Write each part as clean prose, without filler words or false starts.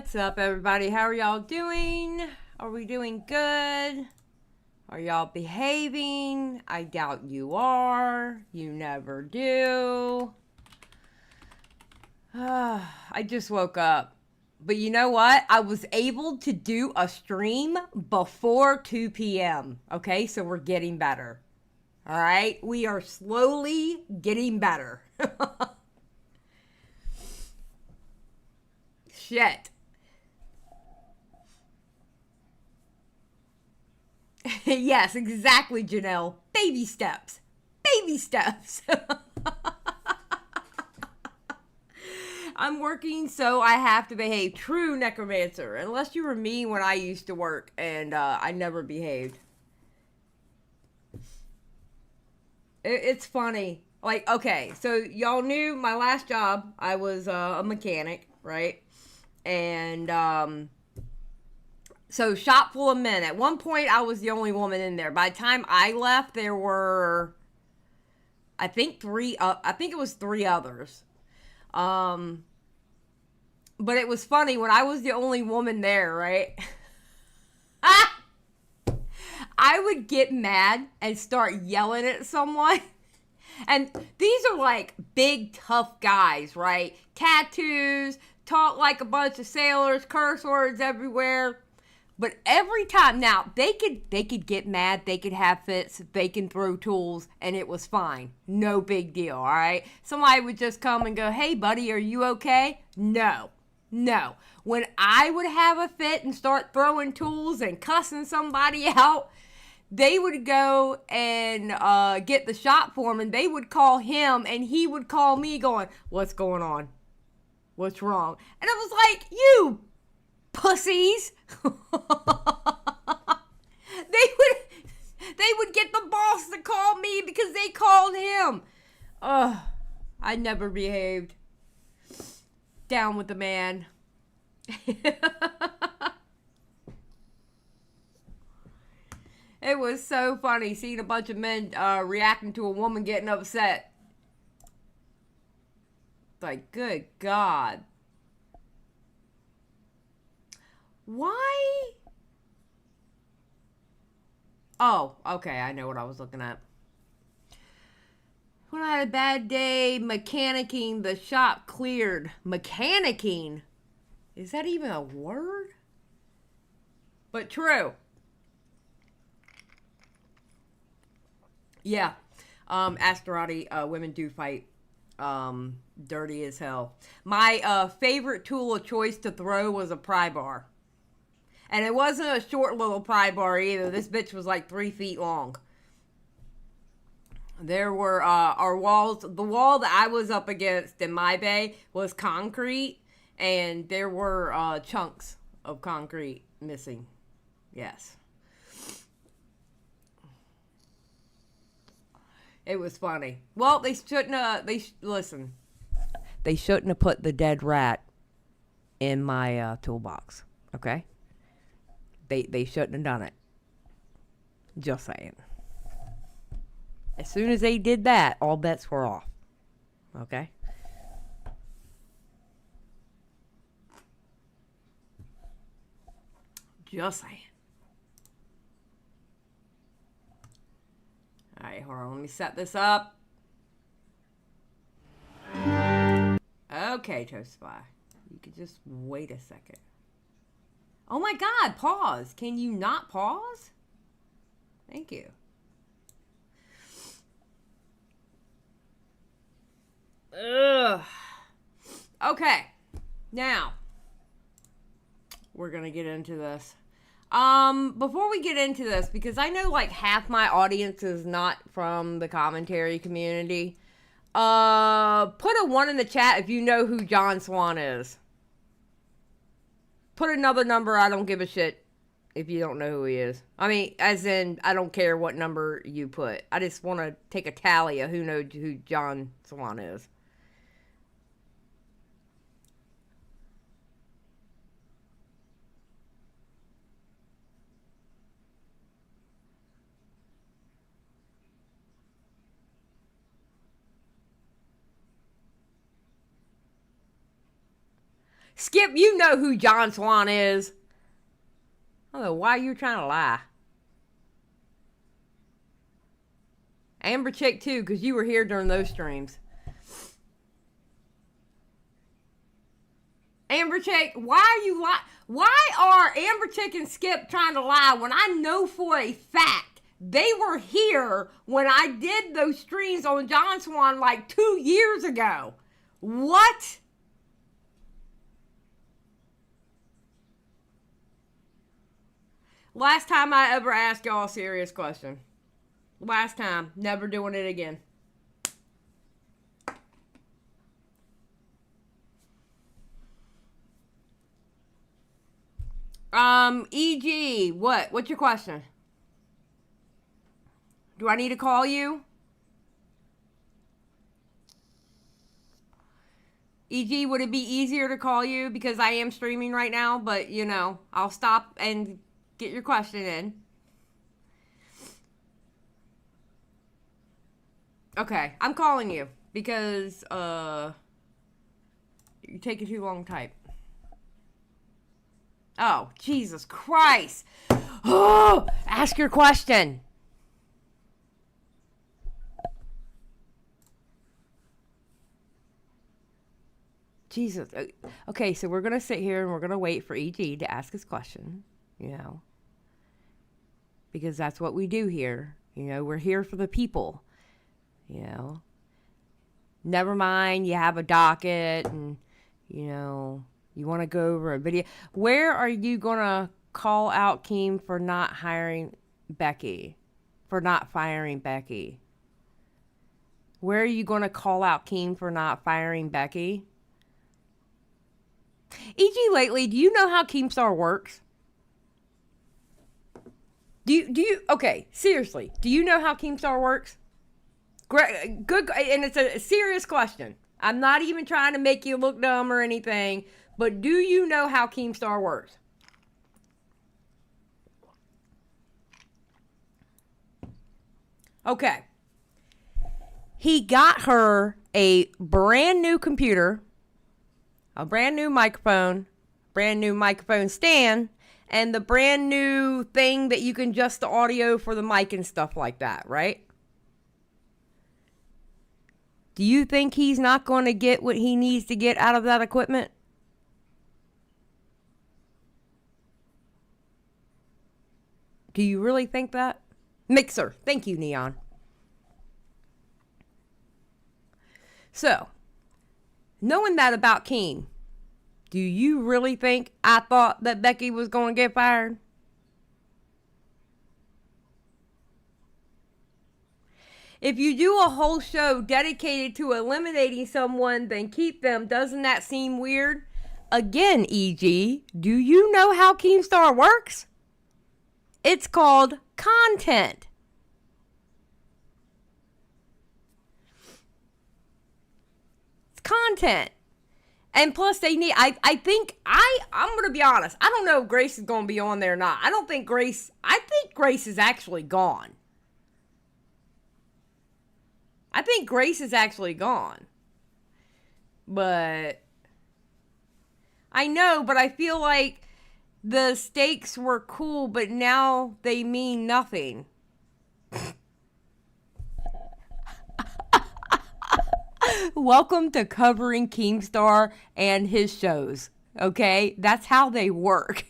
What's up, everybody? How are y'all doing? Are we doing good? Are y'all behaving? I doubt you are. You never do. I just woke up. But you know what? I was able to do a stream before 2 p.m. Okay, so we're getting better. All right? We are slowly getting better. Shit. Yes, exactly, Janelle. Baby steps. Baby steps. I'm working, so I have to behave. True, necromancer. Unless you were me when I used to work, and I never behaved. It's funny. Like, okay, so y'all knew my last job. I was a mechanic, right? And so shop full of men. At one point, I was the only woman in there. By the time I left, there were, I think three. I think it was three others. But it was funny when I was the only woman there, right? I would get mad and start yelling at someone. And these are like big, tough guys, right? Tattoos, talk like a bunch of sailors, curse words everywhere. But every time, now they could get mad, they could have fits, they can throw tools, and it was fine. No big deal, all right? Somebody would just come and go, "Hey, buddy, are you okay?" No. When I would have a fit and start throwing tools and cussing somebody out, they would go and get the shop foreman. They would call him, and he would call me going, "What's going on? What's wrong?" And I was like, "You pussies." they would get the boss to call me because they called him. Ugh, I never behaved. Down with the man. It was so funny seeing a bunch of men reacting to a woman getting upset. Like, good God. Why? Oh, okay, I know what I was looking at. When I had a bad day mechanicking, the shop cleared. Mechanicking? Is that even a word? But true. Yeah. Asterati, women do fight. Dirty as hell. My favorite tool of choice to throw was a pry bar. And it wasn't a short little pry bar either. This bitch was like 3 feet long. There were our walls. The wall that I was up against in my bay was concrete, and there were chunks of concrete missing. Yes. It was funny. Well, they shouldn't have. Listen. They shouldn't have put the dead rat in my toolbox. Okay. They shouldn't have done it. Just saying. As soon as they did that, all bets were off. Okay? Just saying. Alright, hold on. Let me set this up. Okay, Toastify. You could just wait a second. Oh my God, pause. Can you not pause? Thank you. Ugh. Okay. Now, we're going to get into this. Before we get into this, because I know like half my audience is not from the commentary community, put a 1 in the chat if you know who John Swan is. Put another number, I don't give a shit if you don't know who he is. I mean, as in, I don't care what number you put. I just want to take a tally of who knows who John Swan is. Skip, you know who John Swan is. I don't know why you're trying to lie. Amber Chick too, because you were here during those streams. Amber Chick, why are you lying? Why are Amber Chick and Skip trying to lie when I know for a fact they were here when I did those streams on John Swan like 2 years ago? What? Last time I ever asked y'all a serious question. Last time. Never doing it again. EG, what? What's your question? Do I need to call you? EG, would it be easier to call you? Because I am streaming right now, but, you know, I'll stop and get your question in. Okay, I'm calling you because, you're taking too long to type. Oh, Jesus Christ. Oh, ask your question. Jesus. Okay, so we're going to sit here and we're going to wait for EG to ask his question, you know, because that's what we do here. You know, we're here for the people, you know. Never mind, you have a docket and, you know, you want to go over a video. Where are you going to call out Keem for not hiring Becky? For not firing Becky? Where are you going to call out Keem for not firing Becky? EG lately, do you know how Keemstar works? Do you, okay, seriously, do you know how Keemstar works? Great, good, and it's a serious question. I'm not even trying to make you look dumb or anything, but do you know how Keemstar works? Okay. He got her a brand new computer, a brand new microphone stand, and the brand new thing that you can adjust the audio for the mic and stuff like that, right? Do you think he's not going to get what he needs to get out of that equipment? Do you really think that? Mixer. Thank you, Neon. So, knowing that about Keem, do you really think I thought that Becky was going to get fired? If you do a whole show dedicated to eliminating someone, then keep them. Doesn't that seem weird? Again, EG, do you know how Keemstar works? It's called content. It's content. And plus they need, I'm going to be honest. I don't know if Grace is going to be on there or not. I think Grace is actually gone. I think Grace is actually gone. But I know, but I feel like the stakes were cool, but now they mean nothing. Welcome to covering Keemstar and his shows. Okay? That's how they work.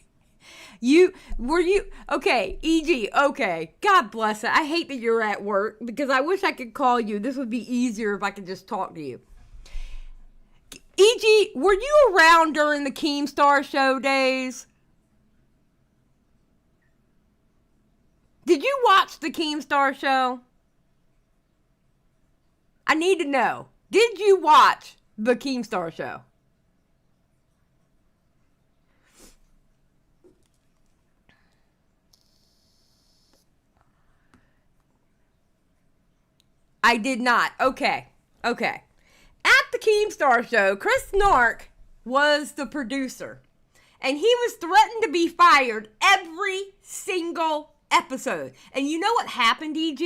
Okay, EG, okay. God bless it. I hate that you're at work because I wish I could call you. This would be easier if I could just talk to you. EG, were you around during the Keemstar show days? Did you watch the Keemstar show? I need to know. Did you watch the Keemstar show? I did not. Okay. At the Keemstar show, Chris Nark was the producer. And he was threatened to be fired every single episode. And you know what happened, EG?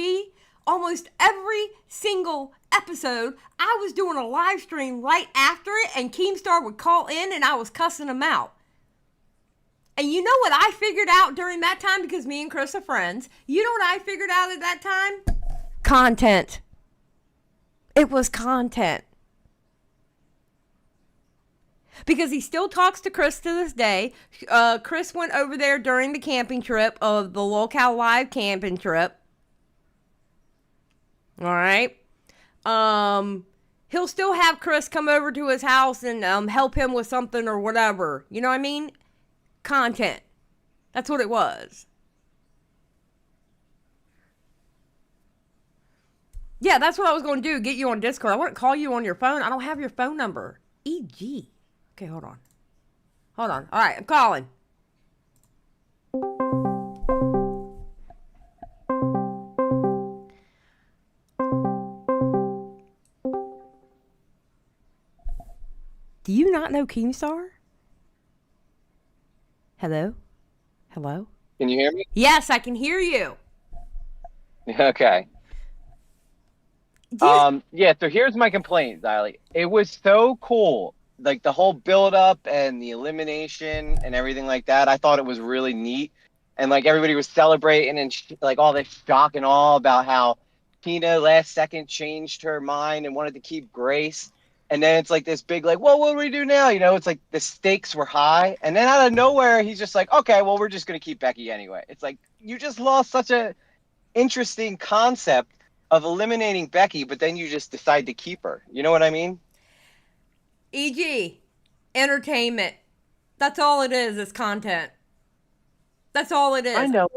almost every single episode, I was doing a live stream right after it, and Keemstar would call in, and I was cussing him out. And you know what I figured out during that time? Because me and Chris are friends. You know what I figured out at that time? Content. It was content. Because he still talks to Chris to this day. Chris went over there during the camping trip of the Locale Live camping trip. All right. He'll still have Chris come over to his house and help him with something or whatever. You know what I mean? Content. That's what it was. Yeah, that's what I was going to do. Get you on Discord. I wouldn't call you on your phone. I don't have your phone number. EG. Okay, hold on. Hold on. All right, I'm calling. Do you not know Keemstar? Hello? Hello? Can you hear me? Yes, I can hear you. Okay. Yeah, so here's my complaint, Xylie. It was so cool. Like the whole build up and the elimination and everything like that. I thought it was really neat. And like everybody was celebrating and like all this shock and awe about how Tina last second changed her mind and wanted to keep Grace. And then it's like this big, like, well, what do we do now? You know, it's like the stakes were high. And then out of nowhere, he's just like, okay, well, we're just going to keep Becky anyway. It's like, you just lost such a interesting concept of eliminating Becky, but then you just decide to keep her. You know what I mean? EG, entertainment. That's all it is. It's content. That's all it is. I know.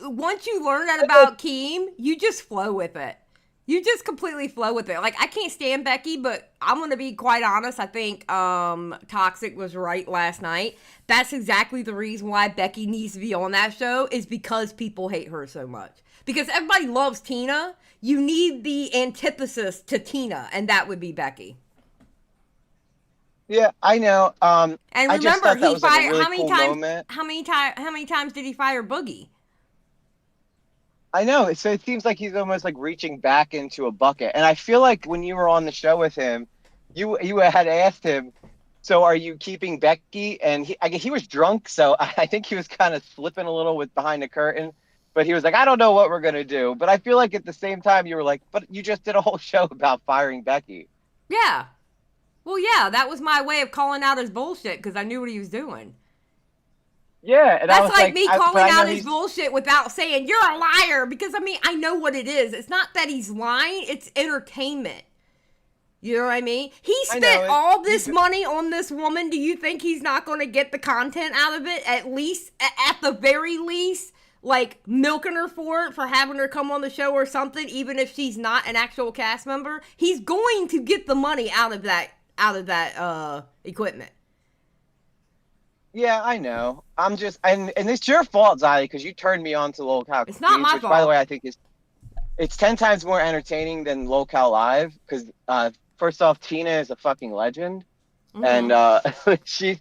Once you learn that about Keem, you just flow with it. You just completely flow with it. Like, I can't stand Becky, but I'm going to be quite honest. I think Toxic was right last night. That's exactly the reason why Becky needs to be on that show, is because people hate her so much. Because everybody loves Tina. You need the antithesis to Tina, and that would be Becky. Yeah, I know. And remember, I just thought that was like a really cool moment. How many times did he fire Boogie? I know. So it seems like he's almost like reaching back into a bucket. And I feel like when you were on the show with him, you had asked him, so are you keeping Becky? And he was drunk, so I think he was kind of slipping a little with behind the curtain. But he was like, I don't know what we're going to do. But I feel like at the same time, you were like, but you just did a whole show about firing Becky. Yeah. Well, yeah, that was my way of calling out his bullshit because I knew what he was doing. Yeah. And that's I was like me calling out his bullshit without saying, you're a liar. Because, I mean, I know what it is. It's not that he's lying. It's entertainment. You know what I mean? He spent all this money on this woman. Do you think he's not going to get the content out of it? At the very least, like milking her for it, for having her come on the show or something, even if she's not an actual cast member. He's going to get the money out of that equipment. Yeah, I know. I'm just, and it's your fault, Xylie, because you turned me on to Locale. It's not my fault. By the way, I think it's 10 times more entertaining than Locale Live, because first off, Tina is a fucking legend, and she's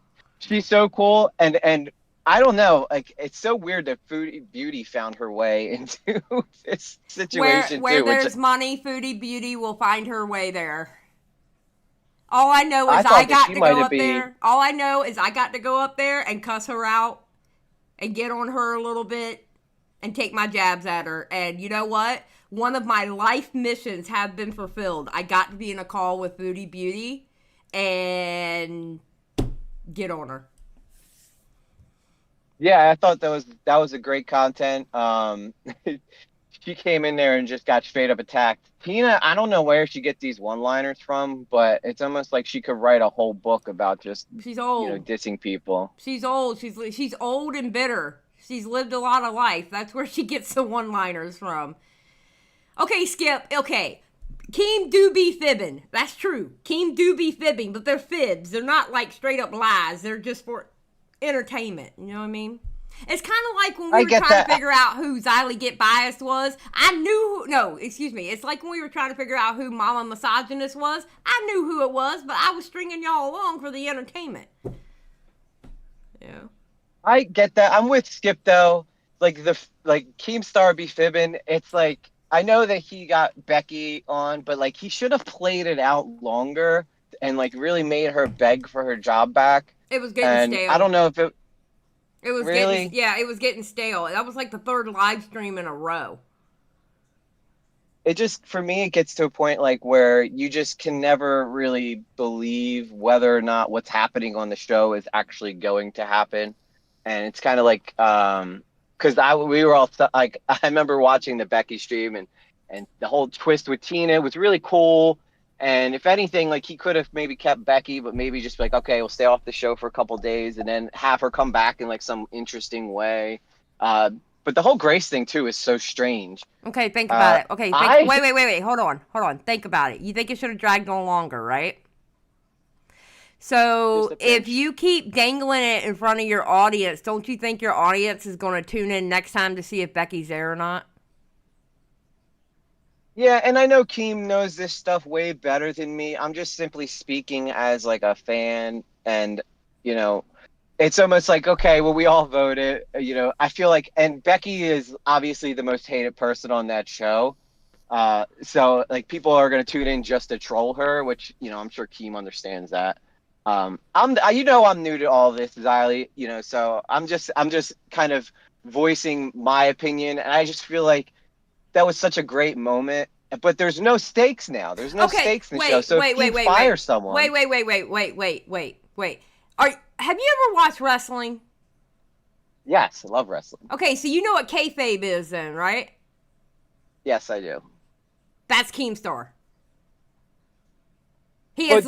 so cool, and I don't know, like, it's so weird that Foodie Beauty found her way into this situation where too. There's money, Foodie Beauty will find her way there. All I know is I got to go up there. All I know is I got to go up there and cuss her out and get on her a little bit and take my jabs at her. And you know what? One of my life missions have been fulfilled. I got to be in a call with Foodie Beauty and get on her. Yeah, I thought that was a great content. She came in there and just got straight up attacked. Tina, I don't know where she gets these one-liners from, but it's almost like she could write a whole book about just, she's old, dissing people. She's old. She's old and bitter. She's lived a lot of life. That's where she gets the one-liners from. Okay, Skip. Okay. Keem do be fibbing. That's true. Keem do be fibbing, but they're fibs. They're not like straight up lies. They're just for entertainment. You know what I mean? It's kind of like when we were trying to figure out who Xylie Get Biased was. It's like when we were trying to figure out who Mama Misogynist was. I knew who it was, but I was stringing y'all along for the entertainment. Yeah. I get that. I'm with Skip, though. Keemstar be fibbing. It's like I know that he got Becky on, but like he should have played it out longer and like really made her beg for her job back. It was getting And I stale. don't know if it It was getting, really. yeah, it was getting stale. That was like the third live stream in a row. It just for me it gets to a point like where you just can never really believe whether or not what's happening on the show is actually going to happen. And it's kind of like because I we were all like I remember watching the Becky stream, and the whole twist with Tina was really cool. And if anything, like he could have maybe kept Becky, but maybe just be like, okay, we'll stay off the show for a couple days and then have her come back in like some interesting way. uh but the whole Grace thing too is so strange. Okay, think uh about it. Okay, I wait. Hold on. Think about it. You think it should have dragged on longer, right? just So a if pinch. you keep dangling it in front of your audience, don't you think your audience is going to tune in next time to see if Becky's there or not? Yeah, and I know Keem knows this stuff way better than me. I'm just simply speaking as like a fan, and you know, it's almost like okay, well, we all voted. I feel like, and Becky is obviously the most hated person on that show. So like people are gonna tune in just to troll her, which I'm sure Keem understands that. I'm new to all this, Xylie. So I'm just kind of voicing my opinion, and I just feel like that was such a great moment. But there's no stakes now. There's no Okay, stakes in the show. So if Keem fires someone, wait. Have you ever watched wrestling? yes, I love wrestling. Okay, so you know what kayfabe is then, right? Yes, I do. That's Keemstar. But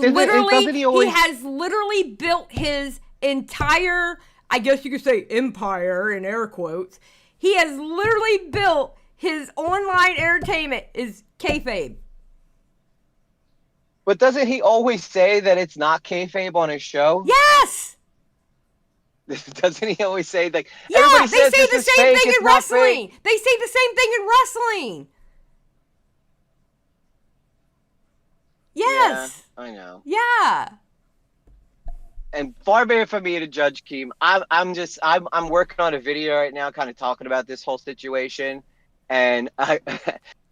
doesn't he He always? has literally built his entire, I guess you could say, empire in air quotes. He has literally built his online entertainment is kayfabe. But doesn't he always say that it's not kayfabe on his show? Yes. Doesn't he always say like Yeah, everybody they says say this the is same fake? thing It's in not fake. wrestling. They say the same thing in wrestling. Yeah, Yes. I know. Yeah. And far be it from me to judge Keem. I'm working on a video right now, kind of talking about this whole situation, and I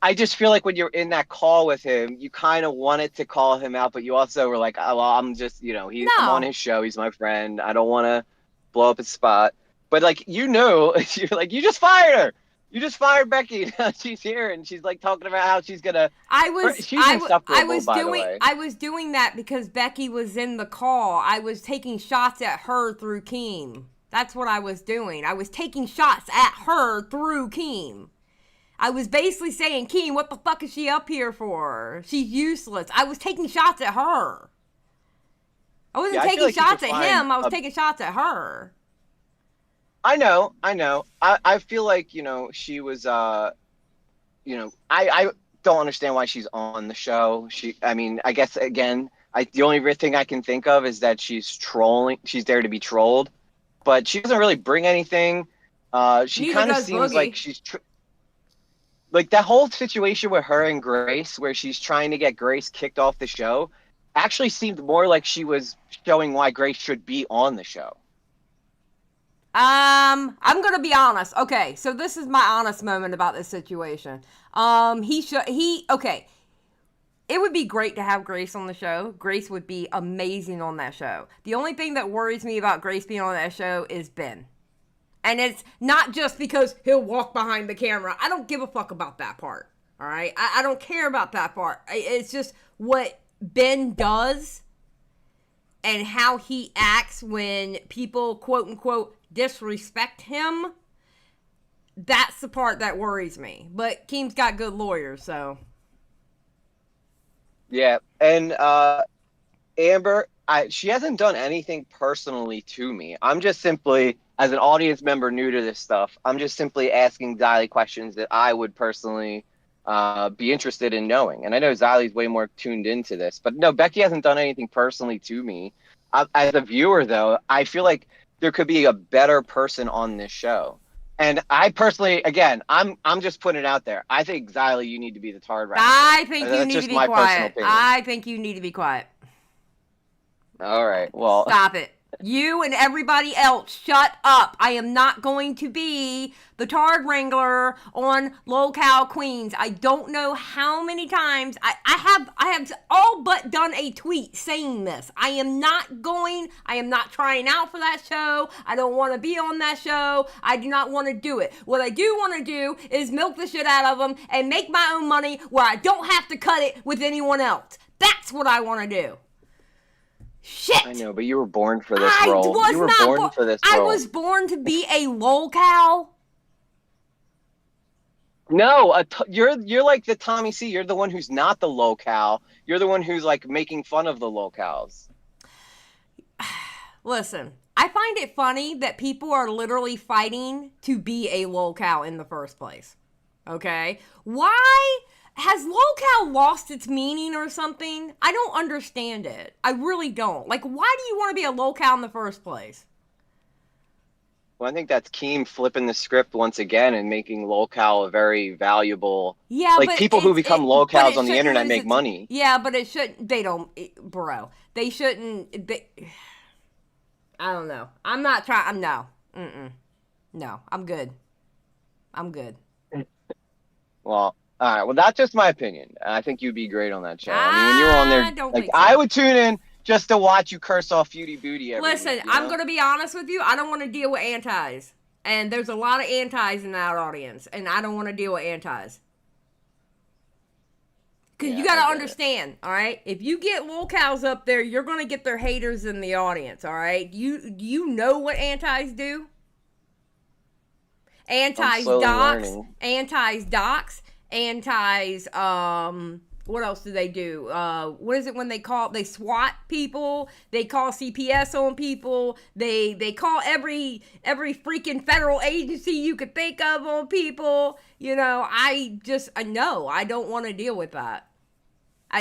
I just feel like when you're in that call with him, you kind of wanted to call him out, but you also were like, oh, well, I'm just I'm on No. his show. He's my friend. I don't want to blow up his spot. But like you're like you just fired her. You just fired Becky. Now she's here and she's like talking about how she's gonna. She's insufferable, by the way. I was doing that because Becky was in the call. I was taking shots at her through Keem. That's what I was doing. I was taking shots at her through Keem. I was basically saying, Keem, what the fuck is she up here for? She's useless. I was taking shots at her. I wasn't Yeah, I feel taking like you shots could at find him. I was a taking shots at her. I know. I feel like, she was I don't understand why she's on the show. I mean, I guess again, the only thing I can think of is that she's trolling. She's there to be trolled, but she doesn't really bring anything. She Neither kind of does seems like Boogie. like that whole situation with her and Grace, where she's trying to get Grace kicked off the show, actually seemed more like she was showing why Grace should be on the show. I'm gonna be honest. Okay, so this is my honest moment about this situation. Okay. It would be great to have Grace on the show. Grace would be amazing on that show. The only thing that worries me about Grace being on that show is Ben. And it's not just because he'll walk behind the camera. I don't give a fuck about that part. All right? I don't care about that part. It's just what Ben does and how he acts when people, quote unquote, disrespect him. That's the part that worries me. But Keem's got good lawyers, so. Yeah, and Amber, she hasn't done anything personally to me. I'm just simply, as an audience member new to this stuff, I'm just simply asking Xylie questions that I would personally be interested in knowing. And I know Xylie's way more tuned into this, but no, Becky hasn't done anything personally to me. As a viewer, though, I feel like there could be a better person on this show. And I personally, again, I'm just putting it out there. I think Xylie, you need to be the Tard Raptor. I think you That's need to just be my personal quiet. opinion. I think you need to be quiet. All right. Well, Stop it. You and everybody else, shut up. I am not going to be the Tard Wrangler on Locale Queens. I don't know how many times I have all but done a tweet saying this. I am not trying out for that show. I don't want to be on that show. I do not want to do it. What I do want to do is milk the shit out of them and make my own money where I don't have to cut it with anyone else. That's what I want to do. Shit. I know, but you were born for this I role. was You were not born for this I role. was born to be a lolcow. No, you're like the Tommy C. You're the one who's not the locale. You're the one who's like making fun of the locales. Listen, I find it funny that people are literally fighting to be a locale in the first place. Okay? Why? Has locale lost its meaning or something? I don't understand it. I really don't. Like, why do you want to be a locale in the first place? Well, I think that's Keem flipping the script once again and making locale a very valuable. Yeah, like but people who become locales on the internet make money. money. Yeah, but it shouldn't. They don't, bro. They shouldn't. I don't know. I'm not trying. No. No, I'm good. I'm good. Well, all right. Well, that's just my opinion. I think you'd be great on that show. I mean, when you were on there, don't like think so. I would tune in just to watch you curse off Feudy Booty every Listen, week, I'm going to be honest with you. I don't want to deal with antis. And there's a lot of antis in that audience. And I don't want to deal with antis. Because you got to understand, all right? If you get locales up there, you're going to get their haters in the audience, all right? You know what antis do? Antis docs, antis, what else do they do? What is it when they SWAT people? They call CPS on people. They call every freaking federal agency you could think of on people. You know, I know I don't want to deal with that.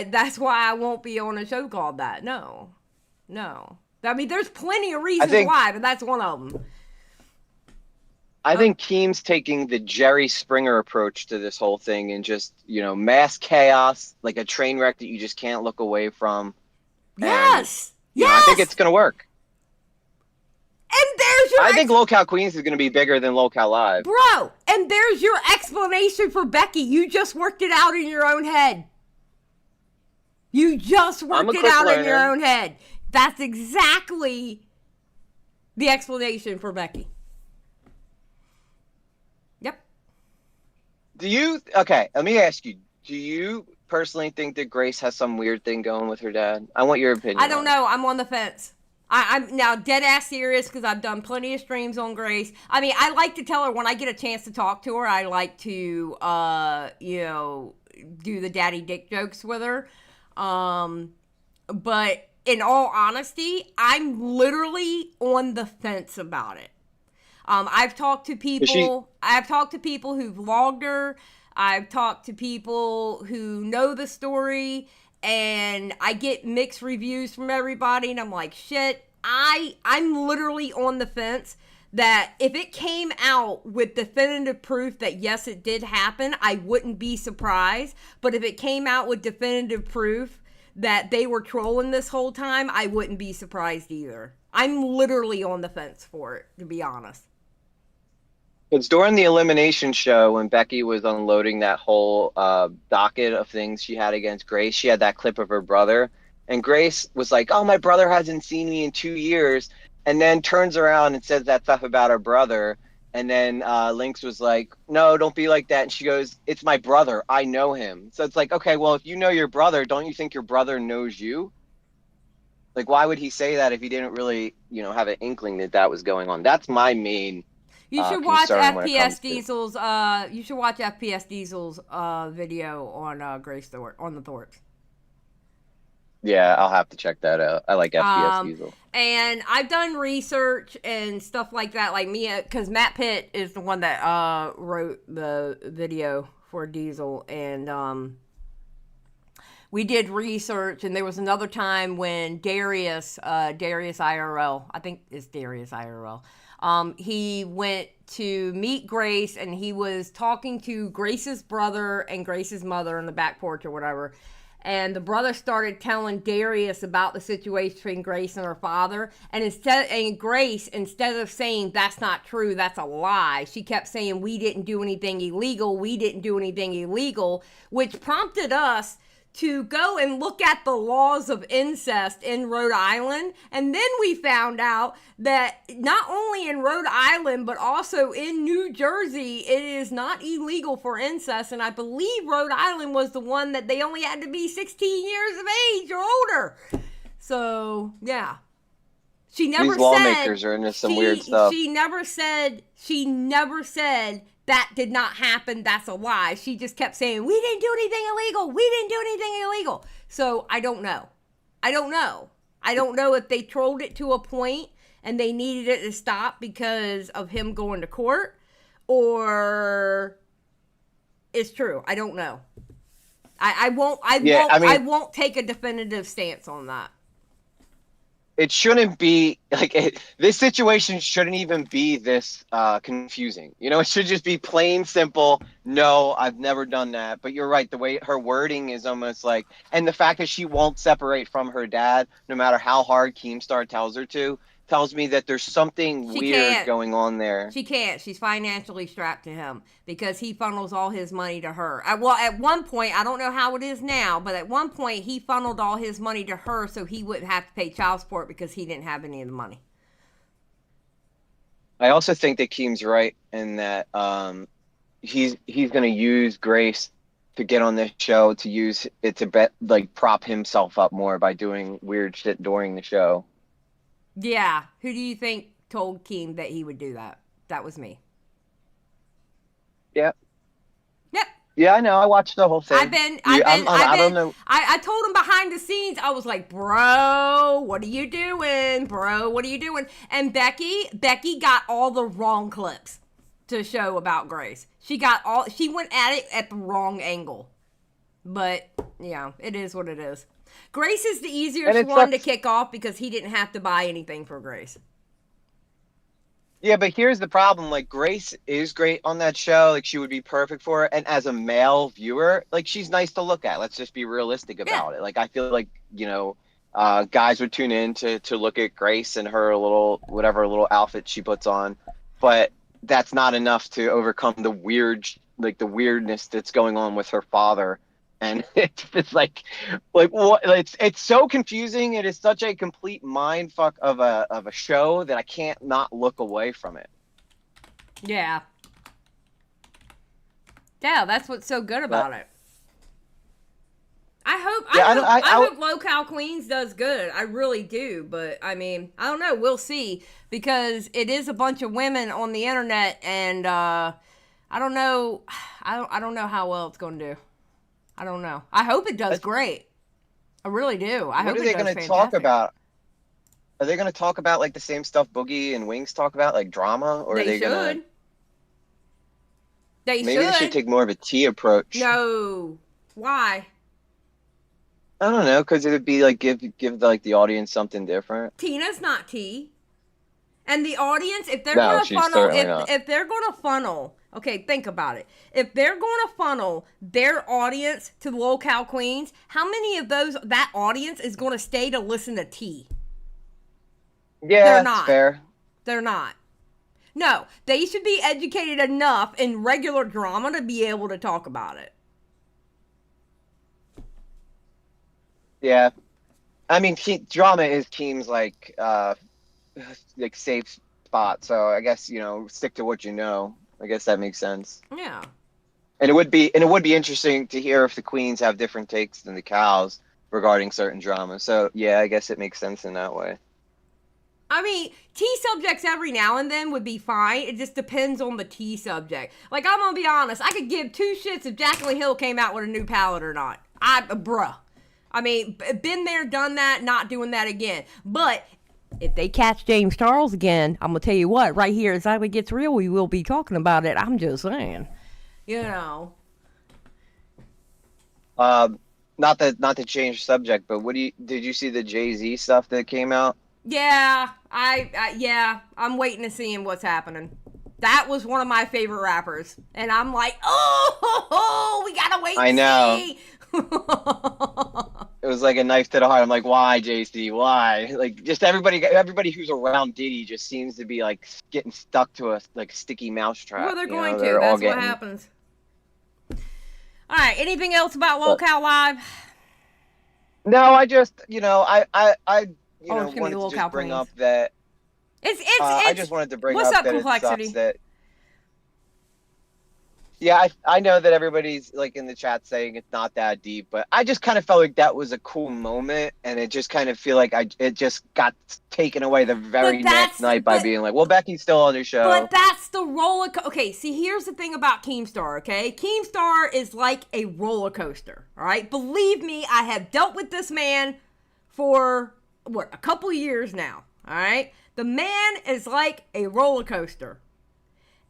That's why I won't be on a show called that. No. I mean, there's plenty of reasons why, but that's one of them. I think Keem's taking the Jerry Springer approach to this whole thing and just, mass chaos, like a train wreck that you just can't look away from. Yes. I think it's going to work. And there's your I think Locale Queens is going to be bigger than Locale Live. Bro, and there's your explanation for Becky. You just worked it out in your own head. You just worked it out in your own head. That's exactly the explanation for Becky. Yep. Okay, let me ask you, do you personally think that Grace has some weird thing going with her dad? I want your opinion. I don't know. I'm on the fence. I'm now dead ass serious because I've done plenty of streams on Grace. I mean, I like to tell her when I get a chance to talk to her, I like to, do the daddy dick jokes with her. But in all honesty, I'm literally on the fence about it. I've talked to people who've logged her. I've talked to people who know the story, and I get mixed reviews from everybody, and I'm like, shit, I'm literally on the fence that if it came out with definitive proof that yes, it did happen, I wouldn't be surprised. But if it came out with definitive proof that they were trolling this whole time, I wouldn't be surprised either. I'm literally on the fence for it, to be honest. It's during the elimination show when Becky was unloading that whole docket of things she had against Grace. She had that clip of her brother, and Grace was like, "Oh, my brother hasn't seen me in 2 years," and then turns around and says that stuff about her brother. And then Lynx was like, "No, don't be like that." And she goes, "It's my brother. I know him." So it's like, okay, well, if you know your brother, don't you think your brother knows you? Like, why would he say that if he didn't really, have an inkling that was going on? That's my main. You should watch FPS Diesel's. You should watch FPS Diesel's video on Grace on the Thorpe. Yeah, I'll have to check that out. I like FPS Diesel. And I've done research and stuff like that, like me, because Matt Pitt is the one that wrote the video for Diesel, and we did research. And there was another time when Darius IRL, I think it's Darius IRL. He went to meet Grace, and he was talking to Grace's brother and Grace's mother on the back porch or whatever. and the brother started telling Darius about the situation between Grace and her father. And Grace, instead of saying that's not true, that's a lie, she kept saying we didn't do anything illegal, which prompted us to go and look at the laws of incest in Rhode Island. And then we found out that not only in Rhode Island, but also in New Jersey, it is not illegal for incest. And I believe Rhode Island was the one that they only had to be 16 years of age or older. So, yeah. She never These lawmakers are into some weird stuff. She never said that did not happen, that's a lie. She just kept saying, we didn't do anything illegal. So I don't know. I don't know if they trolled it to a point and they needed it to stop because of him going to court, or it's true. I don't know. I won't take a definitive stance on that. It shouldn't be like this situation shouldn't even be this confusing. You know, it should just be plain simple. No, I've never done that. But you're right. The way her wording is almost like, and the fact that she won't separate from her dad, no matter how hard Keemstar tells her to, tells me that there's something weird going on there. She can't. She's financially strapped to him because he funnels all his money to her. Well, at one point, I don't know how it is now, but at one point he funneled all his money to her so he wouldn't have to pay child support because he didn't have any of the money. I also think that Keem's right in that he's going to use Grace to get on this show, to use it to prop himself up more by doing weird shit during the show. Yeah. Who do you think told Keem that he would do that? That was me. Yep. Yep. Yeah, I know. I watched the whole thing. I don't know. I told him behind the scenes, I was like, bro, what are you doing? And Becky got all the wrong clips to show about Grace. She went at it at the wrong angle. But, yeah, it is what it is. Grace is the easiest one to kick off because he didn't have to buy anything for Grace. Yeah, but here's the problem. Like, Grace is great on that show. Like, she would be perfect for it. And as a male viewer, like, she's nice to look at. Let's just be realistic about it. Like, I feel like, you know, guys would tune in to look at Grace and her little outfit she puts on. But that's not enough to overcome the weirdness that's going on with her father. And it's like what? It's so confusing. It is such a complete mind fuck of a show that I can't not look away from it. Yeah. Yeah, that's what's so good about it. I hope Low Cal Queens does good. I really do, but I mean, I don't know. We'll see, because it is a bunch of women on the internet, and I don't know. I don't know how well it's going to do. I don't know. I hope it does great. I really do. I hope it does fantastic. What are they going to talk about? Are they going to talk about like the same stuff Boogie and Wings talk about, like drama, or are they going to? Maybe they should take more of a tea approach. No. Why? I don't know, because it would be like give like the audience something different. Tina's not tea. And the audience, if they're going to if they're going to funnel, okay, think about it. If they're going to funnel their audience to the Low Cal Queens, how many of that audience is going to stay to listen to tea? Yeah, that's fair. They're not. No, they should be educated enough in regular drama to be able to talk about it. Yeah. I mean, drama is Team's like safe spot, so I guess, you know, stick to what you know. I guess that makes sense. Yeah. And it would be interesting to hear if the queens have different takes than the cows regarding certain dramas. So yeah, I guess it makes sense in that way. I mean, tea subjects every now and then would be fine. It just depends on the tea subject. Like, I'm gonna be honest, I could give two shits if Jacqueline Hill came out with a new palette or not. Bruh. I mean, been there, done that, not doing that again. But if they catch James Charles again, I'm going to tell you what, right here, as Xylie Gets Real, we will be talking about it. I'm just saying. You know. Not to change subject, but did you see the Jay-Z stuff that came out? Yeah, I'm waiting to see what's happening. That was one of my favorite rappers. And I'm like, oh, we got to wait and see. It was like a knife to the heart. I'm like, why, JC? Why? Like, just everybody who's around Diddy just seems to be like getting stuck to a like sticky Well, mousetrap. they're You going know, to. they're all That's what getting. happens. All right. Anything else about But Lolcow Live? no, I just, Oh, it's gonna be wanted to just Lolcow bring Queens. up that. I It's. just wanted to bring What's up up, that it sucks complexity? that. Yeah, I know that everybody's like in the chat saying it's not that deep, but I just kind of felt like that was a cool moment, and it just kind of feel like it just got taken away the But very next that's night by but being like, well, Becky's still on the but show. that's the roller. Okay, see, here's the thing about Keemstar. Okay, Keemstar is like a roller coaster. All right, believe me, I have dealt with this man for what, a couple years now. All right, the man is like a roller coaster.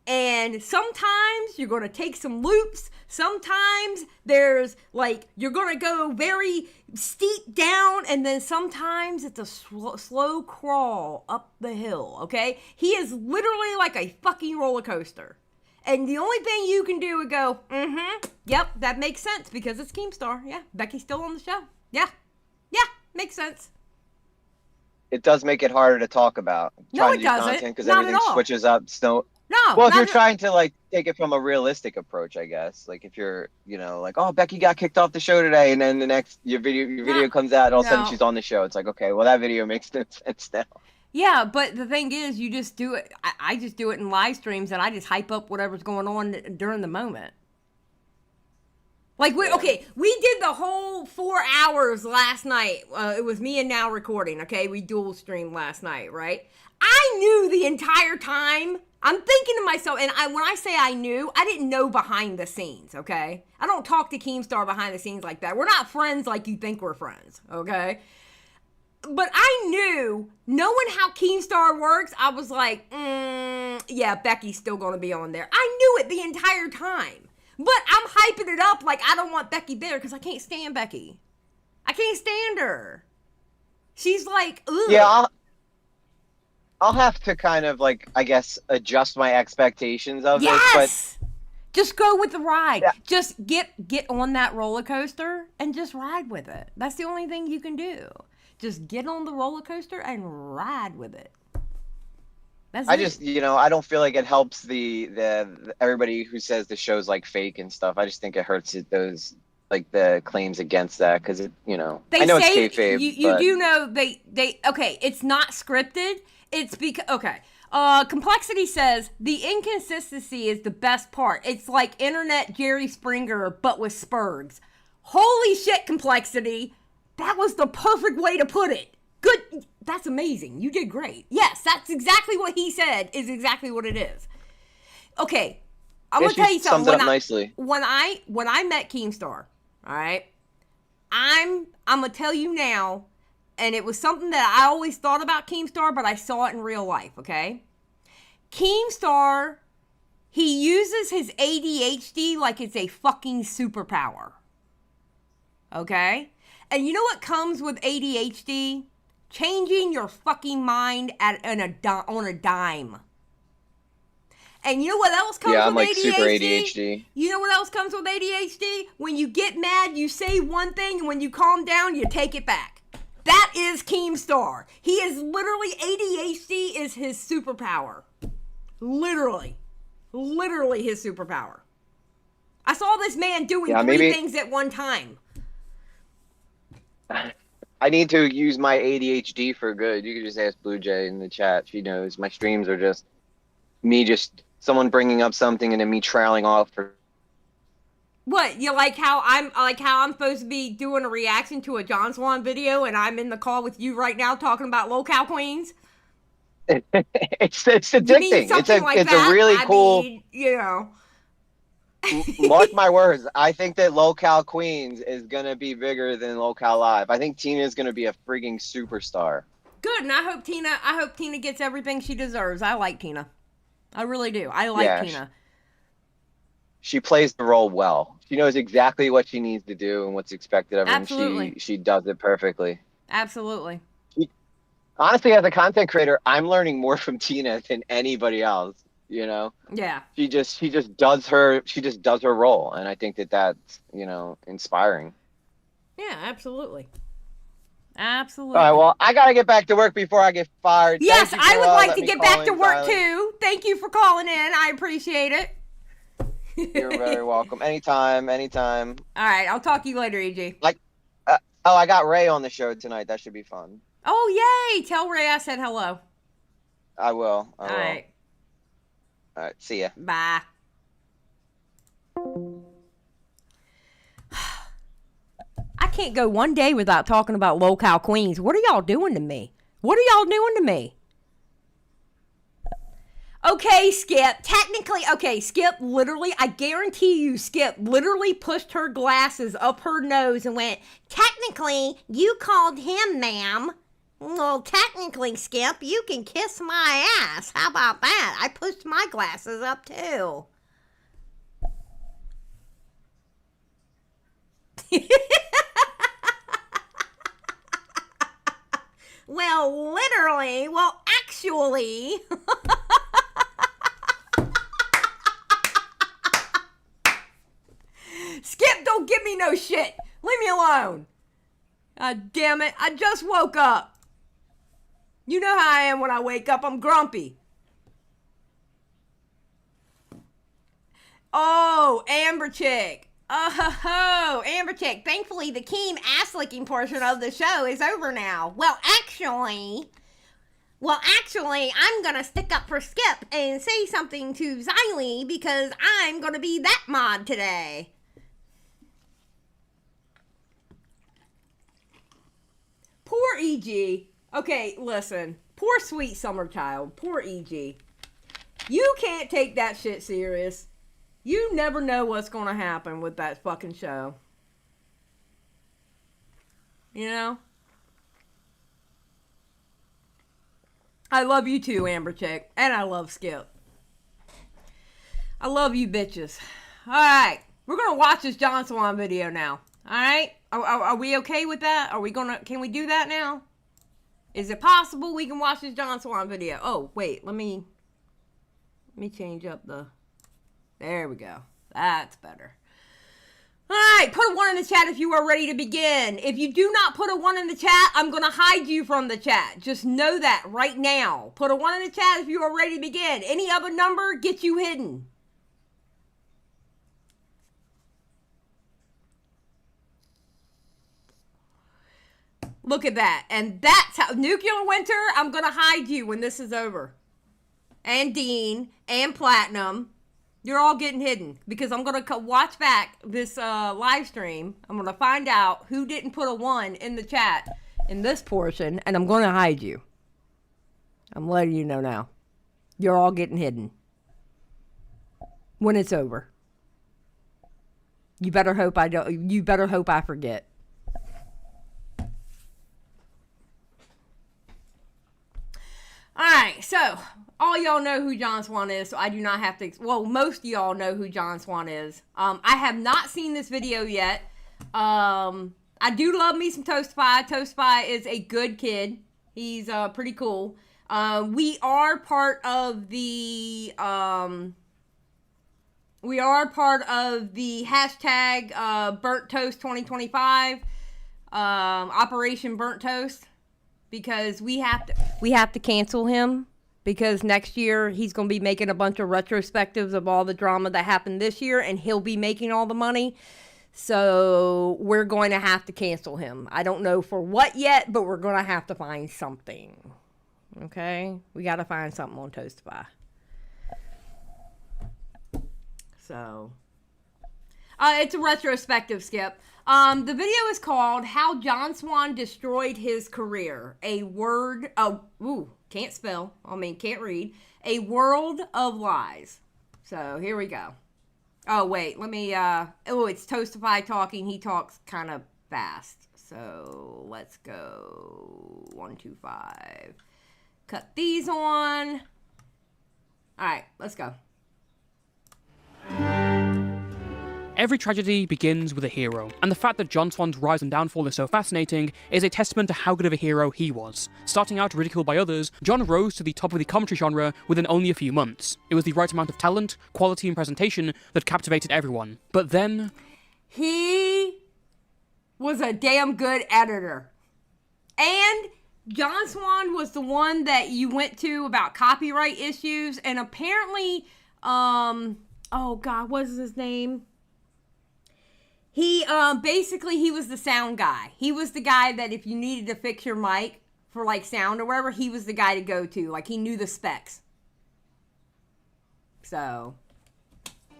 And sometimes you're going to take some loops. Sometimes there's like, you're going to go very steep down. And then sometimes it's a slow crawl up the hill. Okay. He is literally like a fucking roller coaster. And the only thing you can do is go, yep, that makes sense because it's Keemstar. Yeah. Becky's still on the show. Yeah. Yeah. Makes sense. It does make it harder to talk about No, trying it to do doesn't. content because Not at everything all. switches up. So, No, well, if you're not at trying to like take it from a realistic approach, I guess, like if you're, like, oh, Becky got kicked off the show today, and then the next your video comes out, and all of a sudden no. she's on the show. It's like, okay, well, that video makes no sense now. Yeah, but the thing is, you just do it. I just do it in live streams, and I just hype up whatever's going on during the moment. Like Yeah. we did the whole 4 hours last night. It was me and Now recording. Okay, we dual streamed last night, right? I knew the entire time. I'm thinking to myself, and when I say I knew, I didn't know behind the scenes. Okay, I don't talk to Keemstar behind the scenes like that. We're not friends like you think we're friends. Okay. But I knew, knowing how Keemstar works, I was like, yeah, Becky's still going to be on there. I knew it the entire time. But I'm hyping it up like I don't want Becky there because I can't stand Becky. I can't stand her. She's like, ugh. Yeah, I'll have to kind of like, I guess, adjust my expectations of it. But Yes! Just go with the ride. yeah, Just get on that roller coaster and just ride with it. That's the only thing you can do. Just get on the roller coaster and ride with it. That's I it. just, I don't feel like it helps the everybody who says the show's like fake and stuff. I just think it hurts those like the claims against that because They I know it's say kayfabe, you but do know they okay, it's not scripted. It's because okay. Complexity says the inconsistency is the best part. It's like internet Jerry Springer but with Spurgs. Holy shit, Complexity. That was the perfect way to put it. Good. That's amazing. You did great. Yes, that's exactly what he said is exactly what it is. Okay. I'm yeah, going to tell she you summed something. it up nicely. When I met Keemstar, all right? I'm gonna tell you now, and it was something that I always thought about Keemstar, but I saw it in real life, okay? Keemstar, he uses his ADHD like it's a fucking superpower. Okay? And you know what comes with ADHD? Changing your fucking mind on a dime. And you know what else comes Yeah, with I'm like super ADHD? ADHD. You know what else comes with ADHD? When you get mad, you say one thing, and when you calm down, you take it back. That is Keemstar. He is literally, ADHD is his superpower. Literally. Literally his superpower. I saw this man doing Yeah, three maybe things at one time. I need to use my ADHD for good. You can just ask Blue Jay in the chat. She knows my streams are just me, just someone bringing up something and then me trailing off for. What, you like how I'm supposed to be doing a reaction to a John Swan video and I'm in the call with you right now talking about Lolcow Queens? It's You mean addicting. something like It's a that? really I cool. mean, you know. Mark my words. I think that Lolcow Queens is gonna be bigger than Lolcow Live. I think Tina is gonna be a frigging superstar. Good, and I hope Tina gets everything she deserves. I like Tina. I really do. I like Yeah, Tina. she plays the role well. She knows exactly what she needs to do and what's expected of her, and Absolutely. she does it perfectly. Absolutely. Honestly, as a content creator, I'm learning more from Tina than anybody else. Yeah. She just does her role, and I think that that's inspiring. Yeah, absolutely. All right, well, I gotta get back to work before I get fired. Yes, I would like to get back to work Xylie. too. Thank you for calling in. I appreciate it. You're very welcome. Anytime. All right, I'll talk to you later, EG. I got Ray on the show tonight. That should be fun. Oh, yay! Tell Ray I said hello. I will. All right. All right, see ya. Bye. I can't go one day without talking about locale queens. What are y'all doing to me? Okay, Skip. Technically, Skip literally, I guarantee you, Skip literally pushed her glasses up her nose and went, technically, you called him, ma'am. Well, technically, Skip, you can kiss my ass. How about that? I pushed my glasses up, too. Well, literally. Well, actually. Skip, don't give me no shit. Leave me alone. God damn it. I just woke up. You know how I am when I wake up. I'm grumpy. Oh, Amber Chick. Oh, Amber Chick. Thankfully, the keen ass-licking portion of the show is over now. Well, actually, I'm gonna stick up for Skip and say something to Xylie because I'm gonna be that mod today. Poor EG. Okay, listen. Poor sweet summer child. Poor EG. You can't take that shit serious. You never know what's gonna happen with that fucking show. You know? I love you too, Amber Chick. And I love Skip. I love you bitches. Alright. We're gonna watch this John Swan video now. Alright? Are we okay with that? Can we do that now? Is it possible we can watch this John Swan video? Oh, wait. Let me change up the... There we go. That's better. Alright, put a 1 in the chat if you are ready to begin. If you do not put a 1 in the chat, I'm going to hide you from the chat. Just know that right now. Put a 1 in the chat if you are ready to begin. Any other number gets you hidden. Look at that. And that's how... Nuclear Winter, I'm going to hide you when this is over. And Dean, and Platinum. You're all getting hidden because I'm going to watch back this live stream. I'm going to find out who didn't put a 1 in the chat in this portion, and I'm going to hide you. I'm letting you know now. You're all getting hidden when it's over. You better hope I don't. You better hope I forget. Alright, so, all y'all know who John Swan is, so I do not have to... Well, most of y'all know who John Swan is. I have not seen this video yet. I do love me some Toastify. Toastify is a good kid. He's pretty cool. We are part of the... We are part of the hashtag Burnt Toast 2025. Operation Burnt Toast. Because we have to cancel him because next year he's going to be making a bunch of retrospectives of all the drama that happened this year and he'll be making all the money. So we're going to have to cancel him. I don't know for what yet, but we're going to have to find something. Okay? We got to find something on Toastify. So, it's a retrospective, Skip. The video is called How John Swan Destroyed His Career. Can't spell. Can't read. A World of Lies. So, here we go. Oh, wait, let me, it's Toastify talking. He talks kind of fast. So, let's go. 1, 2, 5. Cut these on. Alright, let's go. Every tragedy begins with a hero, and the fact that John Swan's rise and downfall is so fascinating is a testament to how good of a hero he was. Starting out ridiculed by others, John rose to the top of the commentary genre within only a few months. It was the right amount of talent, quality, and presentation that captivated everyone. But then... He was a damn good editor. And John Swan was the one that you went to about copyright issues, and apparently, oh God, what is his name? He, basically, he was the sound guy. He was the guy that if you needed to fix your mic for, like, sound or whatever, he was the guy to go to. Like, he knew the specs. So...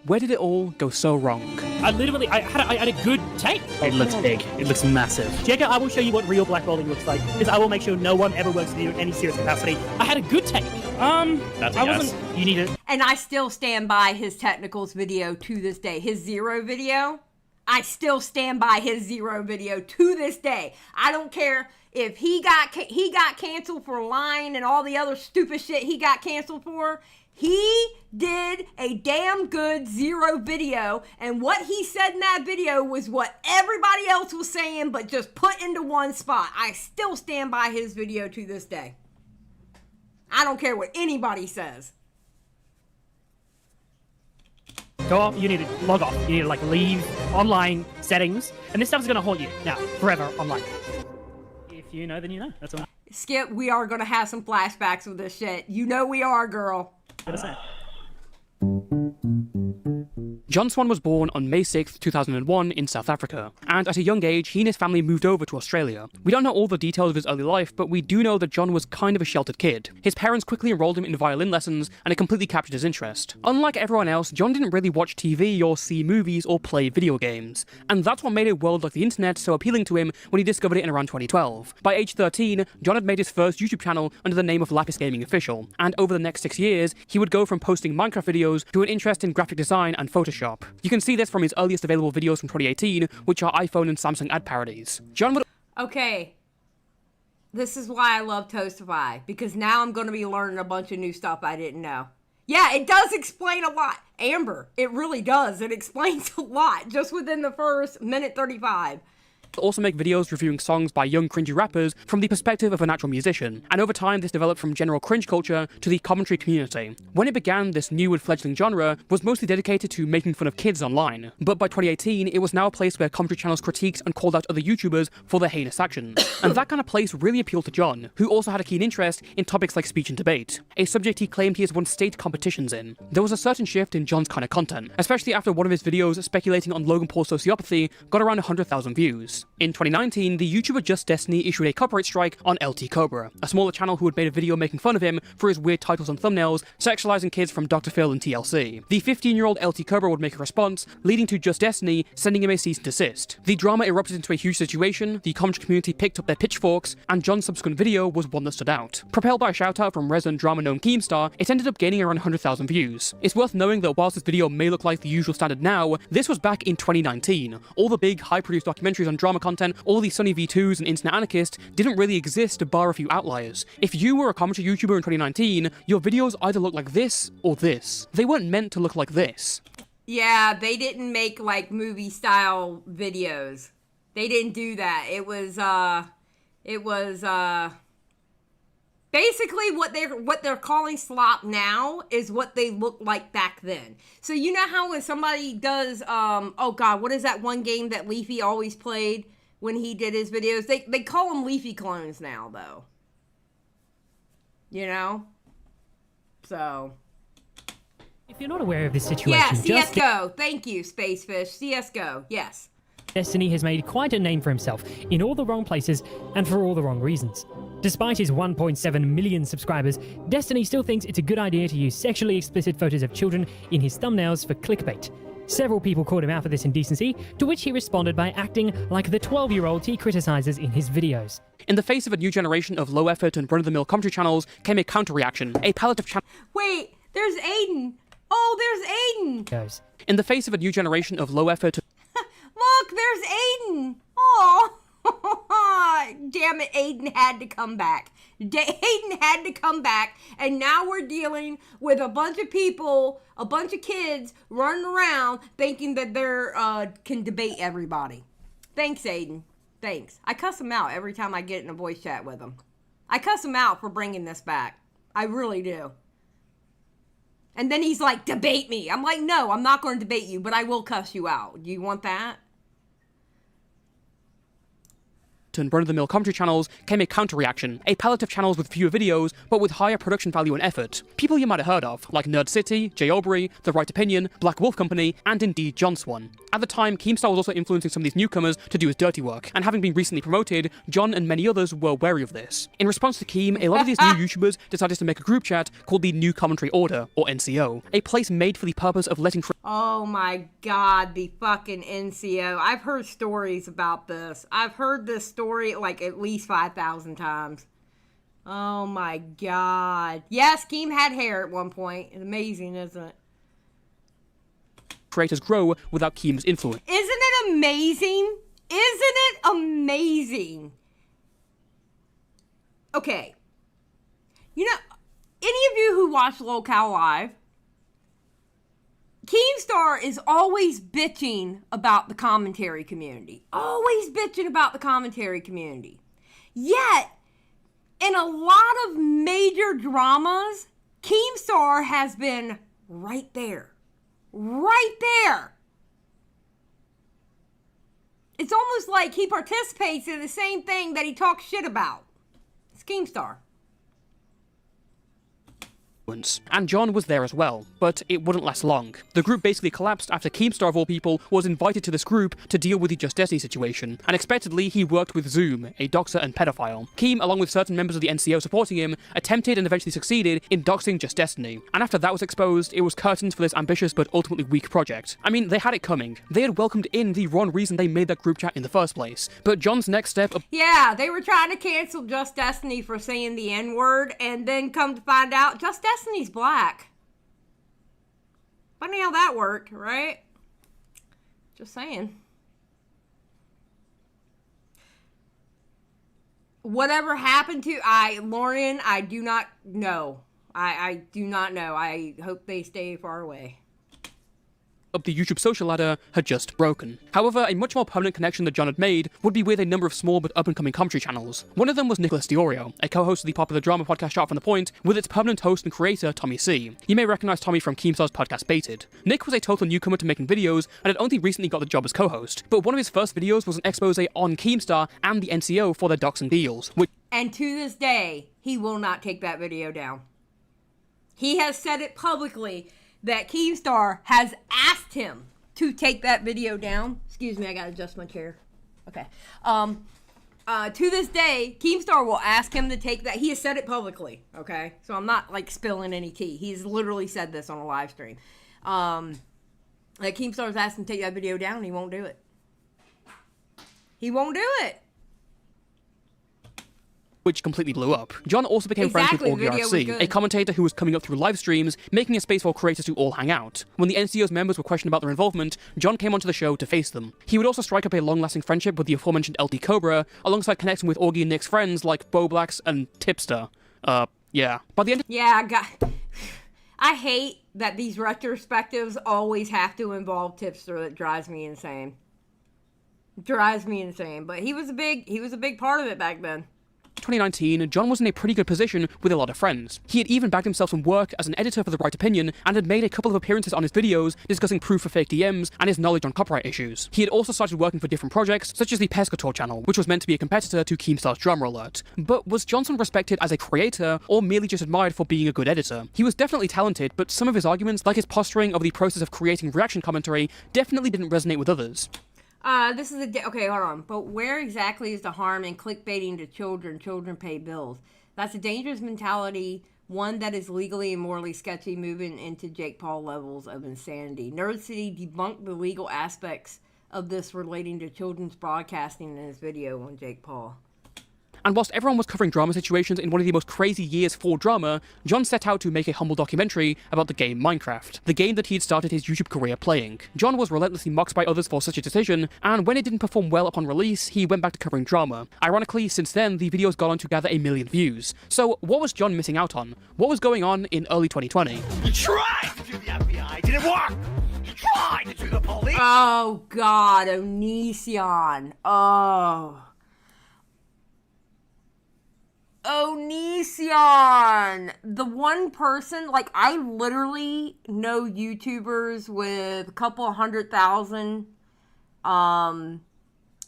Where did it all go so wrong? I had a good take. It looks big. It looks massive. Jagger, I will show you what real blackballing looks like, because I will make sure no one ever works with you in any serious capacity. I had a good take. That's a yes. You need it. And I still stand by his technicals video to this day. His Zero video, I still stand by his Zero video to this day. I don't care if he got canceled for lying and all the other stupid shit he got canceled for. He did a damn good Zero video, and what he said in that video was what everybody else was saying, but just put into one spot. I still stand by his video to this day. I don't care what anybody says. Go off, you need to log off. You need to, like, leave online settings, and this stuff is going to haunt you now, forever online. If you know, then you know. That's all. Skip, we are going to have some flashbacks with this shit. You know we are, girl. John Swan was born on May 6, 2001 in South Africa, and at a young age, he and his family moved over to Australia. We don't know all the details of his early life, but we do know that John was kind of a sheltered kid. His parents quickly enrolled him in violin lessons, and it completely captured his interest. Unlike everyone else, John didn't really watch TV or see movies or play video games, and that's what made a world like the internet so appealing to him when he discovered it in around 2012. By age 13, John had made his first YouTube channel under the name of Lapis Gaming Official, and over the next 6 years, he would go from posting Minecraft videos to an interest in graphic design and Photoshop. You can see this from his earliest available videos from 2018, which are iPhone and Samsung ad parodies. John would... Okay. This is why I love Toastify, because now I'm going to be learning a bunch of new stuff I didn't know. Yeah, it does explain a lot. Amber, it really does. It explains a lot just within the first minute 35. Also make videos reviewing songs by young cringy rappers from the perspective of a natural musician, and over time this developed from general cringe culture to the commentary community. When it began, this new and fledgling genre was mostly dedicated to making fun of kids online, but by 2018 it was now a place where commentary channels critiqued and called out other YouTubers for their heinous actions. And that kind of place really appealed to John, who also had a keen interest in topics like speech and debate, a subject he claimed he has won state competitions in. There was a certain shift in John's kind of content, especially after one of his videos speculating on Logan Paul's sociopathy got around 100,000 views. In 2019, the YouTuber Just Destiny issued a copyright strike on LT Cobra, a smaller channel who had made a video making fun of him for his weird titles and thumbnails, sexualizing kids from Dr. Phil and TLC. The 15-year-old LT Cobra would make a response, leading to Just Destiny sending him a cease and desist. The drama erupted into a huge situation, the commentary community picked up their pitchforks, and John's subsequent video was one that stood out. Propelled by a shoutout from resident drama gnome Keemstar, it ended up gaining around 100,000 views. It's worth knowing that whilst this video may look like the usual standard now, this was back in 2019. All the big, high-produced documentaries on drama content, all the Sunny V2s and Internet Anarchist didn't really exist bar a few outliers. If you were a commentary YouTuber in 2019, your videos either looked like this or this. They weren't meant to look like this. Yeah, they didn't make like movie style videos. They didn't do that. It was basically what they're calling slop now is what they looked like back then. So you know how when somebody does oh god, what is that one game that Leafy always played when he did his videos? They call them Leafy clones now though. You know? So If you're not aware of this situation, yeah, CSGO. Thank you, Spacefish. CSGO. Yes. Destiny has made quite a name for himself in all the wrong places and for all the wrong reasons. Despite his 1.7 million subscribers, Destiny still thinks it's a good idea to use sexually explicit photos of children in his thumbnails for clickbait. Several people called him out for this indecency, to which he responded by acting like the 12-year-old he criticizes in his videos. In the face of a new generation of low-effort and run-of-the-mill commentary channels came a counter-reaction, a palette of channels... Wait, there's Aiden! Oh, there's Aiden! In the face of a new generation of low-effort... Look, there's Aiden! Oh, damn it, Aiden had to come back. Aiden had to come back, and now we're dealing with a bunch of people, a bunch of kids running around thinking that they're can debate everybody. Thanks, Aiden. Thanks. I cuss him out every time I get in a voice chat with him. I cuss him out for bringing this back. I really do. And then he's like, debate me. I'm like, no, I'm not going to debate you, but I will cuss you out. Do you want that? and run-of-the-mill commentary channels came a counter-reaction, a palette of channels with fewer videos, but with higher production value and effort. People you might have heard of, like Nerd City, Jay Aubrey, The Right Opinion, Black Wolf Company, and indeed John Swan. At the time, Keemstar was also influencing some of these newcomers to do his dirty work, and having been recently promoted, John and many others were wary of this. In response to Keem, a lot of these new YouTubers decided to make a group chat called the New Commentary Order, or NCO, a place made for the purpose of letting Oh my god, the fucking NCO. I've heard stories about this. I've heard this story like at least 5,000 times. Oh my god. Yes, Keem had hair at one point. It's amazing, isn't it? creators grow without Keem's influence. Isn't it amazing? Isn't it amazing? Okay. You know, any of you who watch Locale Live, Keemstar is always bitching about the commentary community. Always bitching about the commentary community. Yet, in a lot of major dramas, Keemstar has been right there. Right there. It's almost like he participates in the same thing that he talks shit about. It's Keemstar. And John was there as well, but it wouldn't last long. The group basically collapsed after Keemstar of all people was invited to this group to deal with the Just Destiny situation. Unexpectedly, he worked with Zoom, a doxer and pedophile. Keem, along with certain members of the NCO supporting him, attempted and eventually succeeded in doxing Just Destiny. And after that was exposed, it was curtains for this ambitious but ultimately weak project. I mean, they had it coming. They had welcomed in the wrong reason they made that group chat in the first place. But John's next step... Yeah, they were trying to cancel Just Destiny for saying the N-word, and then come to find out, Just Destiny's black. Funny how that worked, right? Just saying. Whatever happened to Lauren, I do not know. I do not know. I hope they stay far away. Up the YouTube social ladder had just broken. However, a much more permanent connection that John had made would be with a number of small but up-and-coming commentary channels. One of them was Nicholas Diorio, a co-host of the popular drama podcast Sharp from the Point, with its permanent host and creator, Tommy C. You may recognize Tommy from Keemstar's podcast Baited. Nick was a total newcomer to making videos and had only recently got the job as co-host, but one of his first videos was an expose on Keemstar and the NCO for their doxing deals, which... And to this day, he will not take that video down. He has said it publicly that Keemstar has asked him to take that video down. Excuse me, I gotta adjust my chair. Okay. To this day, Keemstar will ask him to take that. He has said it publicly, okay? So I'm not, like, spilling any tea. He's literally said this on a live stream. That Keemstar's asked him to take that video down, and he won't do it. He won't do it. Which completely blew up. John also became friends with OrgRC, a commentator who was coming up through live streams, making a space for creators to all hang out. When the NCO's members were questioned about their involvement, John came onto the show to face them. He would also strike up a long-lasting friendship with the aforementioned LT Cobra, alongside connecting with Augie and Nick's friends like Bo Blacks and Tipster. Yeah. By the end of... Yeah, I hate that these retrospectives always have to involve Tipster. That drives me insane. Drives me insane. But he was a big part of it back then. 2019, John was in a pretty good position with a lot of friends. He had even bagged himself some work as an editor for The Right Opinion and had made a couple of appearances on his videos discussing proof for fake DMs and his knowledge on copyright issues. He had also started working for different projects, such as the Pescator channel, which was meant to be a competitor to Keemstar's Drama Alert. But was Johnson respected as a creator, or merely just admired for being a good editor? He was definitely talented, but some of his arguments, like his posturing over the process of creating reaction commentary, definitely didn't resonate with others. Okay, hold on. But where exactly is the harm in clickbaiting to children? Children pay bills. That's a dangerous mentality, one that is legally and morally sketchy, moving into Jake Paul levels of insanity. Nerd City debunked the legal aspects of this relating to children's broadcasting in his video on Jake Paul. And whilst everyone was covering drama situations in one of the most crazy years for drama, John set out to make a humble documentary about the game Minecraft, the game that he'd started his YouTube career playing. John was relentlessly mocked by others for such a decision, and when it didn't perform well upon release, he went back to covering drama. Ironically, since then, the video's gone on to gather 1 million views. So what was John missing out on? What was going on in early 2020? You tried to do the FBI, it didn't work! You tried to do the police! Oh, God, Onision. Onision! The one person, like, I literally know YouTubers with a couple 100,000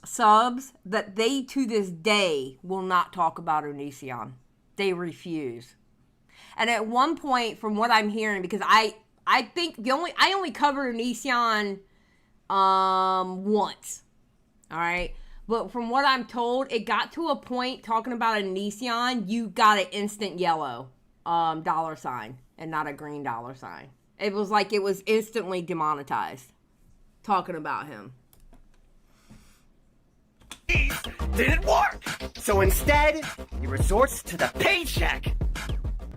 subs that they, to this day, will not talk about Onision. They refuse. And at one point, from what I'm hearing, because I think I only covered Onision once. All right. But from what I'm told, it got to a point talking about Onision, you got an instant yellow $sign and not a green $sign. It was like it was instantly demonetized talking about him. Didn't work. So instead, he resorts to the paycheck.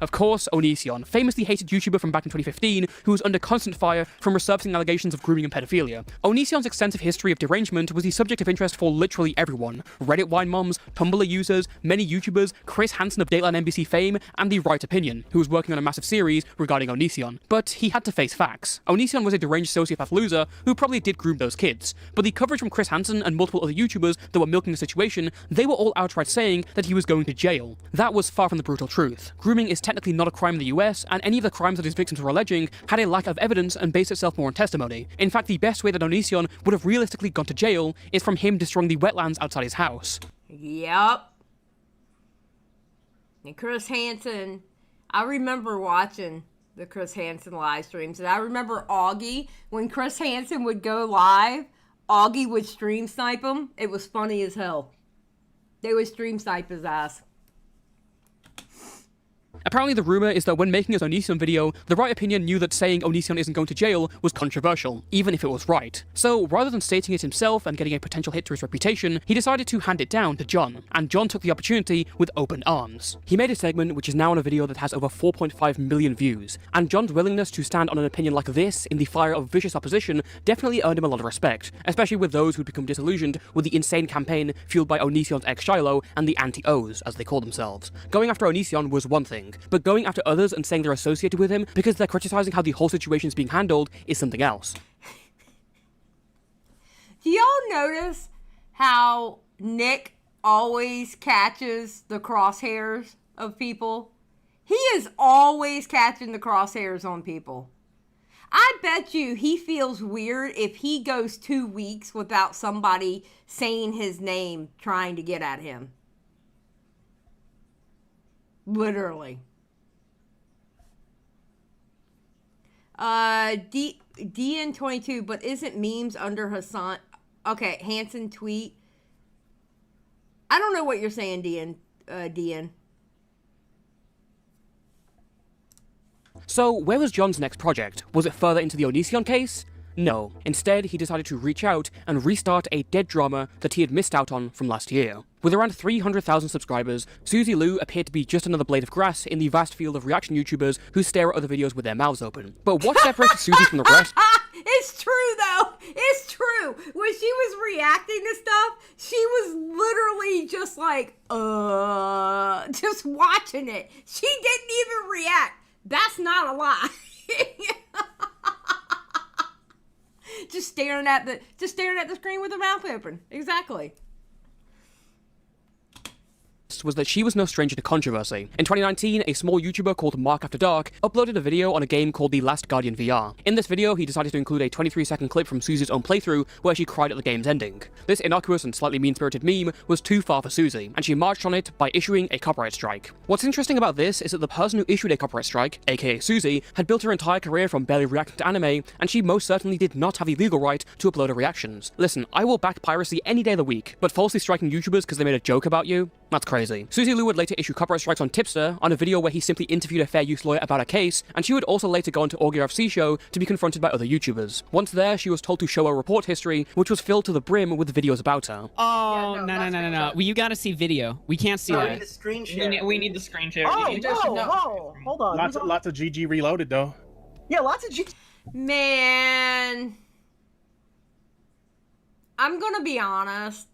Of course, Onision, famously hated YouTuber from back in 2015, who was under constant fire from resurfacing allegations of grooming and pedophilia. Onision's extensive history of derangement was the subject of interest for literally everyone. Reddit wine moms, Tumblr users, many YouTubers, Chris Hansen of Dateline NBC fame, and The Right Opinion, who was working on a massive series regarding Onision. But he had to face facts. Onision was a deranged sociopath loser who probably did groom those kids. But the coverage from Chris Hansen and multiple other YouTubers that were milking the situation, they were all outright saying that he was going to jail. That was far from the brutal truth. Grooming is technically not a crime in the US, and any of the crimes that his victims were alleging had a lack of evidence and based itself more on testimony. In fact, the best way that Onision would have realistically gone to jail is from him destroying the wetlands outside his house. Yep. And Chris Hansen, I remember watching the Chris Hansen live streams, and I remember Augie, when Chris Hansen would go live, Augie would stream snipe him. It was funny as hell. They would stream snipe his ass. Apparently the rumor is that when making his Onision video, The Right Opinion knew that saying Onision isn't going to jail was controversial, even if it was right. So rather than stating it himself and getting a potential hit to his reputation, he decided to hand it down to John, and John took the opportunity with open arms. He made a segment which is now on a video that has over 4.5 million views, and John's willingness to stand on an opinion like this in the fire of vicious opposition definitely earned him a lot of respect, especially with those who'd become disillusioned with the insane campaign fueled by Onision's ex-Xylie and the anti-O's, as they call themselves. Going after Onision was one thing, but going after others and saying they're associated with him because they're criticizing how the whole situation is being handled is something else. Do y'all notice how Nick always catches the crosshairs of people? He is always catching the crosshairs on people. I bet you he feels weird if he goes 2 weeks without somebody saying his name trying to get at him. Literally. DN22, but isn't memes under Hassan? Okay, Hansen tweet. I don't know what you're saying, DN. So where was John's next project? Was it further into the Onision case? No. Instead, he decided to reach out and restart a dead drama that he had missed out on from last year. With around 300,000 subscribers, Suzy Lou appeared to be just another blade of grass in the vast field of reaction YouTubers who stare at other videos with their mouths open. But what separated Suzy from the rest? It's true, though. It's true. When she was reacting to stuff, she was literally just like, just watching it. She didn't even react. That's not a lie. Just staring at the screen with her mouth open. Exactly. Was that she was no stranger to controversy. In 2019, a small YouTuber called Mark After Dark uploaded a video on a game called The Last Guardian VR. In this video, he decided to include a 23-second clip from Suzy's own playthrough where she cried at the game's ending. This innocuous and slightly mean-spirited meme was too far for Suzy, and she marched on it by issuing a copyright strike. What's interesting about this is that the person who issued a copyright strike, aka Suzy, had built her entire career from barely reacting to anime, and she most certainly did not have the legal right to upload her reactions. Listen, I will back piracy any day of the week, but falsely striking YouTubers because they made a joke about you? That's crazy. Suzy Lou would later issue copyright strikes on Tipster on a video where he simply interviewed a fair use lawyer about a case, and she would also later go on to Augie FC show to be confronted by other YouTubers. Once there, she was told to show her report history, which was filled to the brim with videos about her. Oh, yeah, no. Well, you gotta see video. We can't see that. We need the screen share. We need the screen share. Hold on. Lots of GG Reloaded, though. Yeah, lots of GG. Man. I'm gonna be honest.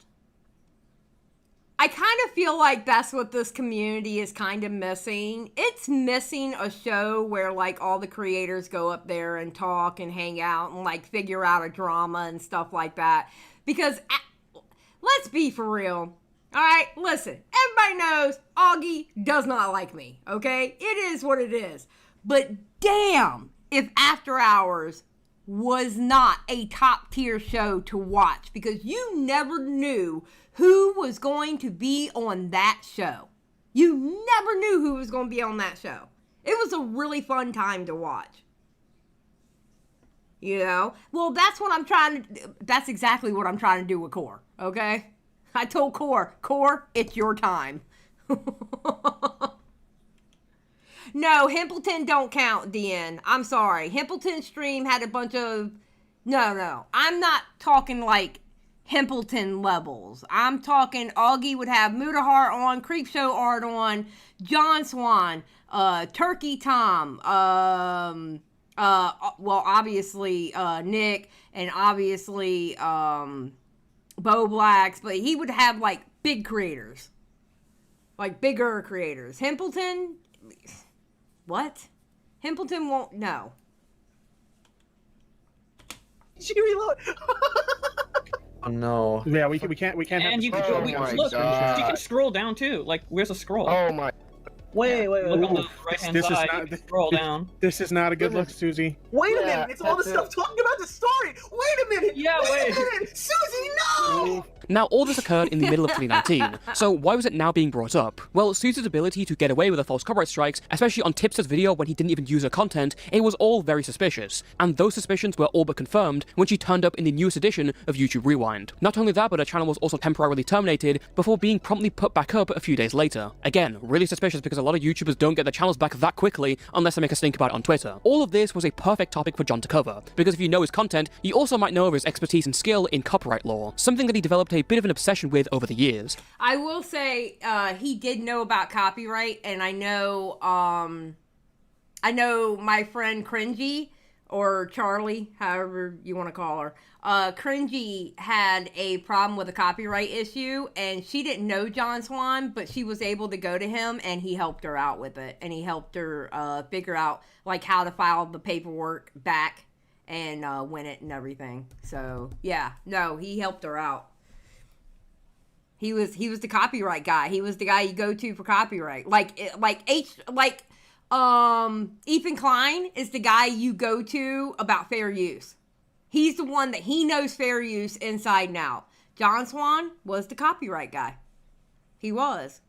I kind of feel like that's what this community is kind of missing. It's missing a show where, like, all the creators go up there and talk and hang out and, like, figure out a drama and stuff like that. Because, let's be for real. All right, listen. Everybody knows Augie does not like me, okay? It is what it is. But damn, if After Hours was not a top tier show to watch because you never knew who was going to be on that show. You never knew who was going to be on that show. It was a really fun time to watch. You know? Well, that's exactly what I'm trying to do with Core, okay? I told Core, it's your time. No, Himpleton don't count, DN. I'm sorry. Himpleton's stream had a bunch of... No. I'm not talking like Himpleton levels. I'm talking Augie would have Mudahar on, Creepshow Art on, John Swan, Turkey Tom, well, obviously Nick, and obviously Bo Blacks, but he would have like big creators. Like bigger creators. Himpleton... What? Himpleton won't... No. She reload. Oh no. Yeah, we can't. And you have can the look. You can scroll down too. Like, where's the scroll? Oh my. Wait. Look on the right-hand side. You can scroll down. This is not a good look, Susie. Wait a minute. It's all the stuff talking about the story. Wait a minute. Yeah, wait. a minute. Susie, no. Now, all this occurred in the middle of 2019, so why was it now being brought up? Well, Susie's ability to get away with the false copyright strikes, especially on Tipster's video when he didn't even use her content, it was all very suspicious. And those suspicions were all but confirmed when she turned up in the newest edition of YouTube Rewind. Not only that, but her channel was also temporarily terminated before being promptly put back up a few days later. Again, really suspicious because a lot of YouTubers don't get their channels back that quickly unless they make a stink about it on Twitter. All of this was a perfect topic for John to cover, because if you know his content, you also might know of his expertise and skill in copyright law, something that he developed a bit of an obsession with over the years. I will say he did know about copyright, and I know my friend Cringy, or Charlie, however you want to call her, Cringy had a problem with a copyright issue, and she didn't know John Swan, but she was able to go to him, and he helped her out with it, and he helped her figure out like how to file the paperwork back and win it and everything. So yeah, no, he helped her out. He was the copyright guy. He was the guy you go to for copyright. Ethan Klein is the guy you go to about fair use. He's the one that he knows fair use inside and out. John Swan was the copyright guy. He was.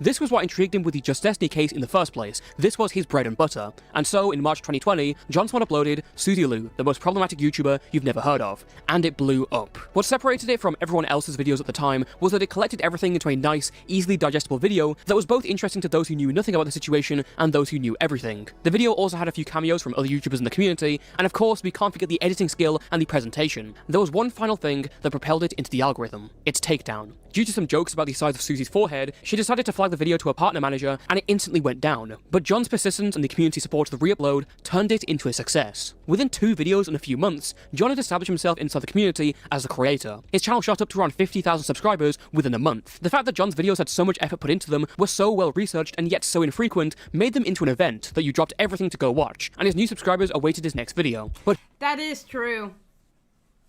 This was what intrigued him with the Just Destiny case in the first place. This was his bread and butter. And so, in March 2020, John Swan uploaded Susie Lou, the most problematic YouTuber you've never heard of. And it blew up. What separated it from everyone else's videos at the time was that it collected everything into a nice, easily digestible video that was both interesting to those who knew nothing about the situation and those who knew everything. The video also had a few cameos from other YouTubers in the community, and of course, we can't forget the editing skill and the presentation. There was one final thing that propelled it into the algorithm: its takedown. Due to some jokes about the size of Susie's forehead, she decided to flag the video to her partner manager, and it instantly went down. But John's persistence and the community support of the re-upload turned it into a success. Within 2 videos and a few months, John had established himself inside the community as a creator. His channel shot up to around 50,000 subscribers within a month. The fact that John's videos had so much effort put into them, were so well researched and yet so infrequent, made them into an event that you dropped everything to go watch, and his new subscribers awaited his next video. But that is true.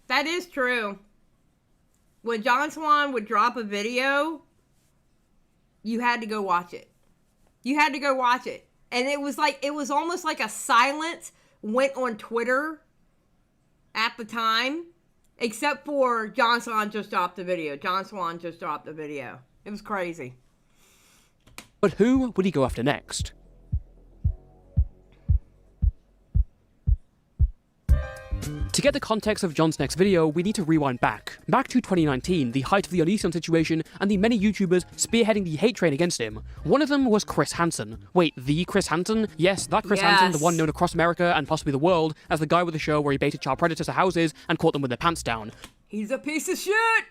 That is true. When John Swan would drop a video, you had to go watch it. You had to go watch it. And it was almost like a silence went on Twitter at the time, except for John Swan just dropped the video. John Swan just dropped the video. It was crazy. But who would he go after next? To get the context of John's next video, we need to rewind back to 2019, the height of the Onision situation and the many YouTubers spearheading the hate train against him. One of them was Chris Hansen. Wait, the Chris Hansen? Yes, that Chris Hansen, the one known across America and possibly the world as the guy with the show where he baited child predators to houses and caught them with their pants down. He's a piece of shit!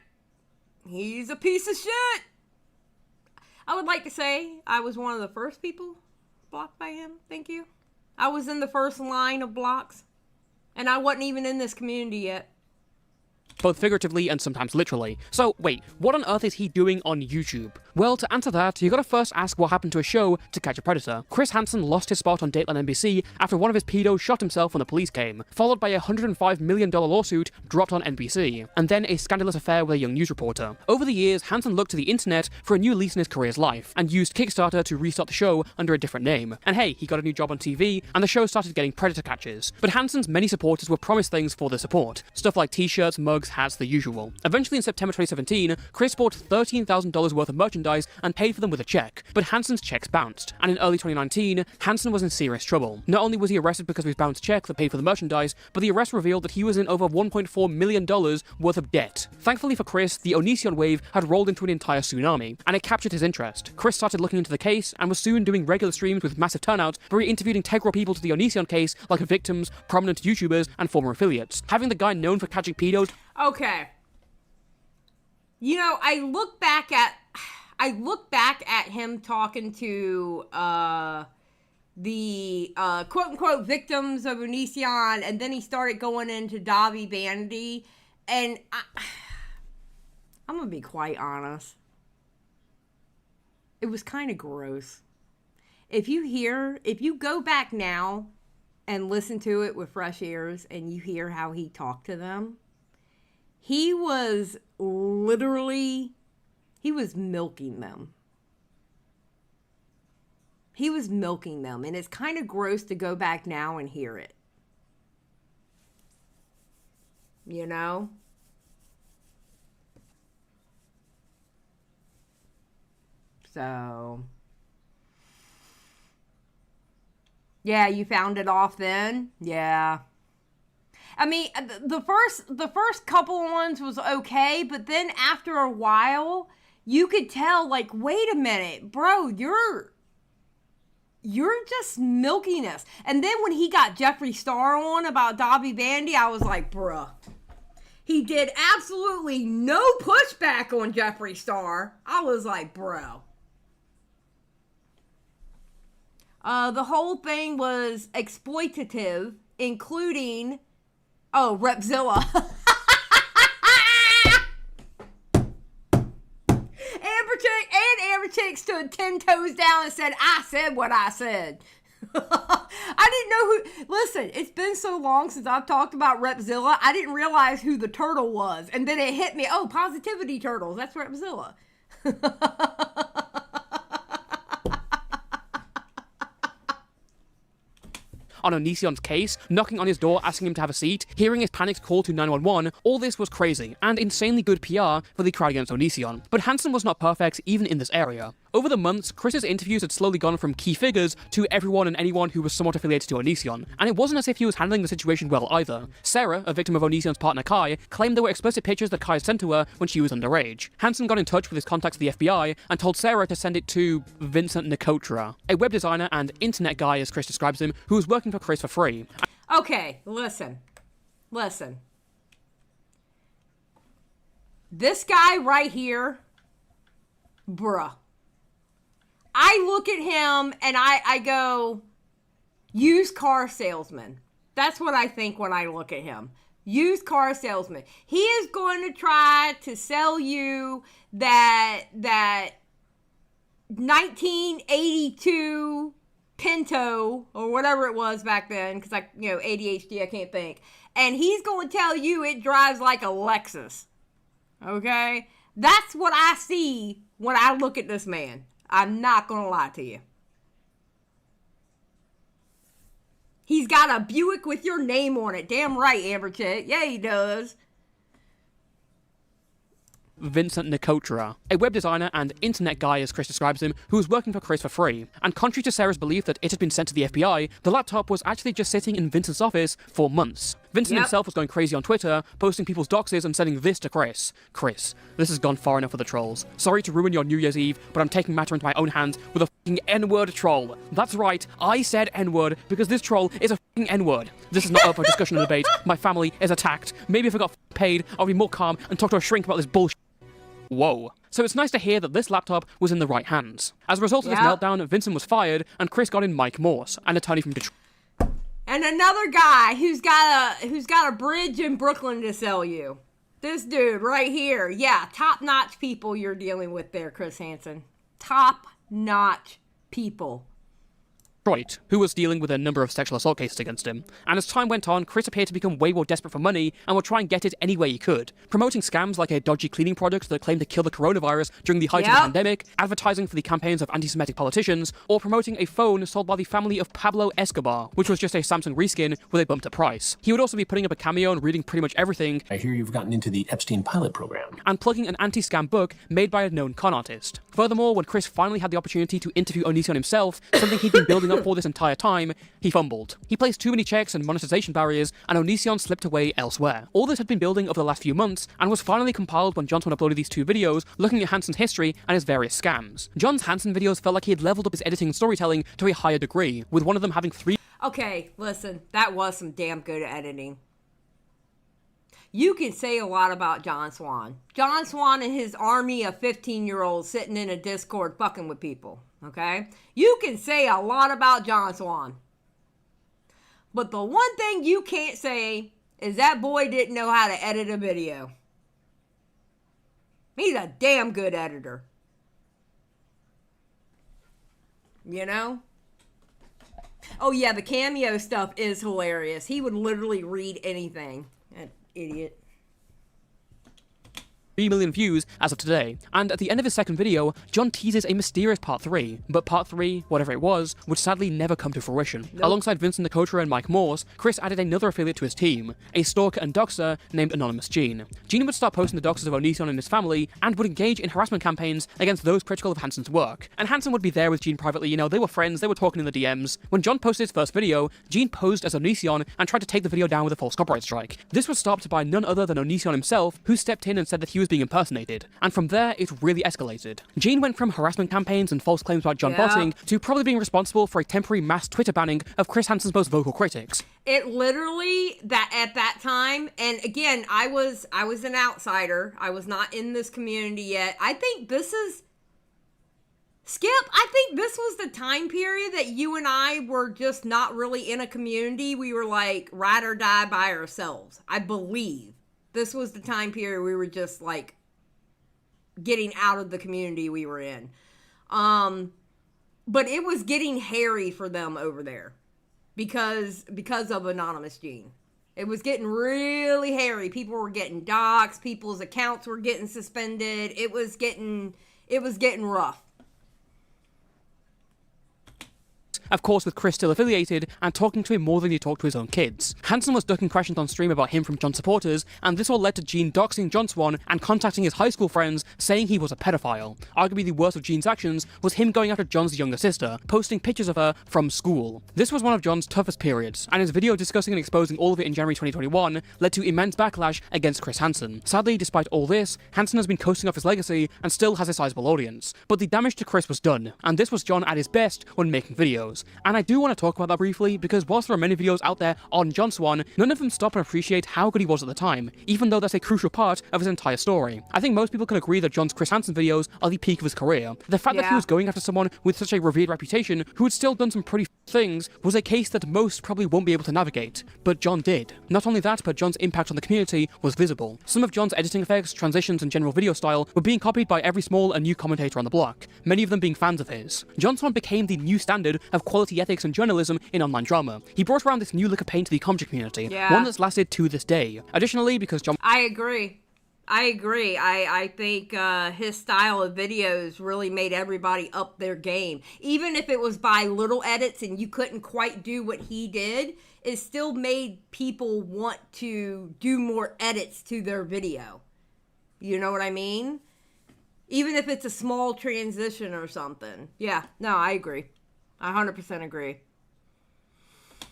He's a piece of shit! I would like to say I was one of the first people blocked by him, thank you. I was in the first line of blocks. And I wasn't even in this community yet. Both figuratively and sometimes literally. So, wait, what on earth is he doing on YouTube? Well, to answer that, you gotta first ask what happened to a show To Catch a Predator. Chris Hansen lost his spot on Dateline NBC after one of his pedos shot himself when the police came, followed by a $105 million lawsuit dropped on NBC, and then a scandalous affair with a young news reporter. Over the years, Hansen looked to the internet for a new lease in his career's life, and used Kickstarter to restart the show under a different name. And hey, he got a new job on TV, and the show started getting predator catches. But Hansen's many supporters were promised things for their support. Stuff like t-shirts, mugs, hats, the usual. Eventually in September 2017, Chris bought $13,000 worth of merchandise and paid for them with a check, but Hansen's checks bounced. And in early 2019, Hansen was in serious trouble. Not only was he arrested because of his bounced check that paid for the merchandise, but the arrest revealed that he was in over $1.4 million worth of debt. Thankfully for Chris, the Onision wave had rolled into an entire tsunami, and it captured his interest. Chris started looking into the case, and was soon doing regular streams with massive turnouts where he interviewed integral people to the Onision case, like victims, prominent YouTubers, and former affiliates. Having the guy known for catching pedos... Okay. You know, I look back at him talking to the quote-unquote victims of Onision, and then he started going into Dobby Vanity, and I'm gonna be quite honest. It was kind of gross. If you go back now and listen to it with fresh ears and you hear how he talked to them, he was milking them. He was milking them, and it's kind of gross to go back now and hear it. You know? So, yeah, you found it off then? Yeah. I mean, the first couple of ones was okay, but then after a while, you could tell, like, wait a minute, bro, you're just milking us. And then when he got Xylie Star on about Dobby Bandy, I was like, bruh. He did absolutely no pushback on Xylie Star. I was like, bro. The whole thing was exploitative, including, Repzilla. Amber Chick stood 10 toes down and said, I said what I said. I didn't know who, listen, it's been so long since I've talked about Repzilla, I didn't realize who the turtle was. And then it hit me, Positivity Turtles, that's Repzilla. On Onision's case, knocking on his door asking him to have a seat, hearing his panicked call to 911, all this was crazy, and insanely good PR for the crowd against Onision. But Hansen was not perfect even in this area. Over the months, Chris's interviews had slowly gone from key figures to everyone and anyone who was somewhat affiliated to Onision, and it wasn't as if he was handling the situation well either. Sarah, a victim of Onision's partner Kai, claimed there were explicit pictures that Kai sent to her when she was underage. Hansen got in touch with his contacts at the FBI and told Sarah to send it to Vincent Nicotra, a web designer and internet guy as Chris describes him, who was working for Chris for free. Okay, listen. This guy right here, bruh. I look at him and I go, used car salesman. That's what I think when I look at him. Used car salesman. He is going to try to sell you that 1982 Pinto or whatever it was back then, because ADHD, I can't think. And he's going to tell you it drives like a Lexus. Okay? That's what I see when I look at this man. I'm not going to lie to you. He's got a Buick with your name on it. Damn right, Amber Chick. Yeah, he does. Vincent Nicotra, a web designer and internet guy as Chris describes him, who was working for Chris for free. And contrary to Sarah's belief that it had been sent to the FBI, the laptop was actually just sitting in Vincent's office for months. Vincent himself was going crazy on Twitter, posting people's doxes and sending this to Chris. Chris, this has gone far enough for the trolls. Sorry to ruin your New Year's Eve, but I'm taking matter into my own hands with a f***ing N-word troll. That's right, I said N-word because this troll is a f***ing N-word. This is not up for discussion and debate. My family is attacked. Maybe if I got paid, I'll be more calm and talk to a shrink about this bullshit. Whoa. So it's nice to hear that this laptop was in the right hands. As a result of this meltdown, Vincent was fired, and Chris got in Mike Morse, an attorney from Detroit. And another guy who's got a bridge in Brooklyn to sell you. This dude right here. Yeah, top-notch people you're dealing with there, Chris Hansen. Top-notch people. Detroit, who was dealing with a number of sexual assault cases against him. And as time went on, Chris appeared to become way more desperate for money and would try and get it any way he could. Promoting scams like a dodgy cleaning product that claimed to kill the coronavirus during the height of the pandemic, advertising for the campaigns of anti-Semitic politicians, or promoting a phone sold by the family of Pablo Escobar, which was just a Samsung reskin with a bumped up price. He would also be putting up a cameo and reading pretty much everything. I hear you've gotten into the Epstein pilot program. And plugging an anti-scam book made by a known con artist. Furthermore, when Chris finally had the opportunity to interview Onision himself, something he'd been building up for this entire time, he fumbled. He placed too many checks and monetization barriers, and Onision slipped away elsewhere. All this had been building over the last few months, and was finally compiled when John Swan uploaded these 2 videos looking at Hansen's history and his various scams. John's Hansen videos felt like he had leveled up his editing and storytelling to a higher degree, with one of them having 3... Okay, listen, that was some damn good editing. You can say a lot about John Swan. John Swan and his army of 15-year-olds sitting in a Discord fucking with people, okay? You can say a lot about John Swan. But the one thing you can't say is that boy didn't know how to edit a video. He's a damn good editor. You know? Oh yeah, the cameo stuff is hilarious. He would literally read anything. That idiot. 3 million views as of today, and at the end of his second video, John teases a mysterious part 3, but part 3, whatever it was, would sadly never come to fruition. Nope. Alongside Vincent Dakota and Mike Morse, Chris added another affiliate to his team, a stalker and doxer named Anonymous Gene. Gene would start posting the doxers of Onision and his family, and would engage in harassment campaigns against those critical of Hansen's work. And Hansen would be there with Gene privately, you know, they were friends, they were talking in the DMs. When John posted his first video, Gene posed as Onision and tried to take the video down with a false copyright strike. This was stopped by none other than Onision himself, who stepped in and said that he was being impersonated. And from there, it really escalated. Gene went from harassment campaigns and false claims about John botting to probably being responsible for a temporary mass Twitter banning of Chris Hansen's most vocal critics. It literally, that at that time, and again, I was an outsider. I was not in this community yet. I think this is, Skip, I think this was the time period that you and I were just not really in a community. We were like ride or die by ourselves. I believe this was the time period we were just like getting out of the community we were in. But it was getting hairy for them over there because of Anonymous Gene. It was getting really hairy. People were getting doxxed, people's accounts were getting suspended. It was getting rough. Of course, with Chris still affiliated and talking to him more than he talked to his own kids. Hansen was ducking questions on stream about him from John supporters, and this all led to Gene doxing John Swan and contacting his high school friends, saying he was a pedophile. Arguably the worst of Gene's actions was him going after John's younger sister, posting pictures of her from school. This was one of John's toughest periods, and his video discussing and exposing all of it in January 2021 led to immense backlash against Chris Hansen. Sadly, despite all this, Hansen has been coasting off his legacy and still has a sizable audience. But the damage to Chris was done, and this was John at his best when making videos. And I do want to talk about that briefly, because whilst there are many videos out there on John Swan, none of them stop and appreciate how good he was at the time, even though that's a crucial part of his entire story. I think most people can agree that John's Chris Hansen videos are the peak of his career. The fact that he was going after someone with such a revered reputation, who had still done some pretty things, was a case that most probably won't be able to navigate. But John did. Not only that, but John's impact on the community was visible. Some of John's editing effects, transitions, and general video style were being copied by every small and new commentator on the block, many of them being fans of his. John Swan became the new standard of quality ethics and journalism in online drama. He brought around this new lick of paint to the comedy community, one that's lasted to this day. Additionally, because John... I agree. I think his style of videos really made everybody up their game. Even if it was by little edits and you couldn't quite do what he did, it still made people want to do more edits to their video. You know what I mean? Even if it's a small transition or something. Yeah, no, I agree. I 100% agree.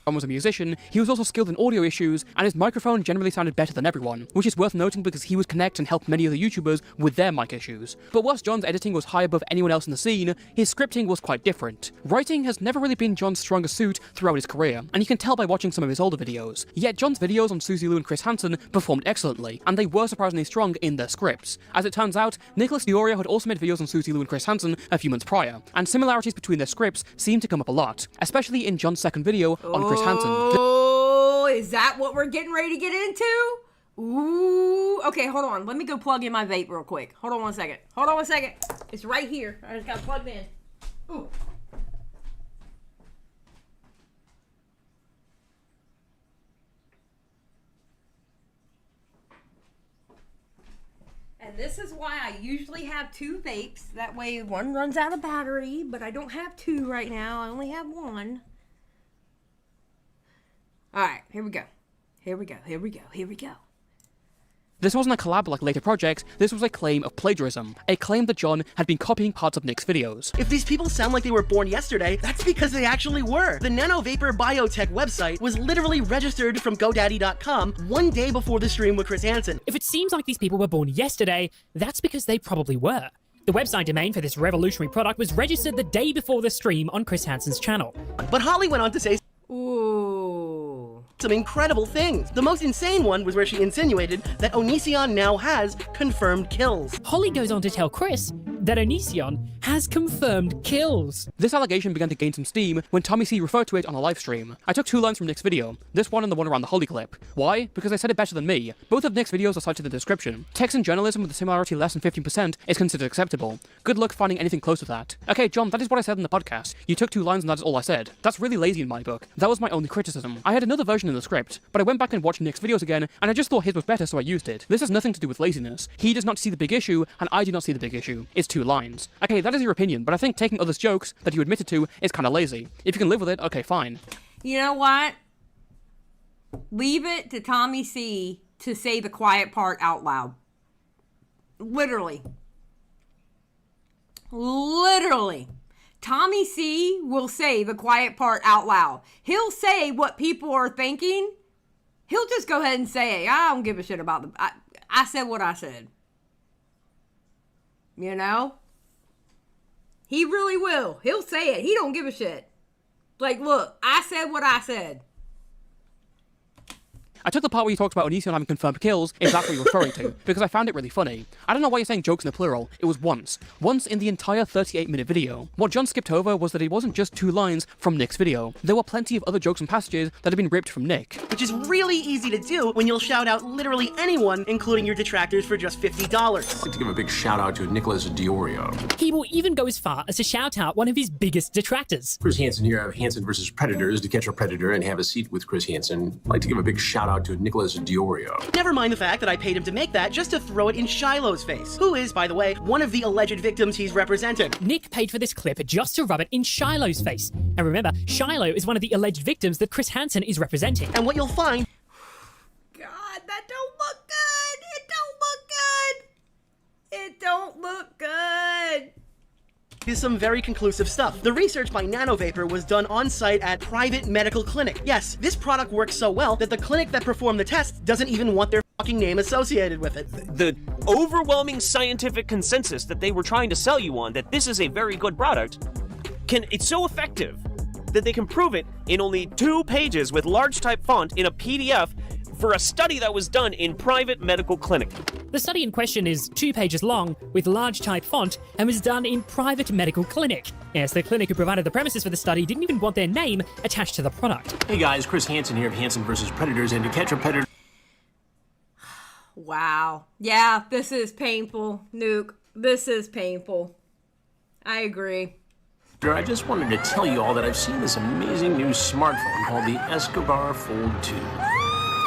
John was a musician, he was also skilled in audio issues, and his microphone generally sounded better than everyone, which is worth noting because he would connect and help many other YouTubers with their mic issues. But whilst John's editing was high above anyone else in the scene, his scripting was quite different. Writing has never really been John's strongest suit throughout his career, and you can tell by watching some of his older videos. Yet John's videos on Suzy Liu and Chris Hansen performed excellently, and they were surprisingly strong in their scripts. As it turns out, Nicholas Diorio had also made videos on Suzy Liu and Chris Hansen a few months prior, and similarities between their scripts seem to come up a lot, especially in John's second video on Chris Hansen. Oh, is that what we're getting ready to get into? Ooh. Okay, hold on. Let me go plug in my vape real quick. Hold on one second. It's right here. I just got plugged in. Ooh. And this is why I usually have 2 vapes. That way one runs out of battery, but I don't have 2 right now. I only have 1. Alright, here we go. This wasn't a collab like later projects, this was a claim of plagiarism. A claim that John had been copying parts of Nick's videos. If these people sound like they were born yesterday, that's because they actually were. The Nano Vapor Biotech website was literally registered from GoDaddy.com 1 day before the stream with Chris Hansen. If it seems like these people were born yesterday, that's because they probably were. The website domain for this revolutionary product was registered the day before the stream on Chris Hansen's channel. But Holly went on to say Ooh. some incredible things. The most insane one was where she insinuated that Onision now has confirmed kills. Holly goes on to tell Chris that Onision has confirmed kills. This allegation began to gain some steam when Tommy C referred to it on a live stream. I took 2 lines from Nick's video, this one and the one around the Holly clip. Why? Because they said it better than me. Both of Nick's videos are cited in the description. Text and journalism with a similarity less than 15% is considered acceptable. Good luck finding anything close to that. Okay, John, that is what I said in the podcast. You took 2 lines and that is all I said. That's really lazy in my book. That was my only criticism. I had another version in the script, but I went back and watched Nick's videos again, and I just thought his was better, so I used it. This has nothing to do with laziness. He does not see the big issue, and I do not see the big issue. It's 2 lines. Okay, that is your opinion, but I think taking others' jokes that you admitted to is kinda lazy. If you can live with it, okay, fine. You know what? Leave it to Tommy C to say the quiet part out loud. Literally. Tommy C will say the quiet part out loud. He'll say what people are thinking. He'll just go ahead and say it. I don't give a shit about the... I said what I said. You know? He really will. He'll say it. He don't give a shit. Like, look, I said what I said. I took the part where you talked about Onision having confirmed kills, if that's what you're referring to, because I found it really funny. I don't know why you're saying jokes in the plural, it was once. Once in the entire 38-minute video. What John skipped over was that it wasn't just 2 lines from Nick's video. There were plenty of other jokes and passages that had been ripped from Nick. Which is really easy to do when you'll shout out literally anyone, including your detractors, for just $50. I'd like to give a big shout out to Nicholas Diorio. He will even go as far as to shout out one of his biggest detractors. Chris Hansen here. I have Hansen versus Predators to catch a predator and have a seat with Chris Hansen. I'd like to give a big shout out to Nicholas Diorio. Never mind the fact that I paid him to make that just to throw it in Shiloh's face, who is, by the way, one of the alleged victims he's representing. Nick paid for this clip just to rub it in Shiloh's face. And remember, Shiloh is one of the alleged victims that Chris Hansen is representing. And what you'll find... God, that don't look good. It don't look good. is some very conclusive stuff. The research by NanoVapor was done on-site at private medical clinic. Yes, this product works so well that the clinic that performed the test doesn't even want their fucking name associated with it. The overwhelming scientific consensus that they were trying to sell you on, that this is a very good product, it's so effective that they can prove it in only 2 pages with large type font in a PDF for a study that was done in private medical clinic. The study in question is 2 pages long with large type font and was done in private medical clinic. Yes, the clinic who provided the premises for the study didn't even want their name attached to the product. Hey guys, Chris Hansen here of Hansen vs. Predators, and to catch a predator... Wow. Yeah, this is painful, Nuke. This is painful. I agree. I just wanted to tell you all that I've seen this amazing new smartphone called the Escobar Fold 2.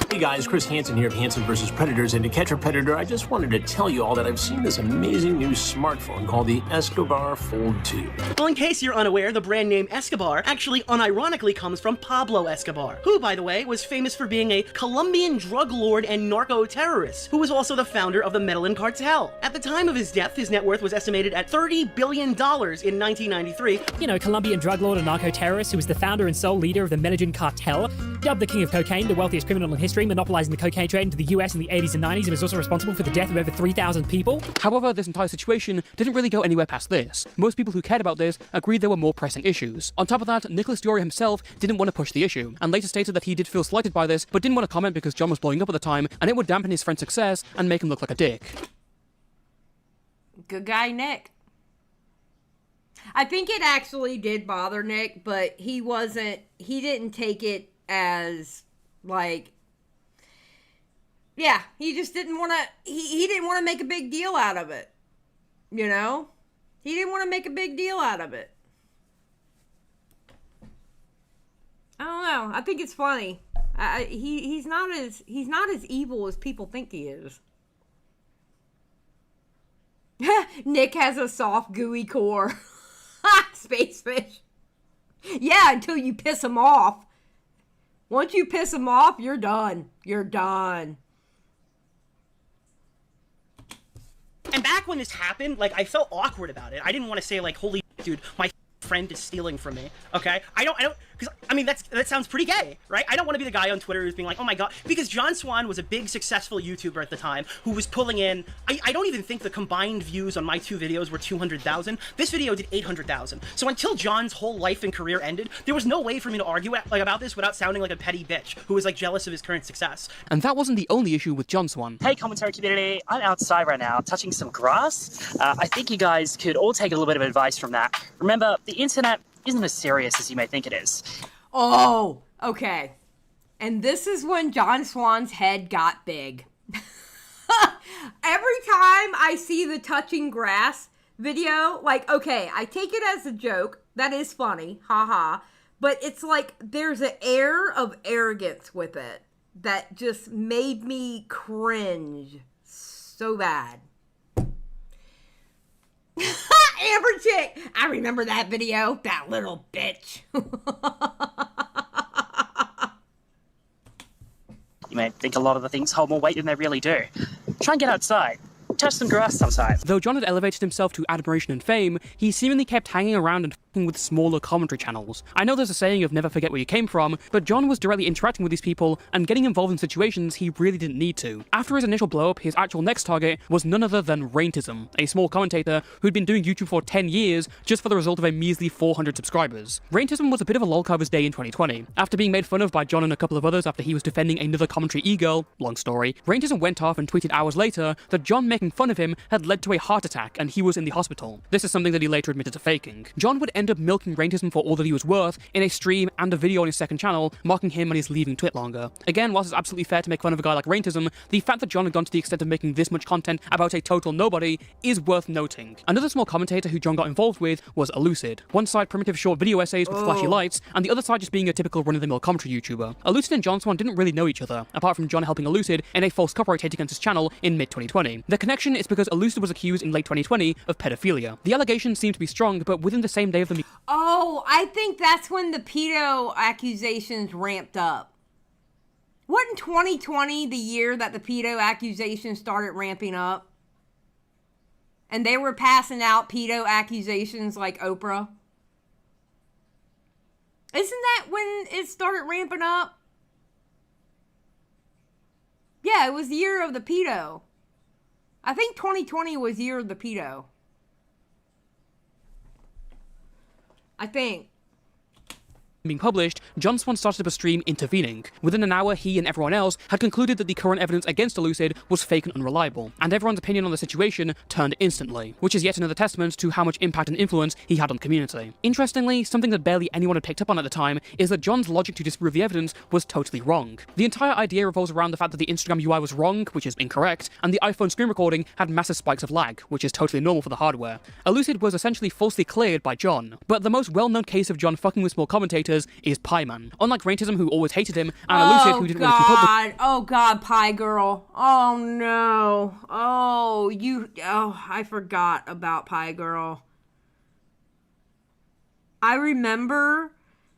Hey guys, Chris Hansen here of Hansen vs. Predators, and to catch a predator, I just wanted to tell you all that I've seen this amazing new smartphone called the Escobar Fold 2. Well, in case you're unaware, the brand name Escobar actually unironically comes from Pablo Escobar, who, by the way, was famous for being a Colombian drug lord and narco-terrorist, who was also the founder of the Medellin cartel. At the time of his death, his net worth was estimated at $30 billion in 1993. You know, Colombian drug lord and narco-terrorist who was the founder and sole leader of the Medellin cartel, dubbed the king of cocaine, the wealthiest criminal in history, monopolizing the cocaine trade into the US in the 80s and 90s, and was also responsible for the death of over 3,000 people. However, this entire situation didn't really go anywhere past this. Most people who cared about this agreed there were more pressing issues. On top of that, Nicholas Diorio himself didn't want to push the issue, and later stated that he did feel slighted by this, but didn't want to comment because John was blowing up at the time, and it would dampen his friend's success and make him look like a dick. Good guy, Nick. I think it actually did bother Nick, but he didn't take it as, like, Yeah, he just didn't want to, he didn't want to make a big deal out of it. You know? He didn't want to make a big deal out of it. I don't know. I think it's funny. He's not as evil as people think he is. Nick has a soft, gooey core. Space fish. Yeah, until you piss him off. Once you piss him off, you're done. You're done. And back when this happened, like, I felt awkward about it. I didn't want to say, like, holy dude, my friend is stealing from me, okay? I don't, because, I mean, that sounds pretty gay, right? I don't want to be the guy on Twitter who's being like, oh my god, because John Swan was a big, successful YouTuber at the time who was pulling in, I don't even think the combined views on my 2 videos were 200,000. This video did 800,000. So until John's whole life and career ended, there was no way for me to argue about this without sounding like a petty bitch who was, like, jealous of his current success. And that wasn't the only issue with John Swan. Hey, commentary community, I'm outside right now, touching some grass. I think you guys could all take a little bit of advice from that. Remember, the internet isn't as serious as you may think it is. Oh, okay. And this is when John Swan's head got big. Every time I see the touching grass video, like, okay, I take it as a joke. That is funny. Haha. But it's like there's an air of arrogance with it that just made me cringe so bad. Amber Chick! I remember that video. That little bitch. You may think a lot of the things hold more weight than they really do. Try and get outside. Touch some grass sometime. Though John had elevated himself to admiration and fame, he seemingly kept hanging around and f***ing with smaller commentary channels. I know there's a saying of never forget where you came from, but John was directly interacting with these people and getting involved in situations he really didn't need to. After his initial blow-up, his actual next target was none other than Raintism, a small commentator who'd been doing YouTube for 10 years just for the result of a measly 400 subscribers. Raintism was a bit of a lolcover's day in 2020. After being made fun of by John and a couple of others after he was defending another commentary e-girl, long story, Raintism went off and tweeted hours later that John making fun of him had led to a heart attack and he was in the hospital. This is something that he later admitted to faking. John would end up milking Raintism for all that he was worth in a stream and a video on his second channel, mocking him and his leaving Twit longer. Again, whilst it's absolutely fair to make fun of a guy like Raintism, the fact that John had gone to the extent of making this much content about a total nobody is worth noting. Another small commentator who John got involved with was Elucid. One side primitive short video essays with flashy lights, and the other side just being a typical run-of-the-mill commentary YouTuber. Elucid and John Swan didn't really know each other, apart from John helping Elucid in a false copyright hit against his channel in mid-2020. The connection is because Elucid was accused in late 2020 of pedophilia. The allegations seemed to be strong, but within the same day of the Oh, I think that's when the pedo accusations ramped up. Wasn't 2020 the year that the pedo accusations started ramping up? And they were passing out pedo accusations like Oprah? Isn't that when it started ramping up? Yeah, it was the year of the pedo. I think 2020 was year of the pedo. I think. being published, John Swan started up a stream intervening. Within an hour, he and everyone else had concluded that the current evidence against Elucid was fake and unreliable, and everyone's opinion on the situation turned instantly, which is yet another testament to how much impact and influence he had on the community. Interestingly, something that barely anyone had picked up on at the time is that John's logic to disprove the evidence was totally wrong. The entire idea revolves around the fact that the Instagram UI was wrong, which is incorrect, and the iPhone screen recording had massive spikes of lag, which is totally normal for the hardware. Elucid was essentially falsely cleared by John, but the most well-known case of John fucking with small commentators is Pieman. Unlike Raintism, who always hated him, and Elucid, who didn't really keep up with— Oh god, Pie Girl. Oh no. Oh, I forgot about Pie Girl. I remember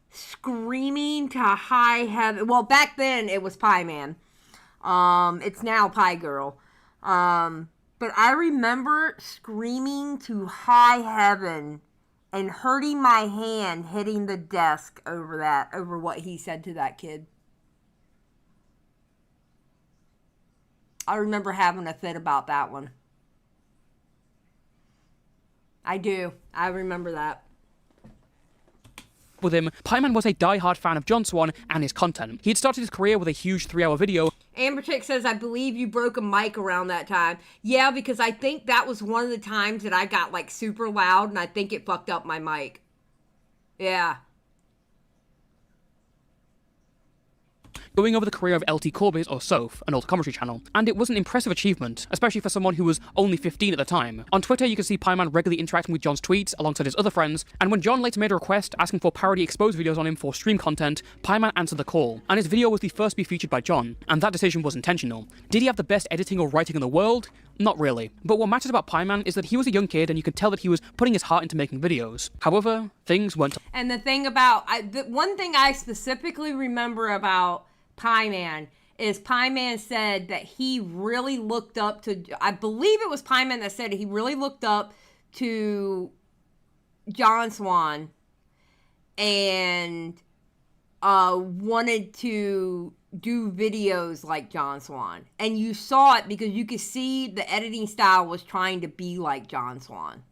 screaming to high heaven. Well, back then it was Pie Man. It's now Pie Girl. But I remember screaming to high heaven and hurting my hand hitting the desk over what he said to that kid. I remember having a fit about that one. I do. I remember that. with him, Pieman was a die-hard fan of John Swan and his content. He had started his career with a huge 3-hour video. Amber Chick says, I believe you broke a mic around that time. Yeah, because I think that was one of the times that I got like super loud and I think it fucked up my mic. Yeah. going over the career of LT Corbett or Soph, an old commentary channel, and it was an impressive achievement, especially for someone who was only 15 at the time. On Twitter, you can see Pieman regularly interacting with John's tweets alongside his other friends, and when John later made a request asking for parody exposed videos on him for stream content, Pieman answered the call, and his video was the first to be featured by John, and that decision was intentional. Did he have the best editing or writing in the world? Not really. But what matters about Pieman is that he was a young kid and you could tell that he was putting his heart into making videos. However, things went... And the thing about... the one thing I specifically remember about Pieman is Pieman said that he really looked up to... I believe it was Pieman that said he really looked up to John Swan and wanted to do videos like John Swan. And you saw it because you could see the editing style was trying to be like John Swan.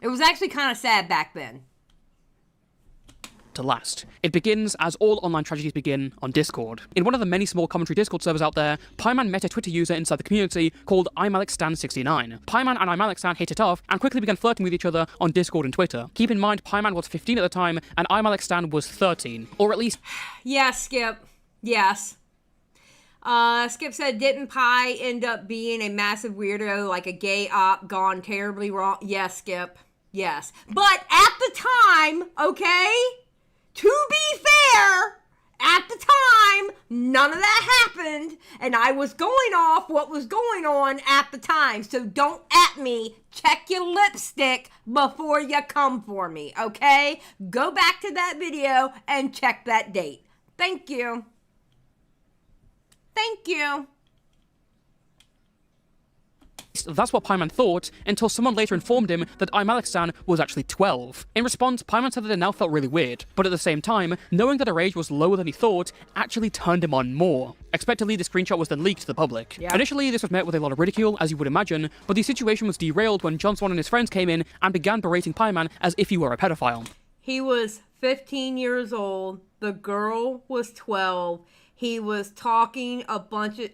It was actually kind of sad back then. To last. It begins, as all online tragedies begin, on Discord. In one of the many small commentary Discord servers out there, Pieman met a Twitter user inside the community called IMAlexStan69. Pieman and IMAlexStan hit it off and quickly began flirting with each other on Discord and Twitter. Keep in mind, Pieman was 15 at the time and IMAlexStan was 13. Or at least... Yes, Skip. Yes. Skip said, didn't Pie end up being a massive weirdo, like a gay op gone terribly wrong? Yes, Skip. Yes. But at the time, okay? To be fair, at the time, none of that happened, and I was going off what was going on at the time. So don't at me. Check your lipstick before you come for me, okay? Go back to that video and check that date. Thank you. Thank you. That's what Pieman thought, until someone later informed him that IMAlexStan was actually 12. In response, Pieman said that it now felt really weird, but at the same time, knowing that her age was lower than he thought actually turned him on more. Expectedly, the screenshot was then leaked to the public. Yeah. Initially, this was met with a lot of ridicule, as you would imagine, but the situation was derailed when John Swan and his friends came in and began berating Pieman as if he were a pedophile. He was 15 years old, the girl was 12, he was talking a bunch of...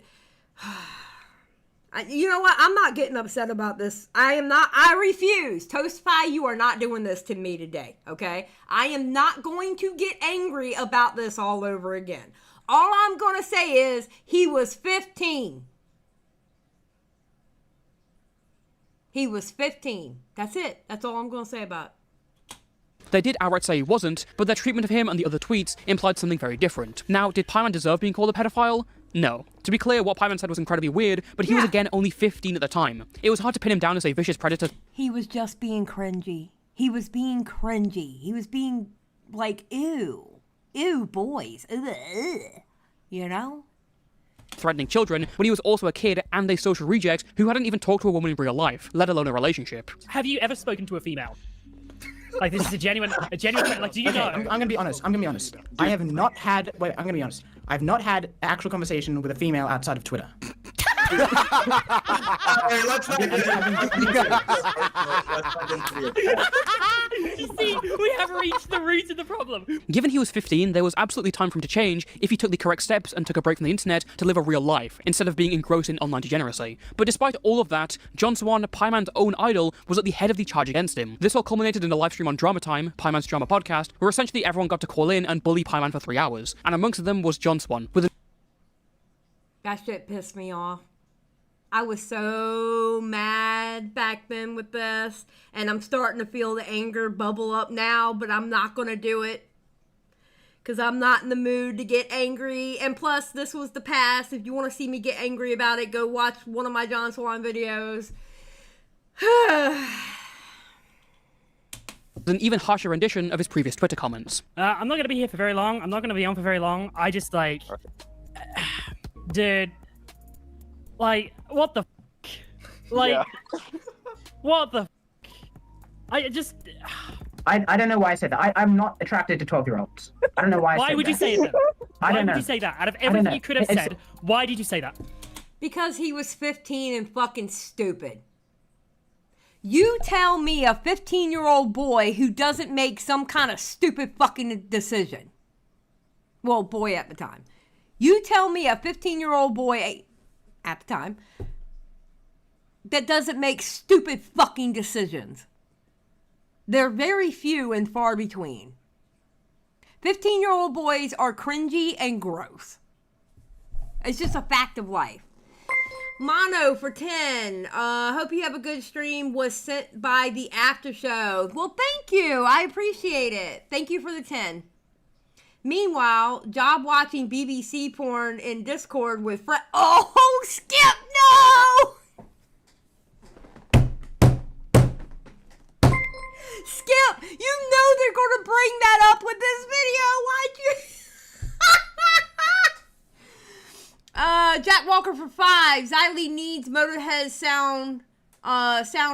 You know what? I'm not getting upset about this. I refuse. Toastify, you are not doing this to me today, okay? I am not going to get angry about this all over again. All I'm going to say is he was 15. He was 15. That's it. That's all I'm going to say about it. They did outright say he wasn't, but their treatment of him and the other tweets implied something very different. Now, did Pieman deserve being called a pedophile? No. To be clear, what Pieman said was incredibly weird, but he was again only 15 at the time. It was hard to pin him down as a vicious predator. He was just being cringy. He was being cringy. He was being like, ew. Ew, boys. Ugh. You know? Threatening children, when he was also a kid and a social reject who hadn't even talked to a woman in real life, let alone a relationship. Have you ever spoken to a female? Like, this is a genuine, like, do you know? I'm gonna be honest. I have not had, I'm gonna be honest. I've not had an actual conversation with a female outside of Twitter. You see, we have reached the root of the problem. Given he was 15, there was absolutely time for him to change if he took the correct steps and took a break from the internet to live a real life, instead of being engrossed in online degeneracy. But despite all of that, John Swan, Pieman's own idol, was at the head of the charge against him. This all culminated in a live stream on Drama Time, Pieman's drama podcast, where essentially everyone got to call in and bully Pieman for 3 hours, and amongst them was John Swan, with That shit pissed me off. I was so mad back then with this, and I'm starting to feel the anger bubble up now, but I'm not going to do it because I'm not in the mood to get angry. And plus, this was the past. If you want to see me get angry about it, go watch one of my John Swan videos. an even harsher rendition of his previous Twitter comments. I'm not going to be here for very long. I'm not going to be on for very long. I just, like... Dude... Like, what the f***? Like, yeah. What the f***? I just... I don't know why I said that. I'm not attracted to 12-year-olds. I don't know why I said that. Why would you say that? I don't know. Why would you say that? Out of everything you could have said, why did you say that? Because he was 15 and fucking stupid. You tell me a 15-year-old boy who doesn't make some kind of stupid fucking decision. Well, boy at the time. You tell me a 15-year-old boy at the time that doesn't make stupid fucking decisions. They're very few and far between. 15-year-old boys are cringy and gross. It's just a fact of life. Mono for 10. Hope you have a good stream. Was sent by the after show. Well, thank you. I appreciate it. Thank you for the 10. Meanwhile, job watching BBC porn in Discord with friends. Oh, Skip, no! Skip, you know they're going to bring that up with this video. Why'd you... Jack Walker for 5. Xylie needs Motorhead sound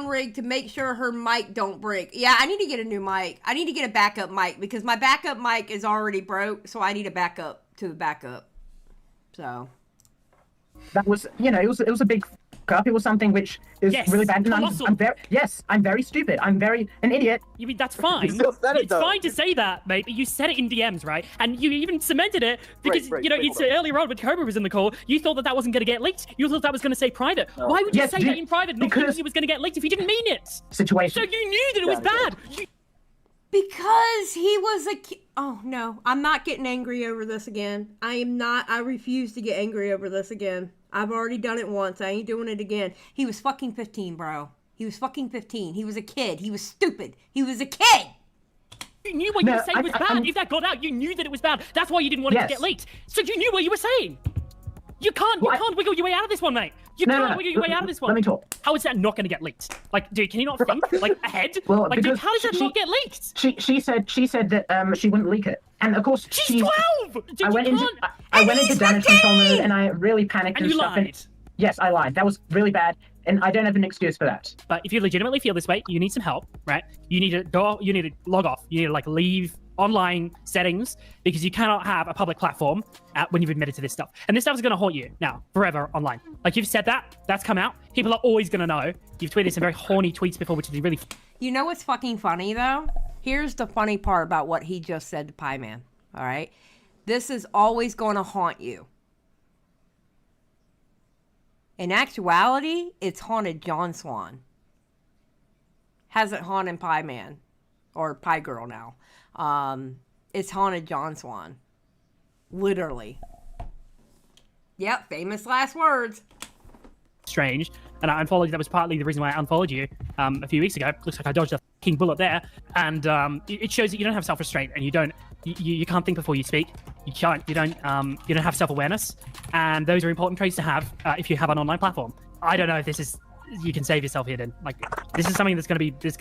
rig to make sure her mic don't break. Yeah, I need to get a new mic. I need to get a backup mic because my backup mic is already broke, so I need a backup to the backup. So that was, you know, it was a big up. It was something which is really bad. And I'm very stupid. I'm very an idiot. You mean that's fine? It's fine to say that, mate. But you said it in DMs, right? And you even cemented it because it's earlier on when Cobra was in the call. You thought that wasn't going to get leaked. You thought that was going to say private. No. Why would you say that in private? Not because it was going to get leaked if you didn't mean it. Situation. So you knew that it was bad. Because he was a kid. Oh no, I'm not getting angry over this again. I am not. I refuse to get angry over this again. I've already done it once. I ain't doing it again. He was fucking 15, bro. He was fucking 15. He was a kid. He was stupid. He was a kid. You knew what you were saying was bad. If that got out, you knew that it was bad. That's why you didn't want it to get leaked. So you knew what you were saying. You can't wiggle your way out of this one, mate. You can't wiggle your way out of this one. Let me talk. How is that not going to get leaked? Like, dude, can you not think like ahead? Well, like, dude, how does that not get leaked? She said that she wouldn't leak it, and of course she's 12. Dude, I went into damage control mode, and I really panicked and stuff. Lied. Yes, I lied. That was really bad, and I don't have an excuse for that. But if you legitimately feel this way, you need some help, right? You need to go. You need to log off. You need to like leave online settings because you cannot have a public platform when you've admitted to this stuff. And this stuff is going to haunt you now forever online. Like you've said that's come out. People are always going to know. You've tweeted some very horny tweets before, which is really. You know what's fucking funny though? Here's the funny part about what he just said to Pie Man. All right, this is always going to haunt you. In actuality, it's haunted John Swan. Hasn't haunted Pie Man or Pie Girl now. It's haunted John Swan. Literally. Yep, famous last words. Strange. And I unfollowed you. That was partly the reason why I unfollowed you a few weeks ago. Looks like I dodged a fucking bullet there. And it shows that you don't have self-restraint and you can't think before you speak. You don't have self-awareness. And those are important traits to have if you have an online platform. I don't know if you can save yourself here, then. Like, this is something that's gonna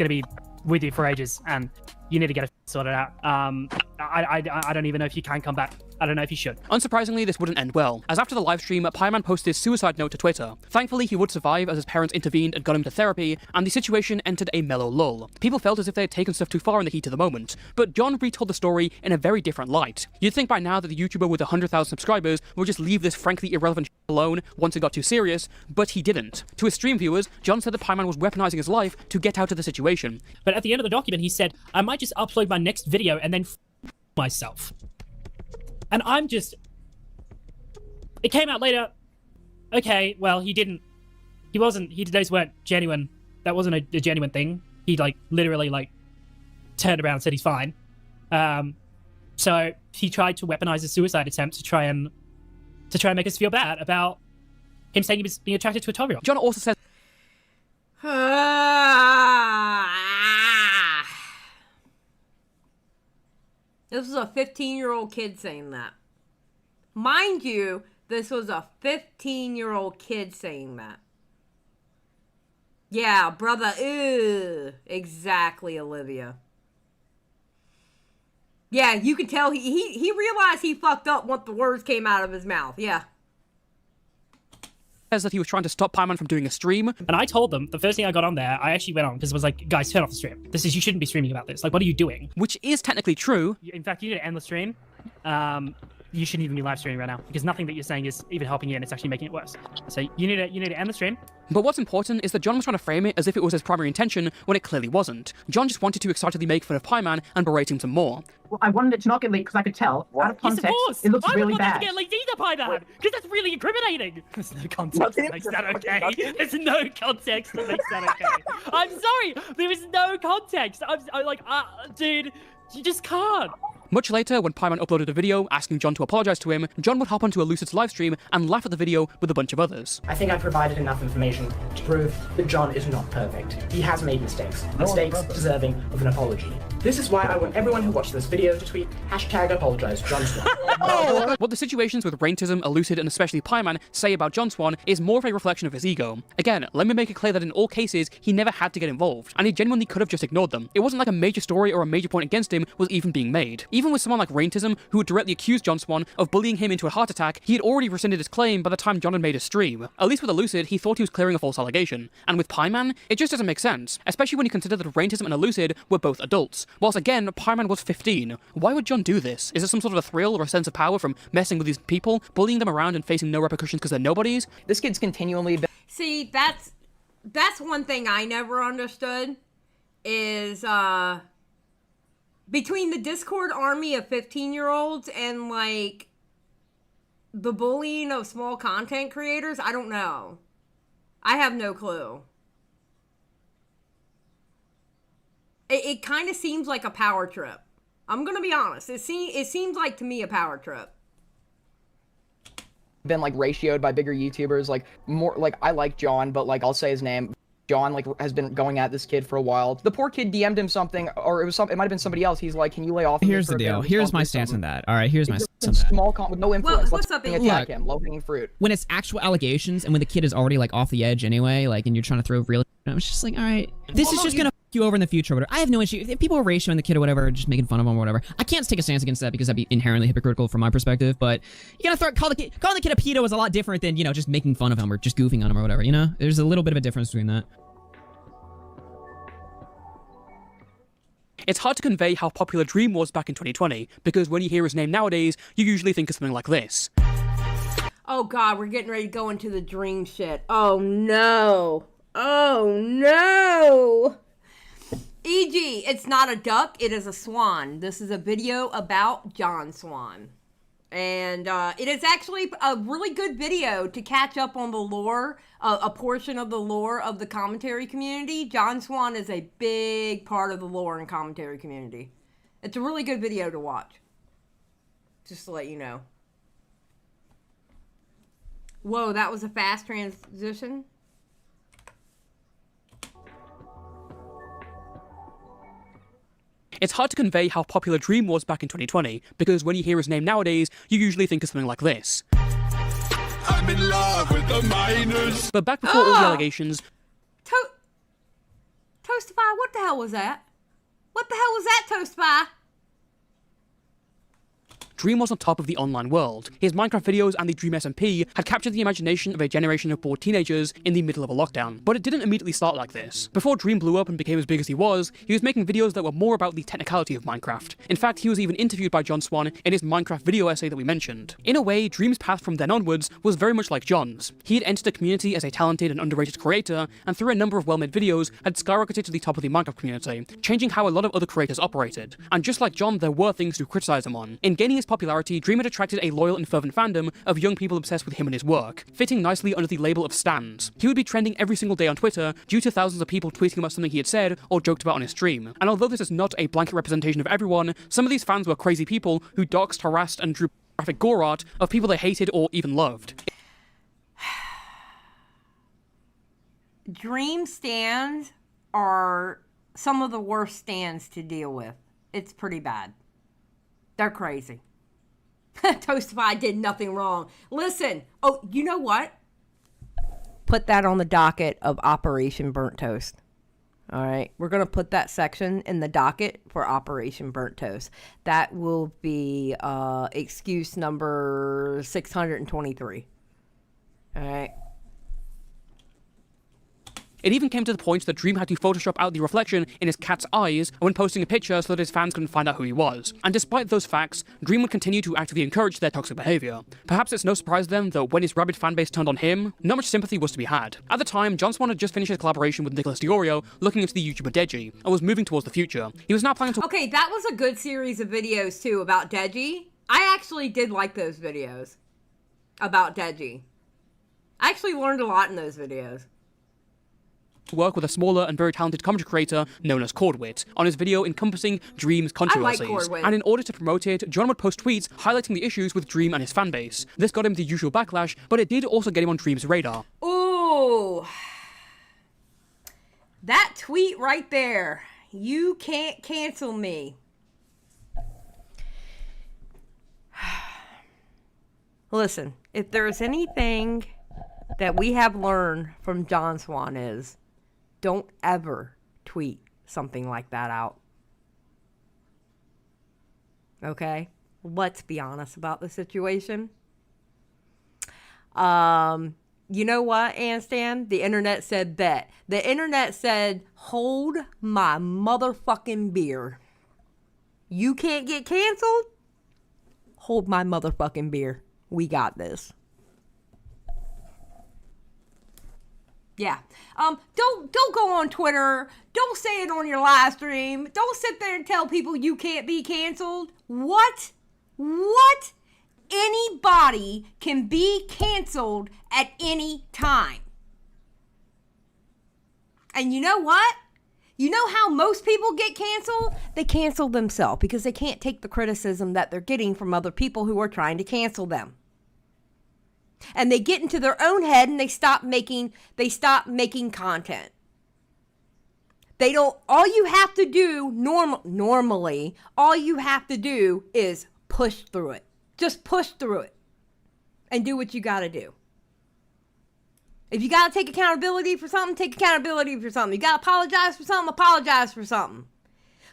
be with you for ages, and you need to get it sorted out. I don't even know if you can come back. I don't know if you should. Unsurprisingly, this wouldn't end well, as after the livestream, Pieman posted his suicide note to Twitter. Thankfully, he would survive as his parents intervened and got him to therapy, and the situation entered a mellow lull. People felt as if they had taken stuff too far in the heat of the moment, but John retold the story in a very different light. You'd think by now that the YouTuber with 100,000 subscribers would just leave this frankly irrelevant alone once it got too serious, but he didn't. To his stream viewers, John said that Pieman was weaponizing his life to get out of the situation. But at the end of the document, he said, I might just upload my next video and then myself. And I'm just... It came out later. Okay, well, those weren't genuine. That wasn't a genuine thing. He, literally, turned around and said he's fine. So he tried to weaponize a suicide attempt to try and make us feel bad about him saying he was being attracted to a 12-year-old. John also said... This was a 15-year-old kid saying that. Mind you, this was a 15-year-old kid saying that. Yeah, brother, ew. Exactly, Olivia. Yeah, you could tell he realized he fucked up once the words came out of his mouth. Yeah. Says that he was trying to stop Pieman from doing a stream. And I told them, the first thing I got on there, I actually went on because it was like, guys, turn off the stream. You shouldn't be streaming about this. Like, what are you doing? Which is technically true. In fact, you need to end the stream. You shouldn't even be live streaming right now because nothing that you're saying is even helping you and it's actually making it worse. So you need to end the stream. But what's important is that John was trying to frame it as if it was his primary intention when it clearly wasn't. John just wanted to excitedly make fun of Pieman and berate him some more. Well, I wanted it to not get leaked because I could tell. Out of context, it looks really bad. I would want it to get leaked either, Pieman, because that's really incriminating. There's no context that makes that okay. There's no context that makes that okay. I'm sorry, there is no context. Dude, you just can't. Much later, when Pieman uploaded a video asking John to apologize to him, John would hop onto a Lucid's livestream and laugh at the video with a bunch of others. I think I provided enough information to prove that John is not perfect. He has made mistakes. Mistakes deserving of an apology. This is why I want everyone who watched this video to tweet #apologize John Swan. What the situations with Raintism, Elucid, and especially Pieman say about John Swan is more of a reflection of his ego. Again, let me make it clear that in all cases, he never had to get involved, and he genuinely could have just ignored them. It wasn't like a major story or a major point against him was even being made. Even with someone like Raintism, who had directly accused John Swan of bullying him into a heart attack, he had already rescinded his claim by the time John had made his stream. At least with Elucid, he thought he was clearing a false allegation. And with Pieman, it just doesn't make sense, especially when you consider that Raintism and Elucid were both adults, whilst again, Pieman was 15. Why would John do this? Is it some sort of a thrill or a sense of power from messing with these people, bullying them around and facing no repercussions because they're nobodies? This kid's continually... See, that's one thing I never understood, is, between the Discord army of 15-year-olds and, like, the bullying of small content creators, I don't know. I have no clue. It kind of seems like a power trip. I'm gonna be honest. It seems like to me a power trip. Been like ratioed by bigger YouTubers, like more like I like John, but like I'll say his name. John like has been going at this kid for a while. The poor kid DM'd him something, or it might have been somebody else. He's like, "Can you lay off?" Here's the deal. Here's my stance on that. All right, here's my stance on that. Small with no influence. What's up, attack him. Low-hanging fruit. When it's actual allegations, and when the kid is already like off the edge anyway, like, and you're trying to throw real, it's just like, all right, this is just gonna f you over in the future. Or whatever. I have no issue if people are ratioing the kid or whatever, just making fun of him or whatever. I can't take a stance against that because that'd be inherently hypocritical from my perspective. But you gotta calling the kid a pedo is a lot different than, you know, just making fun of him or just goofing on him or whatever. You know, there's a little bit of a difference between that. It's hard to convey how popular Dream was back in 2020, because when you hear his name nowadays, you usually think of something like this. Oh god, we're getting ready to go into the Dream shit. Oh no. Oh no. E.g., it's not a duck, it is a swan. This is a video about John Swan. And it is actually a really good video to catch up on the lore, a portion of the lore of the commentary community. John Swan is a big part of the lore and commentary community. It's a really good video to watch. Just to let you know. Whoa, that was a fast transition. It's hard to convey how popular Dream was back in 2020, because when you hear his name nowadays, you usually think of something like this. I'm in love with the minors. But back before all the allegations... Toastify, what the hell was that? What the hell was that, Toastify? Dream was on top of the online world. His Minecraft videos and the Dream SMP had captured the imagination of a generation of bored teenagers in the middle of a lockdown. But it didn't immediately start like this. Before Dream blew up and became as big as he was making videos that were more about the technicality of Minecraft. In fact, he was even interviewed by John Swan in his Minecraft video essay that we mentioned. In a way, Dream's path from then onwards was very much like John's. He had entered the community as a talented and underrated creator, and through a number of well-made videos, had skyrocketed to the top of the Minecraft community, changing how a lot of other creators operated. And just like John, there were things to criticize him on. In gaining his popularity, Dream had attracted a loyal and fervent fandom of young people obsessed with him and his work, fitting nicely under the label of stans. He would be trending every single day on Twitter due to thousands of people tweeting about something he had said or joked about on his stream. And although this is not a blanket representation of everyone, some of these fans were crazy people who doxed, harassed, and drew graphic gore art of people they hated or even loved. Dream stans are some of the worst stans to deal with. It's pretty bad. They're crazy. Toastify did nothing wrong. Listen, oh, you know what? Put that on the docket of Operation Burnt Toast. All right, we're going to put that section in the docket for Operation Burnt Toast. That will be excuse number 623. All right. It even came to the point that Dream had to Photoshop out the reflection in his cat's eyes when posting a picture so that his fans couldn't find out who he was. And despite those facts, Dream would continue to actively encourage their toxic behaviour. Perhaps it's no surprise then that when his rabid fanbase turned on him, not much sympathy was to be had. At the time, John Swan had just finished his collaboration with Nicholas Diorio, looking into the YouTuber Deji, and was moving towards the future. He was now planning to— Okay, that was a good series of videos too about Deji. I actually did like those videos about Deji. I actually learned a lot in those videos. work with a smaller and very talented commentary creator known as Cordwit on his video encompassing Dream's controversies. Cordwit. And in order to promote it, John would post tweets highlighting the issues with Dream and his fanbase. This got him the usual backlash, but it did also get him on Dream's radar. Ooh. That tweet right there. You can't cancel me. Listen, if there's anything that we have learned from John Swan is don't ever tweet something like that out. Okay? Let's be honest about the situation. You know what, Anstan? The internet said bet. The internet said, hold my motherfucking beer. You can't get canceled? Hold my motherfucking beer. We got this. Yeah. Don't go on Twitter. Don't say it on your live stream. Don't sit there and tell people you can't be canceled. What? Anybody can be canceled at any time. And you know what? You know how most people get canceled? They cancel themselves because they can't take the criticism that they're getting from other people who are trying to cancel them. And they get into their own head and they stop making content. They don't, all you have to do normally, all you have to do is push through it. Just push through it and do what you got to do. If you got to take accountability for something, take accountability for something. You got to apologize for something, apologize for something.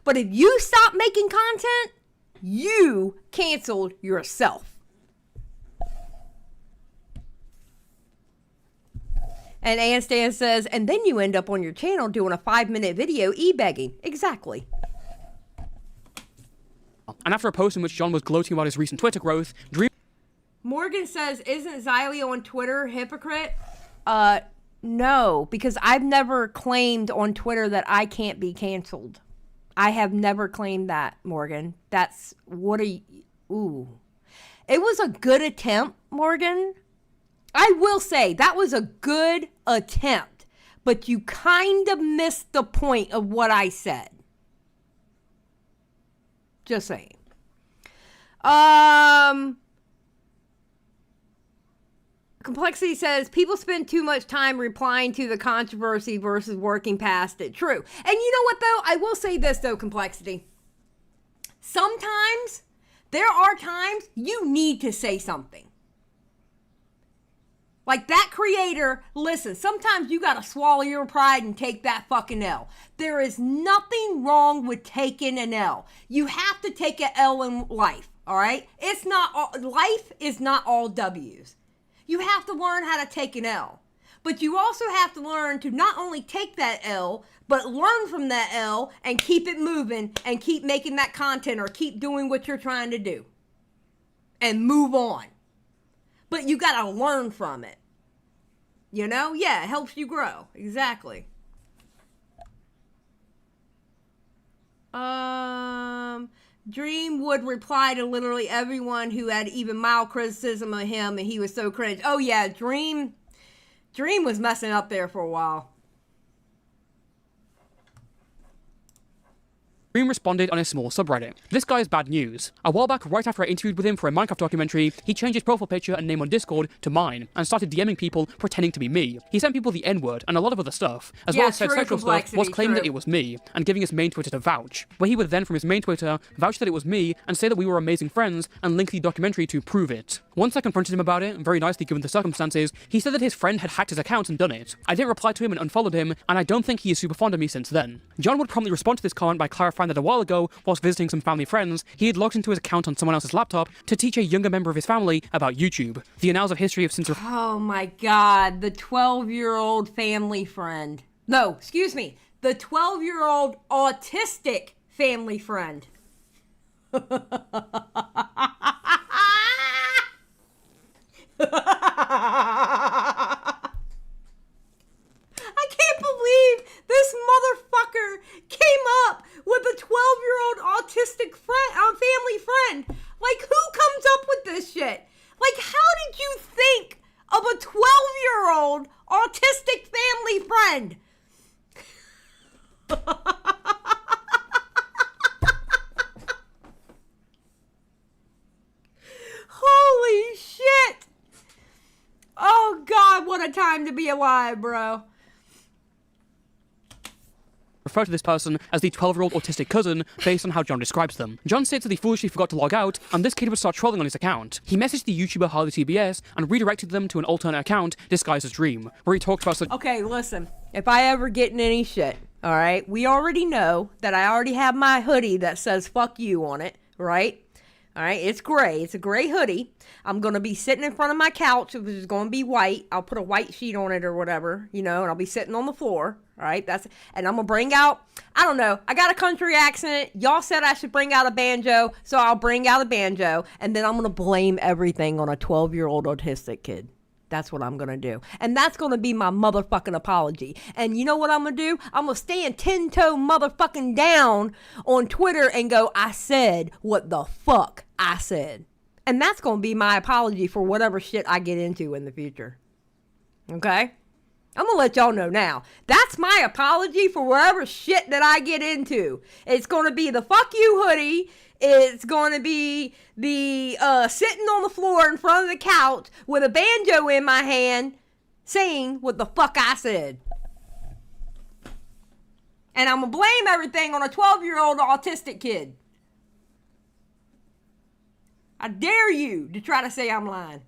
But if you stop making content, you canceled yourself. And Anstan says, and then you end up on your channel doing a 5-minute video e-begging. Exactly. And after a post in which John was gloating about his recent Twitter growth, Dream... Morgan says, isn't Xylie on Twitter hypocrite? No, because I've never claimed on Twitter that I can't be canceled. I have never claimed that, Morgan. That's, what are you... Ooh. It was a good attempt, Morgan. I will say, that was a good attempt, but you kind of missed the point of what I said. Just saying. Complexity says, people spend too much time replying to the controversy versus working past it. True. And you know what, though? I will say this, though, Complexity. Sometimes, there are times you need to say something. Like that creator, listen, sometimes you gotta swallow your pride and take that fucking L. There is nothing wrong with taking an L. You have to take an L in life, all right? It's not all, life is not all W's. You have to learn how to take an L. But you also have to learn to not only take that L, but learn from that L and keep it moving and keep making that content or keep doing what you're trying to do. And move on. But you gotta learn from it. You know? Yeah, it helps you grow. Exactly. Dream would reply to literally everyone who had even mild criticism of him, and he was so cringe. Oh yeah, Dream was messing up there for a while. Dream responded on a small subreddit. This guy is bad news. A while back, right after I interviewed with him for a Minecraft documentary, he changed his profile picture and name on Discord to mine, and started DMing people pretending to be me. He sent people the N-word and a lot of other stuff, as well as said sexual stuff, was claiming that it was me, and giving his main Twitter to vouch, where he would then from his main Twitter vouch that it was me, and say that we were amazing friends, and link the documentary to prove it. Once I confronted him about it, very nicely given the circumstances, he said that his friend had hacked his account and done it. I didn't reply to him and unfollowed him, and I don't think he is super fond of me since then. John would promptly respond to this comment by clarifying that a while ago, whilst visiting some family friends, he had logged into his account on someone else's laptop to teach a younger member of his family about YouTube. The annals of history have since... Oh my god, the 12-year-old family friend. No, excuse me, the 12-year-old autistic family friend. I can't believe this motherfucker came up with a 12-year-old autistic family friend. Like, who comes up with this shit? Like, how did you think of a 12-year-old autistic family friend? Holy shit! Oh God, what a time to be alive, bro. Refer to this person as the 12-year-old autistic cousin based on how John describes them. John states that he foolishly forgot to log out, and this kid would start trolling on his account. He messaged the YouTuber Harley TBS and redirected them to an alternate account disguised as Dream, where he talked about such— Okay, listen. If I ever get in any shit, alright, we already know that I already have my hoodie that says fuck you on it, right? Alright, it's gray. It's a gray hoodie. I'm going to be sitting in front of my couch, which is going to be white. I'll put a white sheet on it or whatever, you know, and I'll be sitting on the floor. Alright, and I'm going to bring out, I don't know, I got a country accent. Y'all said I should bring out a banjo, so I'll bring out a banjo, and then I'm going to blame everything on a 12-year-old autistic kid. That's what I'm going to do. And that's going to be my motherfucking apology. And you know what I'm going to do? I'm going to stand 10-toe motherfucking down on Twitter and go, I said what the fuck I said. And that's going to be my apology for whatever shit I get into in the future. Okay? I'm going to let y'all know now. That's my apology for whatever shit that I get into. It's going to be the fuck you hoodie. It's going to be the sitting on the floor in front of the couch with a banjo in my hand saying what the fuck I said. And I'm going to blame everything on a 12-year-old autistic kid. I dare you to try to say I'm lying.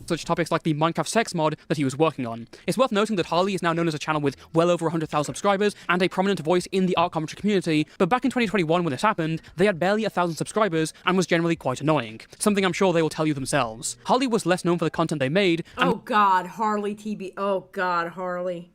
Such topics like the Minecraft sex mod that he was working on. It's worth noting that Harley is now known as a channel with well over 100,000 subscribers and a prominent voice in the art commentary community, but back in 2021 when this happened, they had barely 1,000 subscribers and was generally quite annoying, something I'm sure they will tell you themselves. Harley was less known for the content they made, and oh God, Harley TB. Oh God, Harley.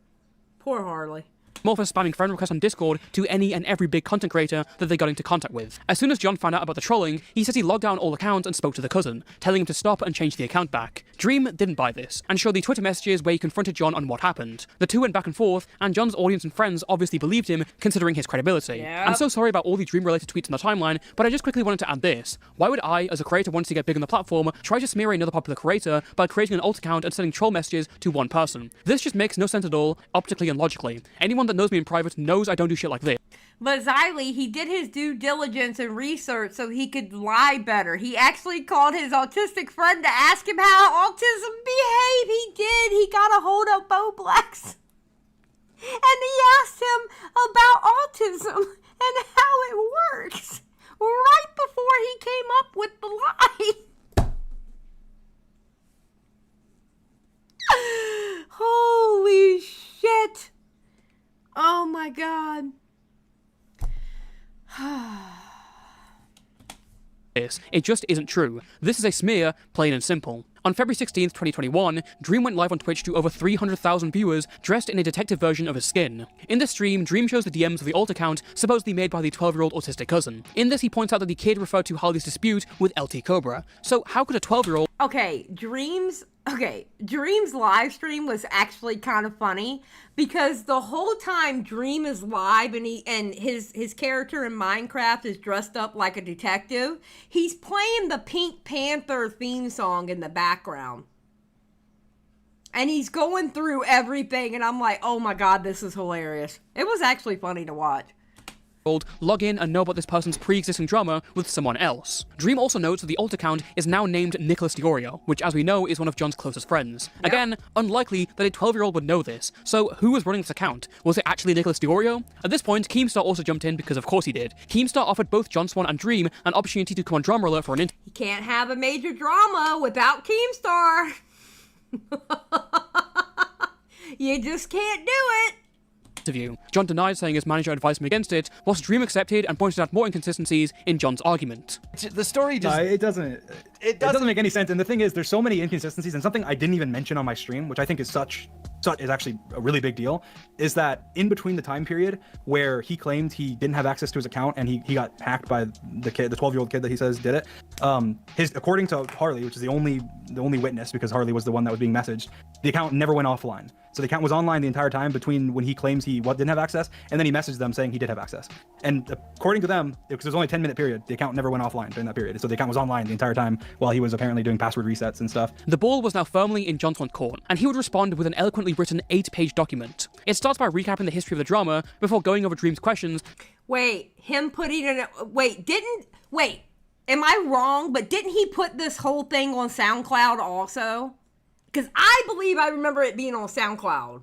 Poor Harley. More for spamming friend requests on Discord to any and every big content creator that they got into contact with. As soon as John found out about the trolling, he says he logged down all accounts and spoke to the cousin, telling him to stop and change the account back. Dream didn't buy this, and showed the Twitter messages where he confronted John on what happened. The two went back and forth, and John's audience and friends obviously believed him, considering his credibility. Yep. I'm so sorry about all the Dream-related tweets on the timeline, but I just quickly wanted to add this. Why would I, as a creator wanting to get big on the platform, try to smear another popular creator by creating an alt account and sending troll messages to one person? This just makes no sense at all, optically and logically. Anyone that knows me in private knows I don't do shit like this. But Xylie, he did his due diligence and research so he could lie better. He actually called his autistic friend to ask him how autism behaved. He did. He got a hold of Boblex. And he asked him about autism and how it works. Right before he came up with the lie. Holy shit. Oh my God. It just isn't true. This is a smear, plain and simple. On February 16th, 2021, Dream went live on Twitch to over 300,000 viewers dressed in a detective version of his skin. In the stream, Dream shows the DMs of the alt account supposedly made by the 12-year-old autistic cousin. In this, he points out that the kid referred to Harley's dispute with LT Cobra. So how could a 12-year-old— Okay, Dream's live stream was actually kind of funny because the whole time Dream is live and his character in Minecraft is dressed up like a detective, he's playing the Pink Panther theme song in the background. And he's going through everything and I'm like, oh my God, this is hilarious. It was actually funny to watch. log in and know about this person's pre-existing drama with someone else. Dream also notes that the alt account is now named Nicholas DiOrio, which as we know is one of John's closest friends. Yep. Again, unlikely that a 12-year-old would know this, so who was running this account? Was it actually Nicholas DiOrio? At this point, Keemstar also jumped in because of course he did. Keemstar offered both John Swan and Dream an opportunity to come on Drama Alert for an interview. You can't have a major drama without Keemstar. You just can't do it. John denied saying his manager advised him against it, whilst Dream accepted and pointed out more inconsistencies in John's argument. The story just... it doesn't make any sense, and the thing is, there's so many inconsistencies, and something I didn't even mention on my stream, which I think is actually a really big deal, is that in between the time period where he claimed he didn't have access to his account and he got hacked by the 12-year-old kid that he says did it, according to Harley, which is the only witness, because Harley was the one that was being messaged, the account never went offline. So the account was online the entire time between when he claims he didn't have access, and then he messaged them saying he did have access. And according to them, because it was only a 10-minute period, the account never went offline during that period. So the account was online the entire time while he was apparently doing password resets and stuff. The ball was now firmly in John Swan's court, and he would respond with an eloquently written 8-page document. It starts by recapping the history of the drama before going over Dream's questions. Wait, him putting it... Wait, am I wrong? But didn't he put this whole thing on SoundCloud also? Because I believe I remember it being on SoundCloud.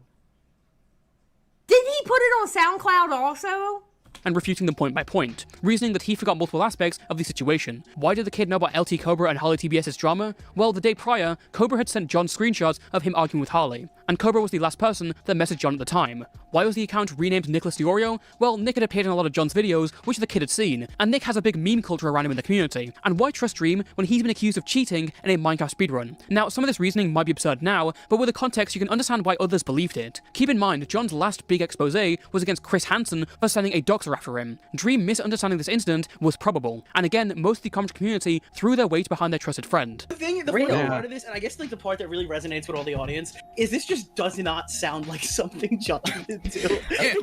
Didn't he put it on SoundCloud also? And refuting them point by point, reasoning that he forgot multiple aspects of the situation. Why did the kid know about LT Cobra and Harley TBS's drama? Well, the day prior, Cobra had sent John screenshots of him arguing with Harley, and Cobra was the last person that messaged John at the time. Why was the account renamed Nicholas DiOrio? Well, Nick had appeared in a lot of John's videos, which the kid had seen, and Nick has a big meme culture around him in the community. And why trust Dream when he's been accused of cheating in a Minecraft speedrun? Now, some of this reasoning might be absurd now, but with the context you can understand why others believed it. Keep in mind, John's last big expose was against Chris Hansen for sending a doxer after him. Dream misunderstanding this incident was probable, and again, most of the commentary community threw their weight behind their trusted friend. The funny part of this, and I guess like the part that really resonates with all the audience, is this just does not sound like something John would do.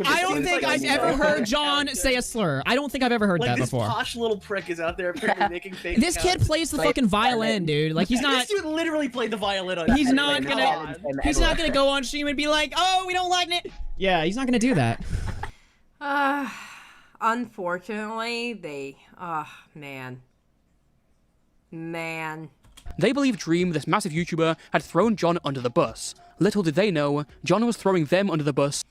I don't think I've ever heard John say a slur. I don't think I've ever heard that before. This posh little prick is out there apparently making fake This kid plays the fucking violin, dude. Like he's not. This dude literally played the violin on. He's not gonna. He's not gonna go on stream and be like, "Oh, we don't like it." Yeah, he's not gonna do that. Unfortunately, man. They believe Dream, this massive YouTuber, had thrown John under the bus. Little did they know, John was throwing them under the bus.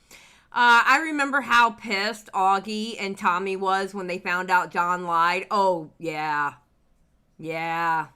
I remember how pissed Augie and Tommy was when they found out John lied. Oh, yeah. Yep.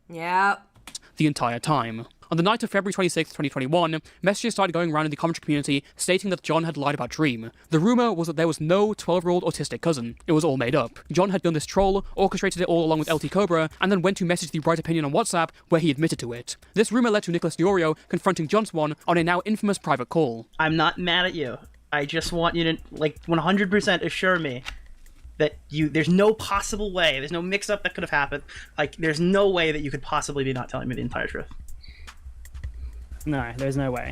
The entire time. On the night of February 26, 2021, messages started going around in the commentary community stating that John had lied about Dream. The rumor was that there was no 12-year-old autistic cousin. It was all made up. John had done this troll, orchestrated it all along with LT Cobra, and then went to message the right opinion on WhatsApp, where he admitted to it. This rumor led to Nicholas DiOrio confronting John Swan on a now infamous private call. I'm not mad at you. I just want you to, 100% assure me that there's no possible way, there's no mix-up that could have happened. There's no way that you could possibly be not telling me the entire truth. No, there's no way.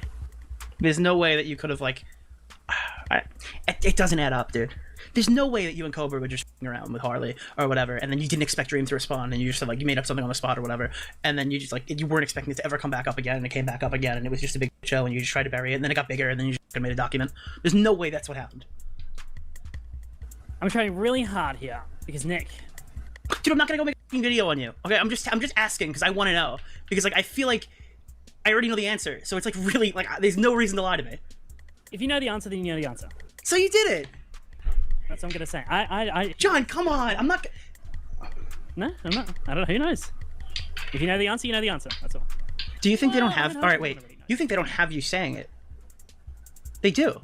There's no way that you could have, it doesn't add up, dude. There's no way that you and Cobra were just f***ing around with Harley or whatever, and then you didn't expect Dream to respond, and you just said, you made up something on the spot or whatever, and then you just, you weren't expecting it to ever come back up again, and it came back up again, and it was just a big show, and you just tried to bury it, and then it got bigger, and then you just made a document. There's no way that's what happened. I'm trying really hard here, because Nick... Dude, I'm not gonna go make a video on you, okay? I'm just asking, because I want to know. Because, I feel like I already know the answer, so it's really there's no reason to lie to me. If you know the answer, then you know the answer. So you did it. That's what I'm gonna say. John, come on. I'm not. No, I'm not. I don't know. Who knows? If you know the answer, you know the answer. That's all. Do you think they don't have? All right, wait. You think they don't have you saying it? They do.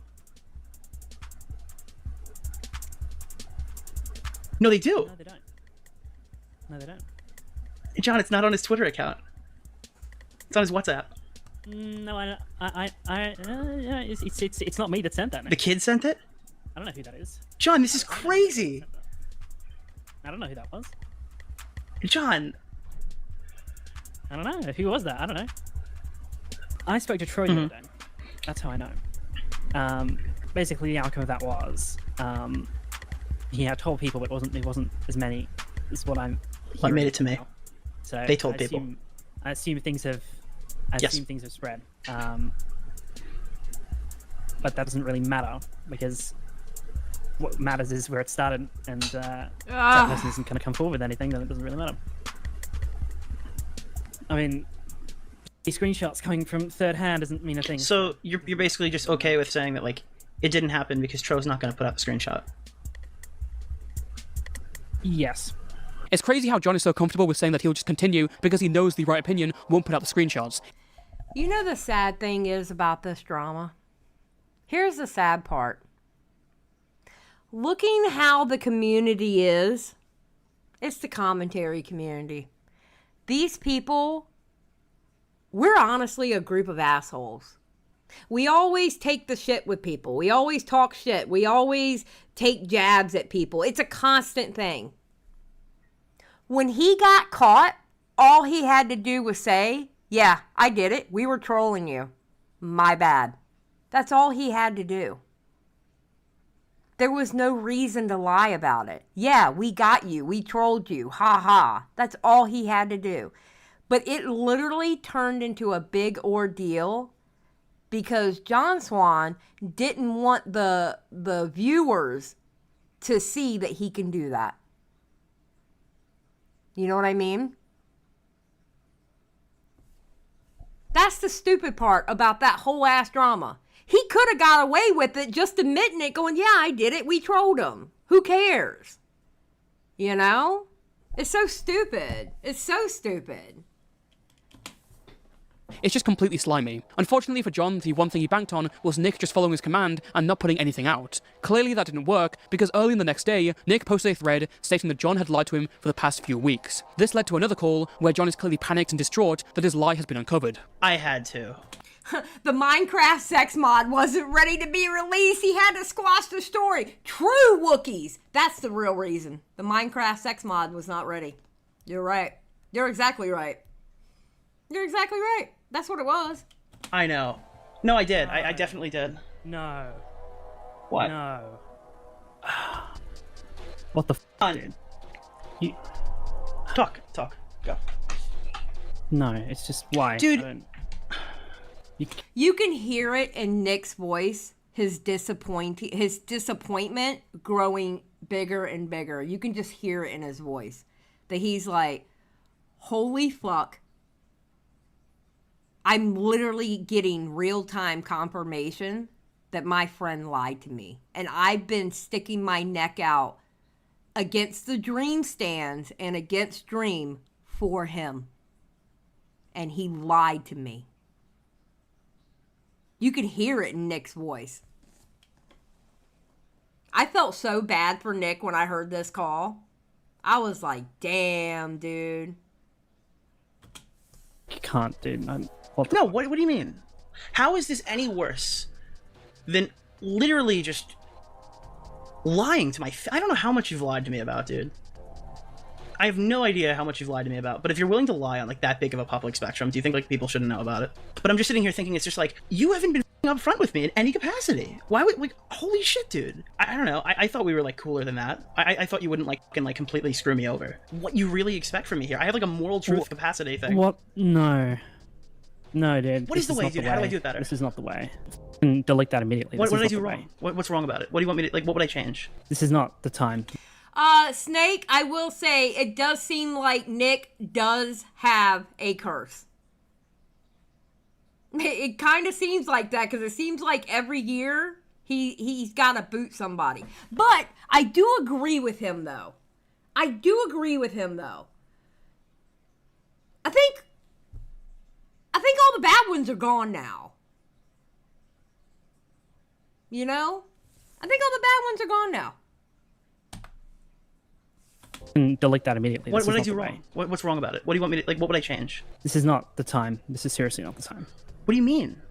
No, they do. No, they don't. No, they don't. John, it's not on his Twitter account. It's on his WhatsApp. No, it's not me that sent that. Man. The kid sent it? I don't know who that is. John, this is crazy. I don't know who that was. John. I don't know. Who was that? I don't know. I spoke to Troy the other day. That's how I know. Basically, the outcome of that was he had told people, but it wasn't as many as what I'm. What made it to me? So they told people. I assume things have. Things have spread. But that doesn't really matter because what matters is where it started, and if that person isn't going to come forward with anything, then it doesn't really matter. I mean, these screenshots coming from third hand doesn't mean a thing. So you're basically just okay with saying that it didn't happen because Tro's not going to put out the screenshot. Yes. It's crazy how John is so comfortable with saying that he'll just continue because he knows the right opinion won't put out the screenshots. You know the sad thing is about this drama? Here's the sad part. Looking how the community is, it's the commentary community. These people, we're honestly a group of assholes. We always take the shit with people. We always talk shit. We always take jabs at people. It's a constant thing. When he got caught, all he had to do was say, yeah, I did it. We were trolling you. My bad. That's all he had to do. There was no reason to lie about it. Yeah, we got you. We trolled you. Ha ha. That's all he had to do. But it literally turned into a big ordeal because John Swan didn't want the viewers to see that he can do that. You know what I mean? That's the stupid part about that whole ass drama. He could have got away with it just admitting it, going, yeah, I did it. We trolled him. Who cares? You know? It's so stupid. It's so stupid. It's just completely slimy. Unfortunately for John, the one thing he banked on was Nick just following his command and not putting anything out. Clearly that didn't work, because early in the next day, Nick posted a thread stating that John had lied to him for the past few weeks. This led to another call, where John is clearly panicked and distraught that his lie has been uncovered. I had to. The Minecraft sex mod wasn't ready to be released. He had to squash the story. True Wookiees. That's the real reason. The Minecraft sex mod was not ready. You're right. You're exactly right. You're exactly right. That's what it was. I know. No, I did. I definitely did. No. What? No. What the f***, dude? You... Talk. Go. No, it's just... Why? Dude. You can hear it in Nick's voice, his disappointment growing bigger and bigger. You can just hear it in his voice. That he's like, holy fuck. I'm literally getting real-time confirmation that my friend lied to me. And I've been sticking my neck out against the Dream stands and against Dream for him. And he lied to me. You could hear it in Nick's voice. I felt so bad for Nick when I heard this call. I was like, damn, dude. You can't, dude. What do you mean? How is this any worse than literally just lying to my... I don't know how much you've lied to me about, dude. I have no idea how much you've lied to me about, but if you're willing to lie on like that big of a public spectrum, do you think like people shouldn't know about it? But I'm just sitting here thinking it's just like, you haven't been up front with me in any capacity. Why would, like, holy shit, dude. I don't know. I thought we were like cooler than that. I thought you wouldn't like completely screw me over. What you really expect from me here? I have like a moral truth capacity thing. What? No. No, dude. What is the way, dude? How do I do it better? This is not the way. And delete that immediately. What did I do wrong? What's wrong about it? What do you want me to, like, what would I change? This is not the time. Snake, I will say, it does seem like Nick does have a curse. It kind of seems like that, because it seems like every year he's got to boot somebody. But I do agree with him, though. I think all the bad ones are gone now. You know? I think all the bad ones are gone now. And delete that immediately. What did I do wrong? What's wrong about it? What do you want me to, like, what would I change? This is not the time. This is seriously not the time. What do you mean?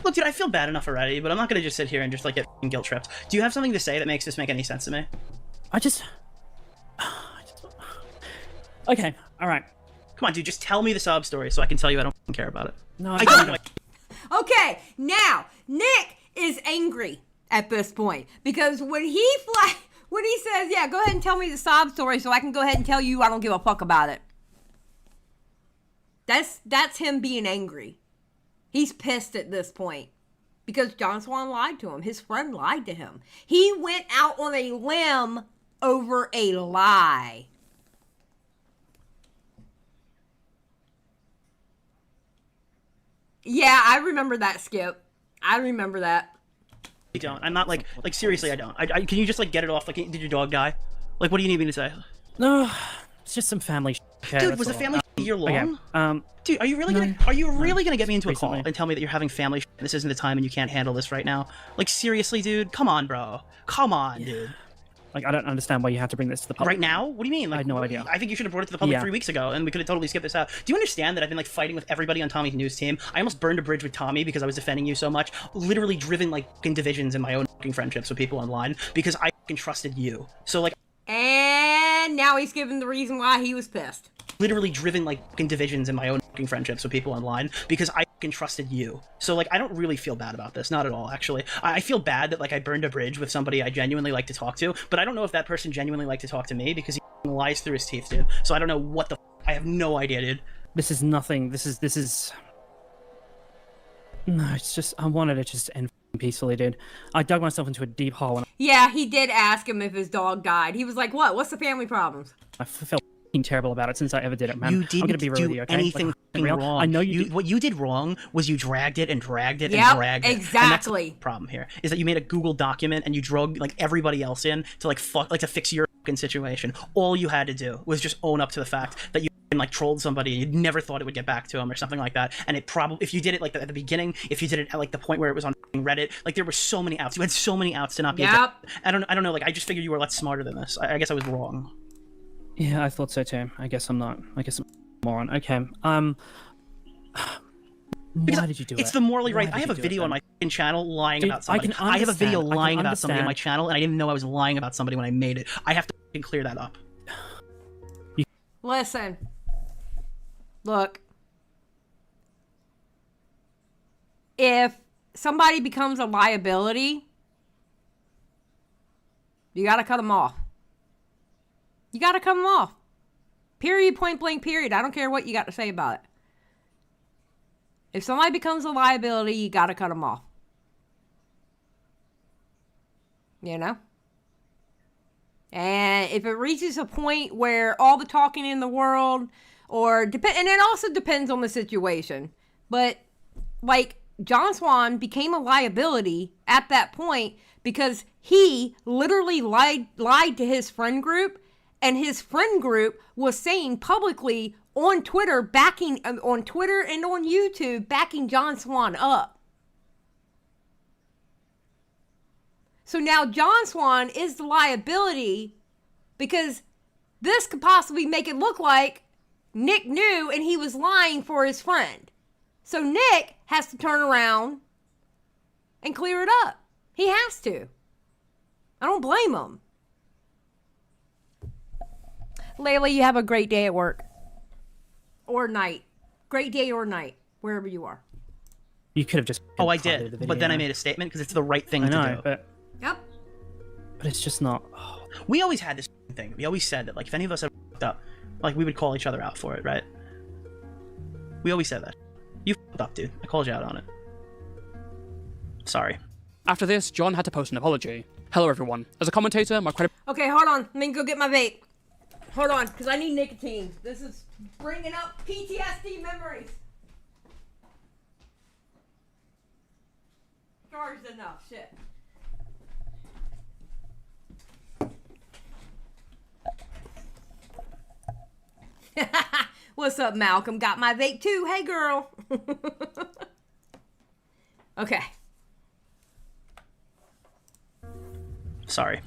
Look, dude, I feel bad enough already, but I'm not gonna just sit here and just like get guilt tripped. Do you have something to say that makes this make any sense to me? Okay, alright. Come on, dude, just tell me the sob story so I can tell you I don't care about it. No, I don't know. Okay, now, Nick is angry at this point, because when he says, yeah, go ahead and tell me the sob story so I can go ahead and tell you I don't give a fuck about it. That's him being angry. He's pissed at this point because John Swan lied to him. His friend lied to him. He went out on a limb over a lie. Yeah, I remember that, Skip. I remember that. I don't. I'm not like seriously, I don't. Can you just like get it off? Like, did your dog die? Like, what do you need me to say? No, it's just some family shit. Okay, dude, was the family year long? Okay. Dude, are you really gonna get me into a call and tell me that you're having family shit? This isn't the time and you can't handle this right now? Like, seriously, dude? Come on, bro. Come on, dude. Like, I don't understand why you have to bring this to the public. Right now? What do you mean? Like, I had no idea. I think you should have brought it to the public 3 weeks ago, and we could have totally skipped this out. Do you understand that I've been, like, fighting with everybody on Tommy's news team? I almost burned a bridge with Tommy because I was defending you so much. Literally driven, like, fucking divisions in my own fucking friendships with people online because I fucking trusted you. So, like... And now he's given the reason why he was pissed. Literally driven, like, fucking divisions in my own fucking friendships with people online because I fucking trusted you. So, like, I don't really feel bad about this. Not at all, actually. I feel bad that, like, I burned a bridge with somebody I genuinely like to talk to, but I don't know if that person genuinely liked to talk to me because he lies through his teeth, dude. So I don't know what the I have no idea, dude. This is nothing. This is. No, it's just I wanted it just to end peacefully, dude. I dug myself into a deep hole and Yeah, he did ask him if his dog died. He was like, "What? What's the family problems?" I felt terrible about it since I ever did it, man. You didn't I'm gonna be real with do you, okay? anything Like, wrong. I know you. What you did wrong was you dragged it and dragged it Yep, and dragged it. exactly. And that's the problem here is that you made a Google document and you drug like everybody else in to like to fix your fucking situation. All you had to do was just own up to the fact that you like trolled somebody and you never thought it would get back to him or something like that. And it probably, if you did it like at the beginning, if you did it at like the point where it was on Reddit, like there were so many outs. You had so many outs to not be. Yep. I don't know. Like I just figured you were a lot smarter than this. I guess I was wrong. Yeah, I thought so too. I guess I'm not. I guess I'm a moron. Okay. Why did you do it? It's the morally right. Why I did have a you do video it on my fucking channel lying Dude, about somebody. I have a video understand. lying I can about somebody on my understand. channel, and I didn't know I was lying about somebody when I made it. I have to fucking clear that up. Listen. Look. If somebody becomes a liability, you gotta cut them off. You gotta cut them off. Period, point blank, period. I don't care what you got to say about it. If somebody becomes a liability, you gotta cut them off. You know? And if it reaches a point where all the talking in the world, and it also depends on the situation, but like John Swan became a liability at that point because he literally lied to his friend group, and his friend group was saying publicly on Twitter and on YouTube backing John Swan up. So now John Swan is the liability because this could possibly make it look like Nick knew and he was lying for his friend. So Nick has to turn around and clear it up. He has to. I don't blame him. Layla, you have a great day at work. Or night. Great day or night. Wherever you are. You could have just. Oh, I did. But then I made a statement because it's the right thing to do. But yep. But it's just not. Oh. We always had this thing. We always said that, like, if any of us ever fucked up, like, we would call each other out for it, right? We always said that. You fucked up, dude. I called you out on it. Sorry. After this, John had to post an apology. Hello, everyone. As a commentator, my credit. Okay, hold on. Let me go get my vape. Hold on, because I need nicotine. This is bringing up PTSD memories. Charged enough. Shit. What's up, Malcolm? Got my vape too. Hey, girl. Okay. Sorry.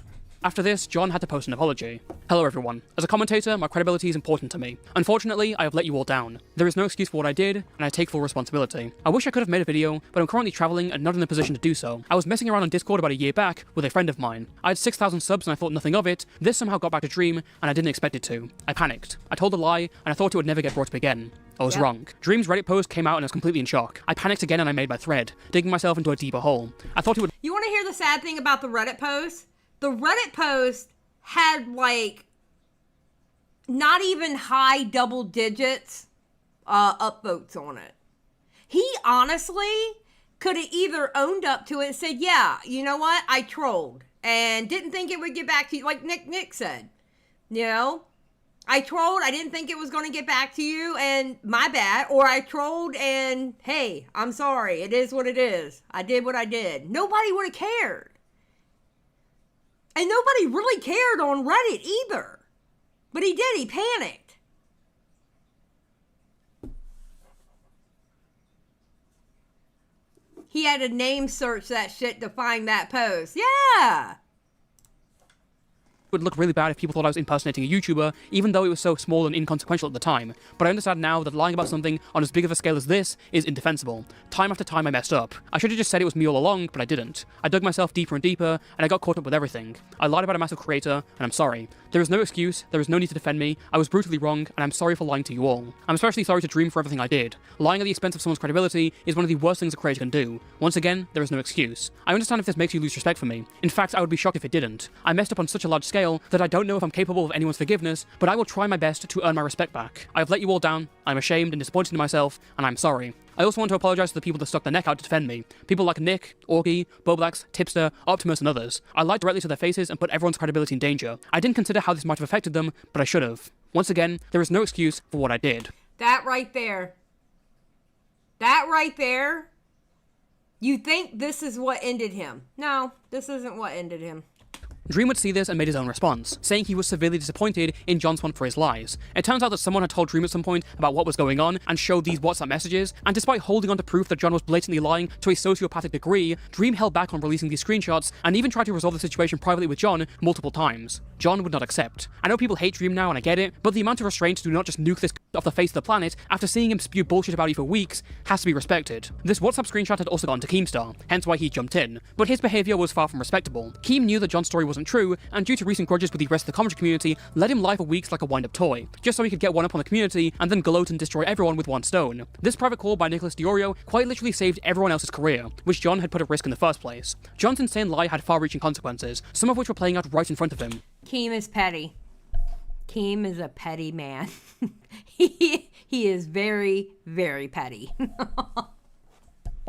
After this, John had to post an apology. Hello everyone. As a commentator, my credibility is important to me. Unfortunately, I have let you all down. There is no excuse for what I did, and I take full responsibility. I wish I could have made a video, but I'm currently traveling and not in a position to do so. I was messing around on Discord about a year back with a friend of mine. I had 6,000 subs and I thought nothing of it. This somehow got back to Dream, and I didn't expect it to. I panicked. I told a lie, and I thought it would never get brought up again. I was wrong. Dream's Reddit post came out and I was completely in shock. I panicked again and I made my thread, digging myself into a deeper hole. I thought it would- You want to hear the sad thing about the Reddit post? The Reddit post had like not even high double digits upvotes on it. He honestly could have either owned up to it and said, yeah, you know what, I trolled and didn't think it would get back to you, like Nick said. You know, I trolled, I didn't think it was going to get back to you and my bad. Or I trolled and hey, I'm sorry, it is what it is. I did what I did. Nobody would have cared. And nobody really cared on Reddit either. But he did, he panicked. He had to name search that shit to find that post. Yeah! would look really bad if people thought I was impersonating a YouTuber, even though it was so small and inconsequential at the time. But I understand now that lying about something on as big of a scale as this is indefensible. Time after time I messed up. I should have just said it was me all along, but I didn't. I dug myself deeper and deeper, and I got caught up with everything. I lied about a massive creator, and I'm sorry. There is no excuse, there is no need to defend me, I was brutally wrong, and I'm sorry for lying to you all. I'm especially sorry to Dream for everything I did. Lying at the expense of someone's credibility is one of the worst things a creator can do. Once again, there is no excuse. I understand if this makes you lose respect for me. In fact, I would be shocked if it didn't. I messed up on such a large scale, detail that I don't know if I'm capable of anyone's forgiveness, but I will try my best to earn my respect back. I have let you all down, I'm ashamed and disappointed in myself, and I'm sorry. I also want to apologize to the people that stuck their neck out to defend me. People like Nick, Augie, Boblax, Tipster, Optimus, and others. I lied directly to their faces and put everyone's credibility in danger. I didn't consider how this might have affected them, but I should have. Once again, there is no excuse for what I did. That right there. That right there. You think this is what ended him. No, this isn't what ended him. Dream would see this and made his own response, saying he was severely disappointed in John Swan for his lies. It turns out that someone had told Dream at some point about what was going on and showed these WhatsApp messages, and despite holding on to proof that John was blatantly lying to a sociopathic degree, Dream held back on releasing these screenshots and even tried to resolve the situation privately with John multiple times. John would not accept. I know people hate Dream now and I get it, but the amount of restraint to not just nuke this off the face of the planet after seeing him spew bullshit about you for weeks has to be respected. This WhatsApp screenshot had also gone to Keemstar, hence why he jumped in, but his behaviour was far from respectable. Keem knew that John's story wasn't true, and due to recent grudges with the rest of the commentary community, let him lie for weeks like a wind-up toy, just so he could get one up on the community and then gloat and destroy everyone with one stone. This private call by Nicholas Diorio quite literally saved everyone else's career, which John had put at risk in the first place. John's insane lie had far-reaching consequences, some of which were playing out right in front of him. Keem is petty. Keem is a petty man. He is very, very petty.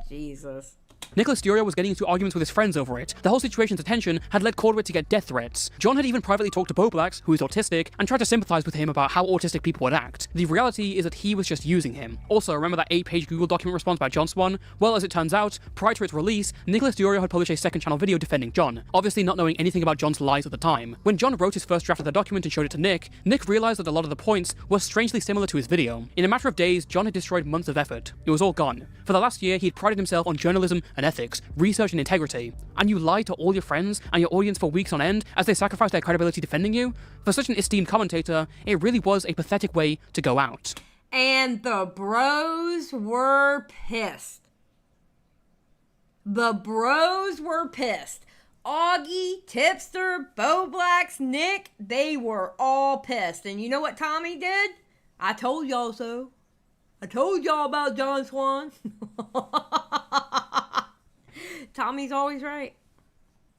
Jesus. Nicholas Diorio was getting into arguments with his friends over it. The whole situation's attention had led Corduit to get death threats. John had even privately talked to Boblax, who is autistic, and tried to sympathize with him about how autistic people would act. The reality is that he was just using him. Also, remember that 8-page Google document response by John Swan? Well, as it turns out, prior to its release, Nicholas Diorio had published a second channel video defending John, obviously not knowing anything about John's lies at the time. When John wrote his first draft of the document and showed it to Nick realized that a lot of the points were strangely similar to his video. In a matter of days, John had destroyed months of effort. It was all gone. For the last year, he had prided himself on journalism and ethics, research and integrity, and you lie to all your friends and your audience for weeks on end as they sacrifice their credibility defending you? For such an esteemed commentator, it really was a pathetic way to go out. And the bros were pissed. The bros were pissed. Augie, Tipster, Boblax, Nick, they were all pissed. And you know what Tommy did? I told y'all so. I told y'all about John Swan. Tommy's always right.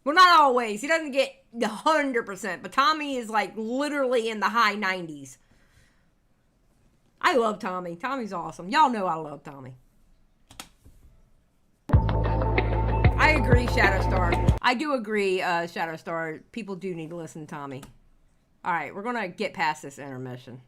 Well, not always. He doesn't get 100%, but Tommy is like literally in the high 90s. I love Tommy. Tommy's awesome. Y'all know I love Tommy. I agree, Shadow Star. I do agree, Shadow Star. People do need to listen to Tommy. All right, we're going to get past this intermission.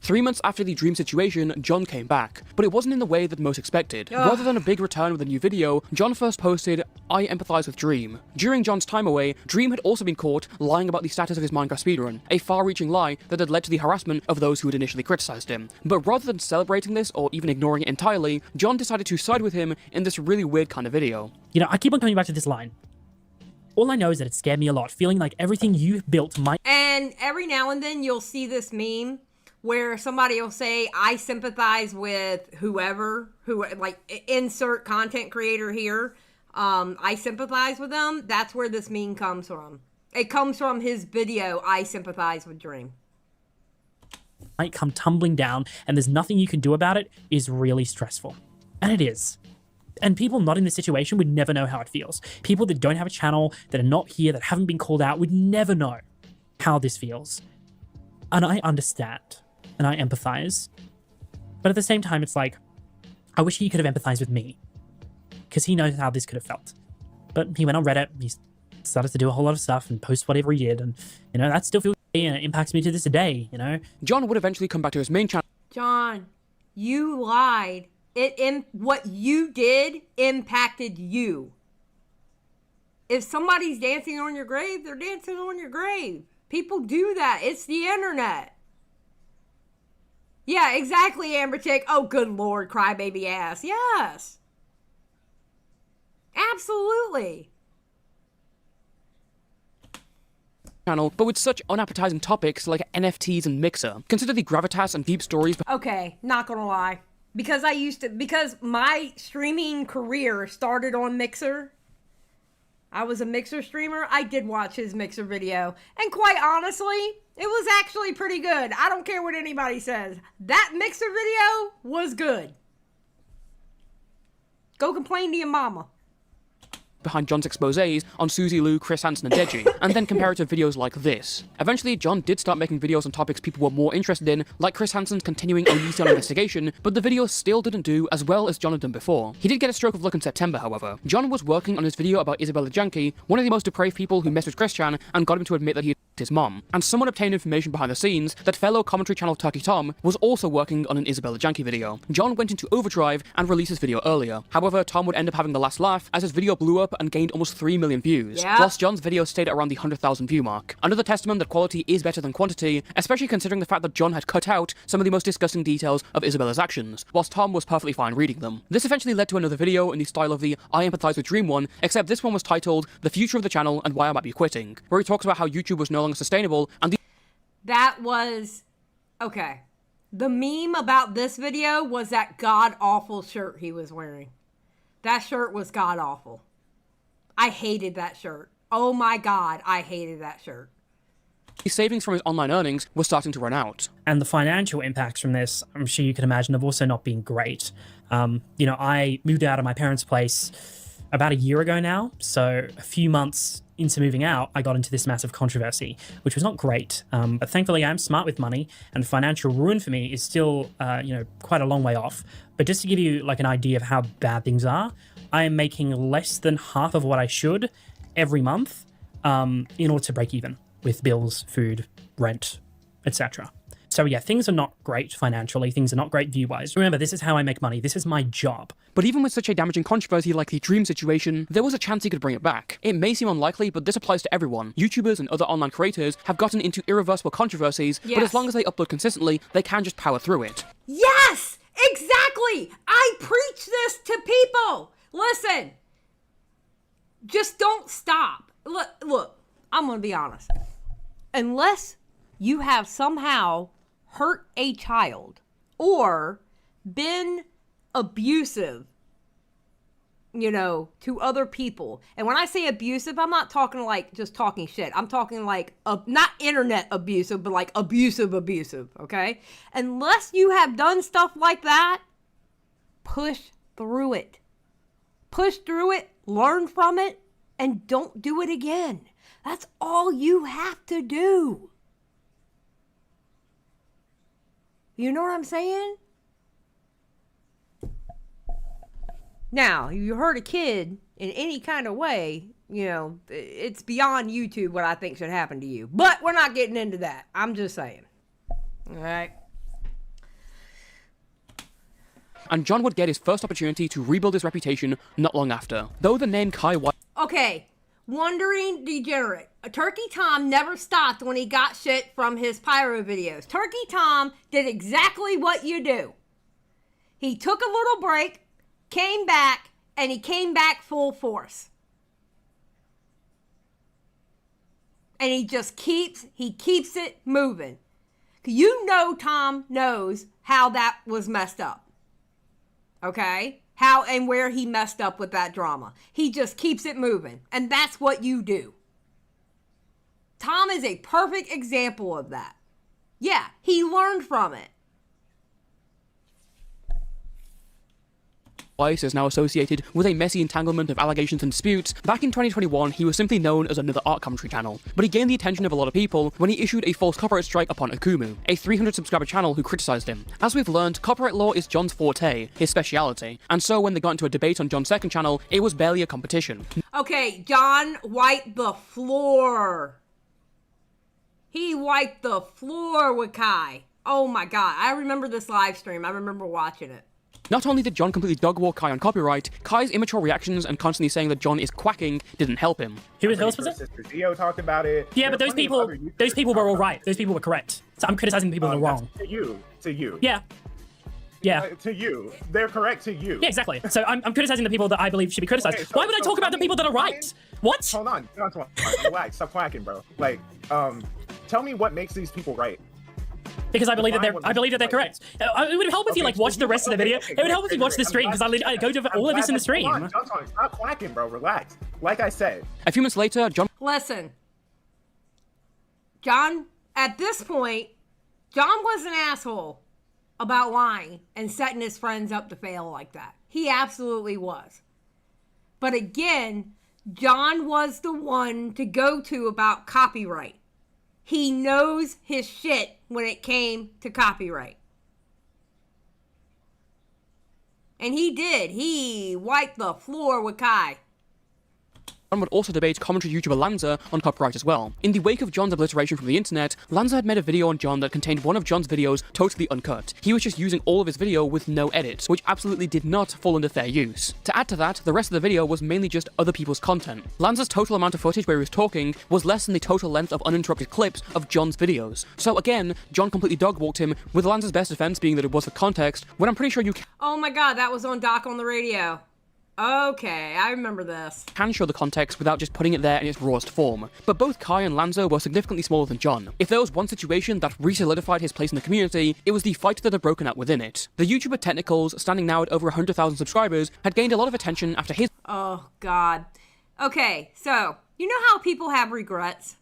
Three months after the Dream situation, John came back, but it wasn't in the way that most expected. Rather than a big return with a new video, John first posted, "I empathize with Dream." During John's time away, Dream had also been caught lying about the status of his Minecraft speedrun, a far-reaching lie that had led to the harassment of those who had initially criticized him. But rather than celebrating this or even ignoring it entirely, John decided to side with him in this really weird kind of video. You know, I keep on coming back to this line. All I know is that it scared me a lot, feeling like everything you've built might... And every now and then you'll see this meme where somebody will say, I sympathize with whoever, like insert content creator here. I sympathize with them. That's where this meme comes from. It comes from his video, I sympathize with Dream. Might come tumbling down and there's nothing you can do about it is really stressful. And it is. And people not in this situation would never know how it feels. People that don't have a channel, that are not here, that haven't been called out would never know how this feels. And I understand. And I empathize. But at the same time, it's like, I wish he could have empathized with me. Because he knows how this could have felt. But he went on Reddit, he started to do a whole lot of stuff and post whatever he did. And, you know, that still feels and it impacts me to this day, you know? John would eventually come back to his main channel. John, you lied. What you did impacted you. If somebody's dancing on your grave, they're dancing on your grave. People do that. It's the internet. Yeah, exactly, Amber Chick. Oh, good Lord, crybaby ass. Yes. Absolutely. Channel, but with such unappetizing topics like NFTs and Mixer. Consider the gravitas and deep stories. Okay, not gonna lie. Because my streaming career started on Mixer. I was a Mixer streamer. I did watch his Mixer video. And quite honestly, it was actually pretty good. I don't care what anybody says. That Mixer video was good. Go complain to your mama. behind John's exposés on Susie Lou, Chris Hansen, and Deji, and then compare it to videos like this. Eventually, John did start making videos on topics people were more interested in, like Chris Hansen's continuing Onision investigation, but the video still didn't do as well as John had done before. He did get a stroke of luck in September, however. John was working on his video about Isabella Janke, one of the most depraved people who messed with Christian and got him to admit that he had his mom, and someone obtained information behind the scenes that fellow commentary channel Turkey Tom was also working on an Isabella Janke video. John went into overdrive and released his video earlier. However, Tom would end up having the last laugh as his video blew up and gained almost 3 million views, whilst John's video stayed at around the 100,000 view mark. Another testament that quality is better than quantity, especially considering the fact that John had cut out some of the most disgusting details of Isabella's actions, whilst Tom was perfectly fine reading them. This eventually led to another video in the style of the I Empathize with Dream one, except this one was titled The Future of the Channel and Why I Might Be Quitting, where he talks about how YouTube was no longer sustainable and That was... okay. The meme about this video was that god-awful shirt he was wearing. That shirt was god-awful. I hated that shirt. Oh my god, I hated that shirt. His savings from his online earnings were starting to run out. And the financial impacts from this, I'm sure you can imagine, have also not been great. You know, I moved out of my parents' place about a year ago now, so a few months into moving out, I got into this massive controversy, which was not great. But thankfully, I'm smart with money, and financial ruin for me is still, you know, quite a long way off. But just to give you like an idea of how bad things are, I am making less than half of what I should every month in order to break even with bills, food, rent, etc. So yeah, things are not great financially, things are not great view-wise. Remember, this is how I make money, this is my job. But even with such a damaging controversy like the Dream situation, there was a chance he could bring it back. It may seem unlikely, but this applies to everyone. YouTubers and other online creators have gotten into irreversible controversies, but as long as they upload consistently, they can just power through it. Yes! Exactly! I preach this to people! Listen! Just don't stop. Look, I'm gonna be honest. Unless you have somehow hurt a child or been abusive, you know, to other people. And when I say abusive, I'm not talking like just talking shit. I'm talking like, not internet abusive, but like abusive, okay? Unless you have done stuff like that, push through it. Push through it, learn from it, and don't do it again. That's all you have to do. You know what I'm saying? Now, if you hurt a kid in any kind of way, you know, it's beyond YouTube what I think should happen to you. But we're not getting into that. I'm just saying. All right. And John would get his first opportunity to rebuild his reputation not long after. Though the name Kai White... Okay. Wandering Degenerate. Turkey Tom never stopped when he got shit from his pyro videos. Turkey Tom did exactly what you do. He took a little break, came back, and he came back full force. And he just keeps it moving. You know Tom knows how that was messed up. Okay? How and where he messed up with that drama. He just keeps it moving. And that's what you do. Tom is a perfect example of that. Yeah, he learned from it. Weiss is now associated with a messy entanglement of allegations and disputes. Back in 2021, he was simply known as another art commentary channel, but he gained the attention of a lot of people when he issued a false copyright strike upon Akumu, a 300 subscriber channel who criticized him. As we've learned, copyright law is John's forte, his speciality, and so when they got into a debate on John's second channel, it was barely a competition. Okay, John wiped the floor. He wiped the floor with Kai. Oh my god, I remember this live stream. I remember watching it. Not only did John completely dog-walk Kai on copyright, Kai's immature reactions and constantly saying that John is quacking didn't help him. Who else was it? Sister Zio talked about it. Yeah, but those people were all right. Those people were correct. So I'm criticizing the people that are wrong. To you. Yeah. Yeah. To you. They're correct to you. Yeah, exactly. So I'm criticizing the people that I believe should be criticized. Okay, Why would I talk about the people that are right? What? Hold on. Relax. Stop quacking, bro. Like, tell me what makes these people right. Because I believe that they're correct. It would help if you like watch the rest of the video. It would help if you watch the stream because I go to all of this in the stream. Stop quacking, bro. Relax. Like I said. A few months later, John... Listen. John, at this point, John was an asshole about lying and setting his friends up to fail like that. He absolutely was. But again, John was the one to go to about copyright. He knows his shit when it came to copyright. And he did. He wiped the floor with Kai. John would also debate commentary YouTuber Lanza on copyright as well. In the wake of John's obliteration from the internet, Lanza had made a video on John that contained one of John's videos totally uncut. He was just using all of his video with no edits, which absolutely did not fall under fair use. To add to that, the rest of the video was mainly just other people's content. Lanza's total amount of footage where he was talking was less than the total length of uninterrupted clips of John's videos. So again, John completely dog-walked him, with Lanza's best defense being that it was for context, when I'm pretty sure you Oh my god, that was on Doc on the radio. Okay, I remember this. Can show the context without just putting it there in its rawest form. But both Kai and Lanza were significantly smaller than John. If there was one situation that re-solidified his place in the community, it was the fight that had broken out within it. The YouTuber Technicals, standing now at over 100,000 subscribers, had gained a lot of attention after his— Oh god. Okay, so, you know how people have regrets?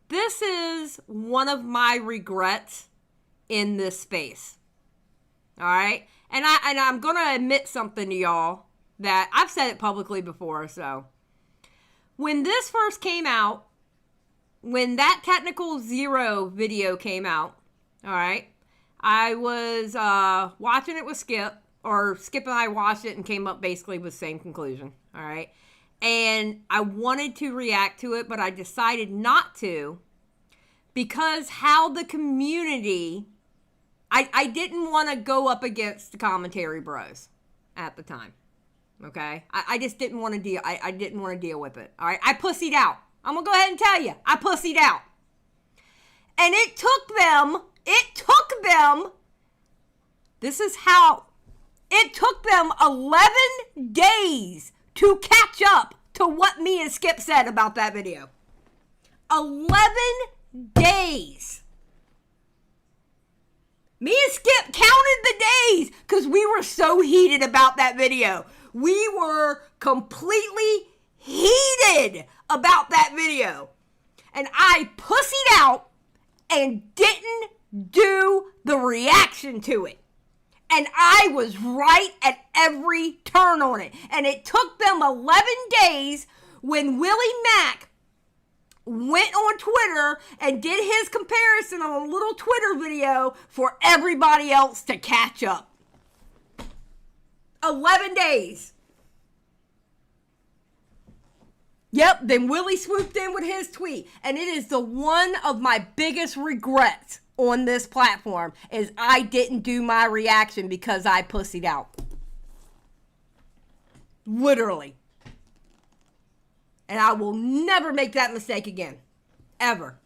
This is one of my regrets in this space. Alright? And I'm gonna admit something to y'all that I've said it publicly before, so. When this first came out, when that Technical Zero video came out, alright, I was watching it with Skip, or Skip and I watched it and came up basically with the same conclusion, alright? And I wanted to react to it, but I decided not to, because how the community, I didn't want to go up against the commentary bros at the time. Okay? I just didn't want to deal. I didn't want to deal with it. All right? I pussied out. I'm going to go ahead and tell you. I pussied out. And it took them, this is how, it took them 11 days to catch up to what me and Skip said about that video. 11 days. Me and Skip counted the days because we were so heated about that video. We were completely heated about that video. And I pussied out and didn't do the reaction to it. And I was right at every turn on it. And it took them 11 days when Willie Mack went on Twitter and did his comparison on a little Twitter video for everybody else to catch up. 11 days. Yep, then Willie swooped in with his tweet. And it is the one of my biggest regrets on this platform is I didn't do my reaction because I pussied out. Literally. And I will never make that mistake again. Ever.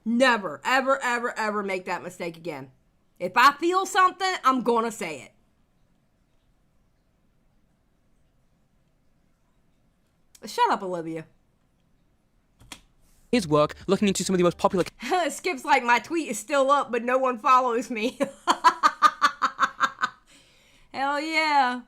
Never, ever, ever, ever make that mistake again. If I feel something, I'm going to say it. Shut up, Olivia. his work, looking into some of the most popular— Skip's like, my tweet is still up, but no one follows me. Hell yeah.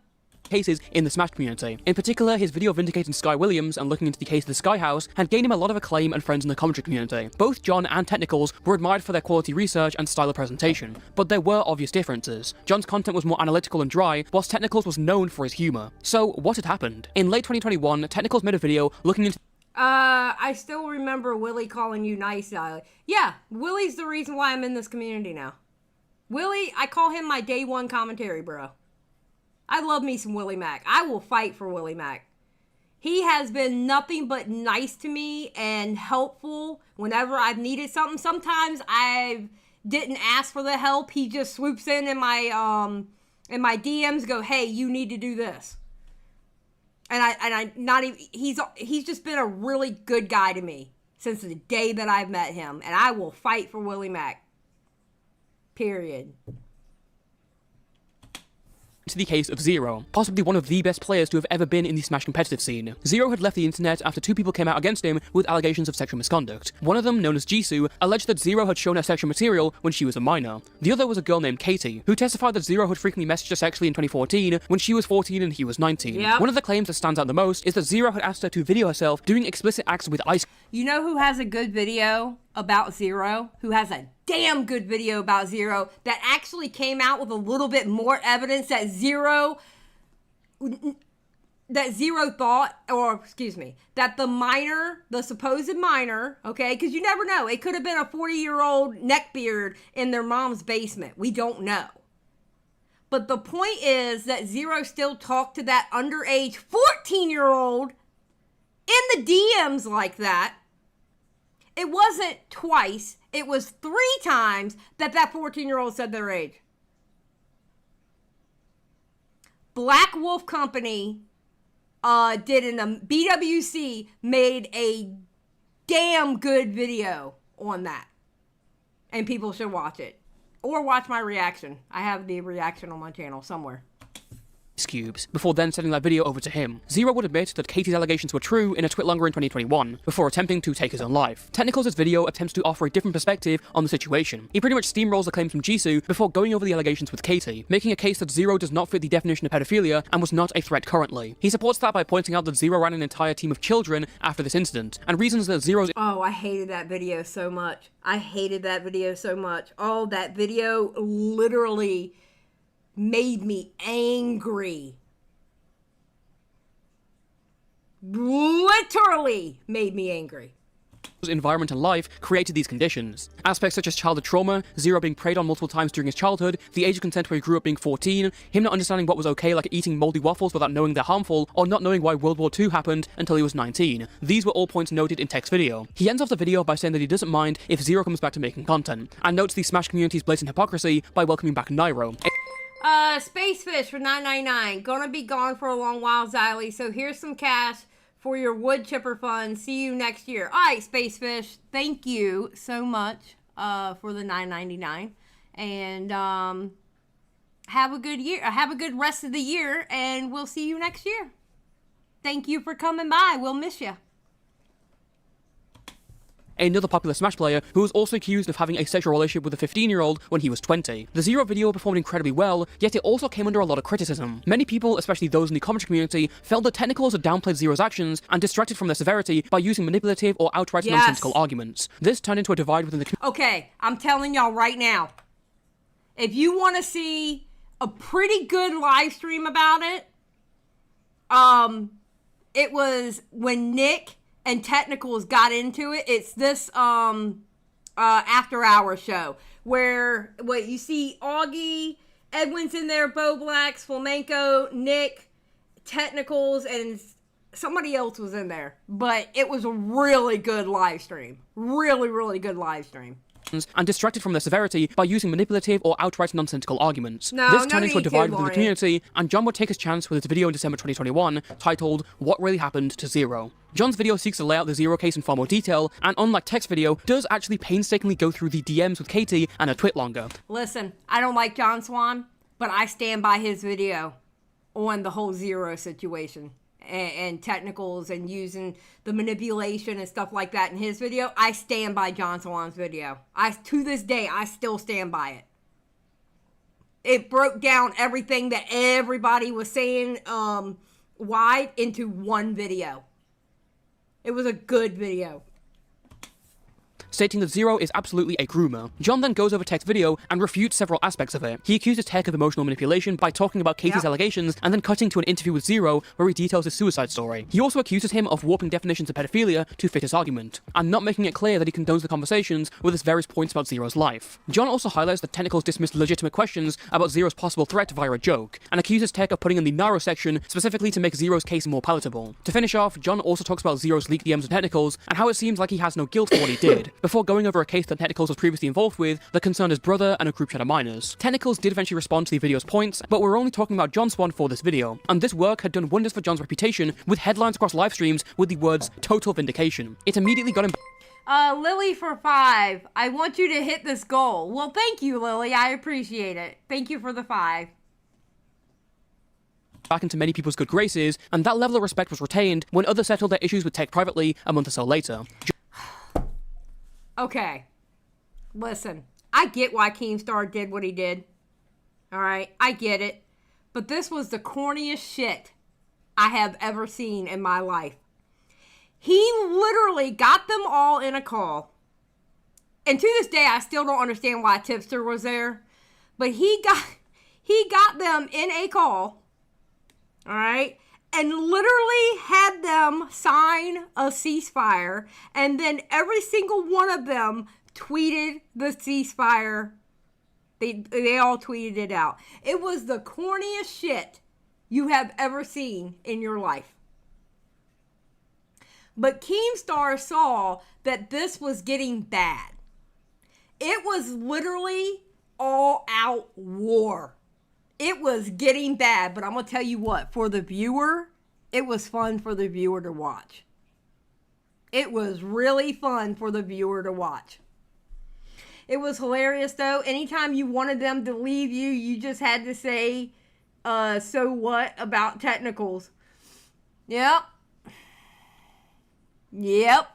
cases in the Smash community. In particular, his video vindicating Sky Williams and looking into the case of the Sky House had gained him a lot of acclaim and friends in the commentary community. Both John and Technicals were admired for their quality research and style of presentation, but there were obvious differences. John's content was more analytical and dry, whilst Technicals was known for his humor. So, what had happened? In late 2021, Technicals made a video looking into— I still remember Willie calling you nice, Xylie. Yeah, Willie's the reason why I'm in this community now. Willie, I call him my day one commentary bro. I love me some Willie Mack. I will fight for Willie Mack. He has been nothing but nice to me and helpful whenever I've needed something. Sometimes I didn't ask for the help. He just swoops in my DMs, go, hey, you need to do this. And I not even, he's just been a really good guy to me since the day that I've met him. And I will fight for Willie Mack. Period. To the case of Zero, possibly one of the best players to have ever been in the Smash competitive scene. Zero had left the internet after two people came out against him with allegations of sexual misconduct. One of them, known as Jisoo, alleged that Zero had shown her sexual material when she was a minor. The other was a girl named Katie, who testified that Zero had frequently messaged her sexually in 2014 when she was 14 and he was 19. Yep. One of the claims that stands out the most is that Zero had asked her to video herself doing explicit acts with ice. You know who has a good video about Zero? Who has a damn good video about Zero that actually came out with a little bit more evidence that Zero that Zero thought, or excuse me, that the minor, the supposed minor, okay, because you never know. It could have been a 40-year-old neckbeard in their mom's basement. We don't know. But the point is that Zero still talked to that underage 14-year-old in the DMs like that. It wasn't twice. It was 3 times that 14-year-old said their age. Black Wolf Company did in the BWC made a damn good video on that. And people should watch it. Or watch my reaction. I have the reaction on my channel somewhere. Cubes, before then sending that video over to him. Zero would admit that Katie's allegations were true in a twit longer in 2021, before attempting to take his own life. Technicals' video attempts to offer a different perspective on the situation. He pretty much steamrolls the claims from Jisoo before going over the allegations with Katie, making a case that Zero does not fit the definition of pedophilia and was not a threat currently. He supports that by pointing out that Zero ran an entire team of children after this incident, and reasons that Zero's— Oh, I hated that video so much. I hated that video so much. Oh, that video literally made me angry. Literally made me angry. environment and life created these conditions. Aspects such as childhood trauma, Zero being preyed on multiple times during his childhood, the age of consent where he grew up being 14, him not understanding what was okay like eating moldy waffles without knowing they're harmful, or not knowing why World War II happened until he was 19. These were all points noted in Tech's video. He ends off the video by saying that he doesn't mind if Zero comes back to making content, and notes the Smash community's blatant hypocrisy by welcoming back Nairo. Spacefish for $9.99. Gonna be gone for a long while, Xylie, so here's some cash for your wood chipper fund. See you next year. All right, Spacefish, thank you so much for the $9.99, and have a good year. Have a good rest of the year, and we'll see you next year. Thank you for coming by. We'll miss you. Another popular Smash player who was also accused of having a sexual relationship with a 15-year-old when he was 20. The Zero video performed incredibly well, yet it also came under a lot of criticism. Many people, especially those in the commentary community, felt that Technicals had downplayed Zero's actions and distracted from their severity by using manipulative or outright nonsensical arguments. This turned into a divide within the community. Okay, I'm telling y'all right now, if you want to see a pretty good live stream about it, it was when Nick and Technicals got into it. It's this after hour show where you see Augie, Edwin's in there, Bo Blacks, Flamenco, Nick, Technicals, and somebody else was in there. But it was a really good live stream. Really, really good live stream. And distracted from their severity by using manipulative or outright nonsensical arguments. No, this turned into a divide within the community, and John would take his chance with his video in December 2021, titled What Really Happened to Zero. John's video seeks to lay out the Zero case in far more detail, and unlike Tech's video, does actually painstakingly go through the DMs with Katie and her twit longer. Listen, I don't like John Swan, but I stand by his video on the whole Zero situation. And Technicals and using the manipulation and stuff like that in his video. I stand by John Swan's video. To this day, I still stand by it. It broke down everything that everybody was saying wide into one video. It was a good video. Stating that Zero is absolutely a groomer. John then goes over Tech's video and refutes several aspects of it. He accuses Tech of emotional manipulation by talking about Katie's allegations and then cutting to an interview with Zero where he details his suicide story. He also accuses him of warping definitions of pedophilia to fit his argument, and not making it clear that he condones the conversations with his various points about Zero's life. John also highlights that Technicals dismissed legitimate questions about Zero's possible threat via a joke, and accuses Tech of putting in the narrow section specifically to make Zero's case more palatable. To finish off, John also talks about Zero's leaked DMs and Technicals, and how it seems like he has no guilt for what he did, before going over a case that Technicals was previously involved with that concerned his brother and a group chat of minors. Technicals did eventually respond to the video's points, but we're only talking about John Swan for this video, and this work had done wonders for John's reputation with headlines across live streams with the words total vindication. It immediately got him Lily for 5. I want you to hit this goal. Well, thank you, Lily. I appreciate it. Thank you for the 5. Back into many people's good graces, and that level of respect was retained when others settled their issues with Tech privately a month or so later. Okay, listen, I get why Keemstar did what he did. Alright, I get it. But this was the corniest shit I have ever seen in my life. He literally got them all in a call. And to this day, I still don't understand why Tipster was there. But he got them in a call. Alright? and literally had them sign a ceasefire, and then every single one of them tweeted the ceasefire. They all tweeted it out. It was the corniest shit you have ever seen in your life. But Keemstar saw that this was getting bad. It was literally all out war. It was getting bad, but I'm going to tell you what, for the viewer, it was fun for the viewer to watch. It was really fun for the viewer to watch. It was hilarious, though. Anytime you wanted them to leave you, you just had to say, so what about technicals? Yep. Yep.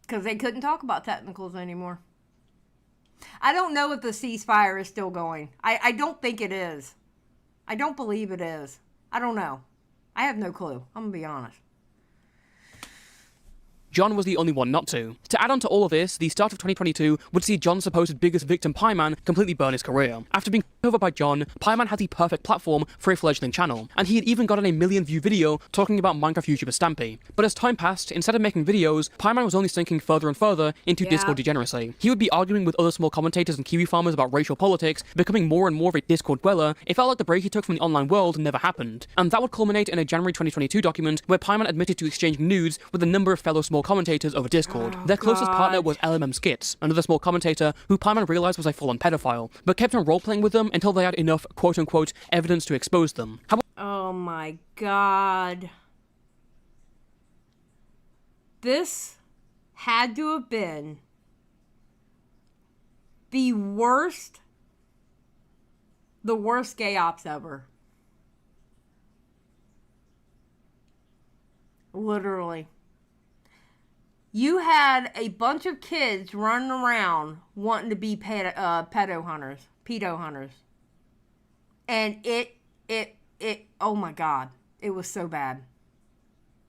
Because they couldn't talk about technicals anymore. I don't know if the ceasefire is still going. I don't think it is. I don't believe it is. I don't know. I have no clue. I'm going to be honest. John was the only one not to. To add on to all of this, the start of 2022 would see John's supposed biggest victim, Pieman, completely burn his career. After being over by John, Pieman had the perfect platform for a fledgling channel, and he had even gotten a 1 million view video talking about Minecraft YouTuber Stampy. But as time passed, instead of making videos, Pieman was only sinking further and further into Discord degeneracy. He would be arguing with other small commentators and Kiwi farmers about racial politics, becoming more and more of a Discord dweller. It felt like the break he took from the online world never happened. And that would culminate in a January 2022 document where Pieman admitted to exchanging nudes with a number of fellow small commentators over Discord. Their closest partner was LMM Skits, another small commentator who Pieman realized was a full-on pedophile, but kept on role-playing with them until they had enough quote-unquote evidence to expose them. Oh my god. This had to have been the worst gay ops ever. Literally. You had a bunch of kids running around wanting to be pedo hunters. And it, oh my god, it was so bad.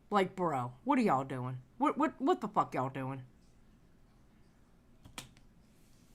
Like, bro, what are y'all doing? What the fuck y'all doing?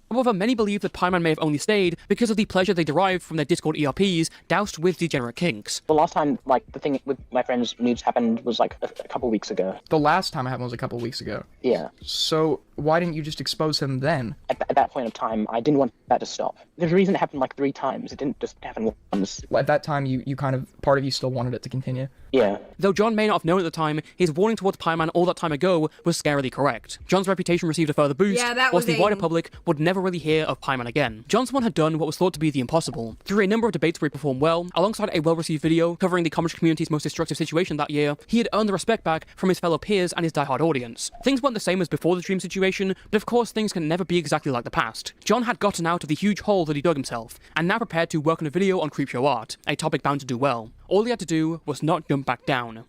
However, many believe that Pieman may have only stayed because of the pleasure they derived from their Discord ERPs doused with degenerate kinks. The last time, like, the thing with my friend's nudes happened was, like, a couple weeks ago. The last time it happened was a couple weeks ago. Yeah. So, why didn't you just expose him then? At that point of time, I didn't want that to stop. There's a reason it happened, like, 3 times. It didn't just happen once. Well, at that time, you kind of, part of you still wanted it to continue? Yeah. Though John may not have known at the time, his warning towards Pieman all that time ago was scarily correct. John's reputation received a further boost, whilst the wider public would never really hear of Pieman again. John Swan had done what was thought to be the impossible. Through a number of debates where he performed well, alongside a well-received video covering the commentary community's most destructive situation that year, he had earned the respect back from his fellow peers and his diehard audience. Things weren't the same as before the Dream situation, but of course things can never be exactly like the past. John had gotten out of the huge hole that he dug himself, and now prepared to work on a video on creepshow art, a topic bound to do well. All he had to do was not jump back down.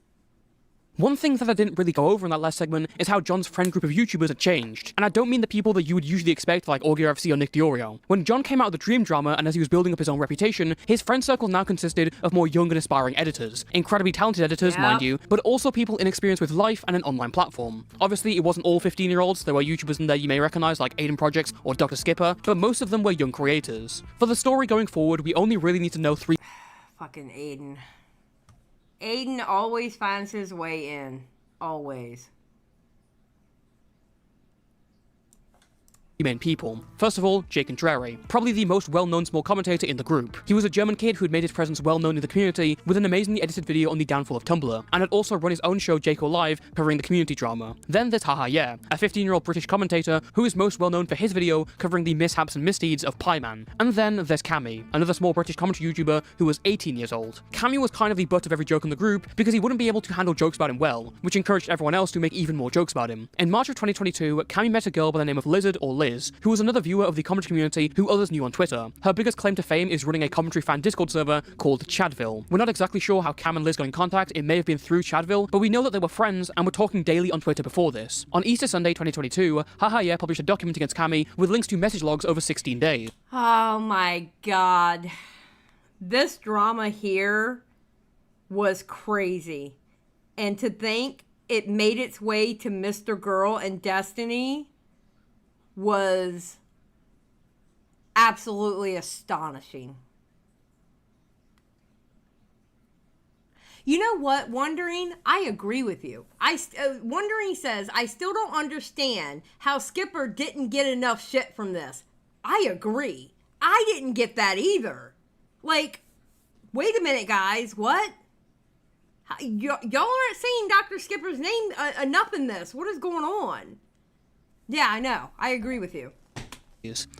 One thing that I didn't really go over in that last segment is how John's friend group of YouTubers had changed. And I don't mean the people that you would usually expect like AugurFC or Nick Diorio. When John came out of the Dream drama and as he was building up his own reputation, his friend circle now consisted of more young and aspiring editors. Incredibly talented editors, mind you, but also people inexperienced with life and an online platform. Obviously, it wasn't all 15-year-olds, there were YouTubers in there you may recognize like Aiden Projects or Dr. Skipper, but most of them were young creators. For the story going forward, we only really need to know 3 Fucking Aiden. Aiden always finds his way in. Always. main people. First of all, Jake Drary, probably the most well-known small commentator in the group. He was a German kid who had made his presence well-known in the community with an amazingly edited video on the downfall of Tumblr, and had also run his own show Jake Live covering the community drama. Then there's Haha Yeah, a 15-year-old British commentator who is most well-known for his video covering the mishaps and misdeeds of Pieman. And then there's Cammy, another small British commentary YouTuber who was 18 years old. Cammy was kind of the butt of every joke in the group because he wouldn't be able to handle jokes about him well, which encouraged everyone else to make even more jokes about him. In March of 2022, Cammy met a girl by the name of Lizard or Liz, who was another viewer of the commentary community who others knew on Twitter. Her biggest claim to fame is running a commentary fan Discord server called Chadville. We're not exactly sure how Cam and Liz got in contact, it may have been through Chadville, but we know that they were friends and were talking daily on Twitter before this. On Easter Sunday 2022, Haha Yeah published a document against Cammy with links to message logs over 16 days. Oh my god. This drama here was crazy. And to think it made its way to Mr. Girl and Destiny was absolutely astonishing. You know what, Wondering? I agree with you. Wondering says, I still don't understand how Skipper didn't get enough shit from this. I agree. I didn't get that either. Like, wait a minute, guys. What? Y'all aren't saying Dr. Skipper's name enough in this. What is going on? Yeah, I know. I agree with you.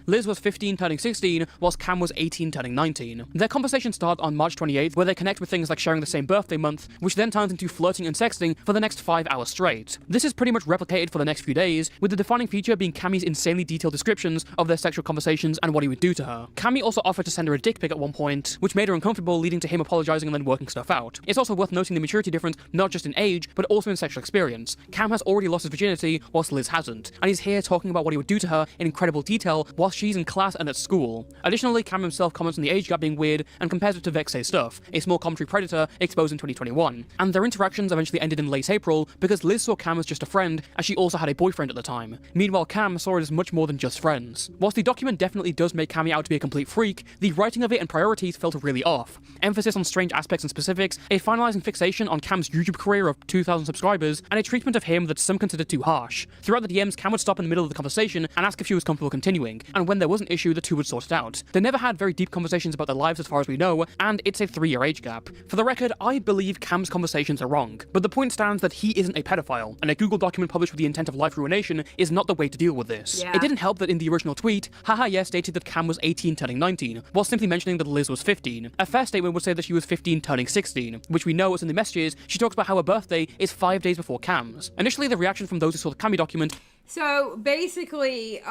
Liz was 15 turning 16, whilst Cam was 18 turning 19. Their conversation starts on March 28th, where they connect with things like sharing the same birthday month, which then turns into flirting and sexting for the next 5 hours straight. This is pretty much replicated for the next few days, with the defining feature being Cammie's insanely detailed descriptions of their sexual conversations and what he would do to her. Cammie also offered to send her a dick pic at one point, which made her uncomfortable, leading to him apologizing and then working stuff out. It's also worth noting the maturity difference not just in age, but also in sexual experience. Cam has already lost his virginity, whilst Liz hasn't, and he's here talking about what he would do to her in incredible detail whilst she's in class and at school. Additionally, Cam himself comments on the age gap being weird and compares it to Vexay's stuff, a small commentary predator exposed in 2021. And their interactions eventually ended in late April because Liz saw Cam as just a friend, as she also had a boyfriend at the time. Meanwhile, Cam saw it as much more than just friends. Whilst the document definitely does make Cammie out to be a complete freak, the writing of it and priorities felt really off. Emphasis on strange aspects and specifics, a finalizing fixation on Cam's YouTube career of 2,000 subscribers, and a treatment of him that some considered too harsh. Throughout the DMs, Cam would stop in the middle of the conversation and ask if she was comfortable continuing, and when there was an issue, the two would sort it out. They never had very deep conversations about their lives as far as we know, and it's a 3-year age gap. For the record, I believe Cam's conversations are wrong, but the point stands that he isn't a pedophile, and a Google document published with the intent of life ruination is not the way to deal with this. Yeah. It didn't help that in the original tweet, Haha Yes stated that Cam was 18 turning 19, while simply mentioning that Liz was 15. A fair statement would say that she was 15 turning 16, which we know as in the messages, she talks about how her birthday is 5 days before Cam's. Initially, the reaction from those who saw the Cammie document. So basically,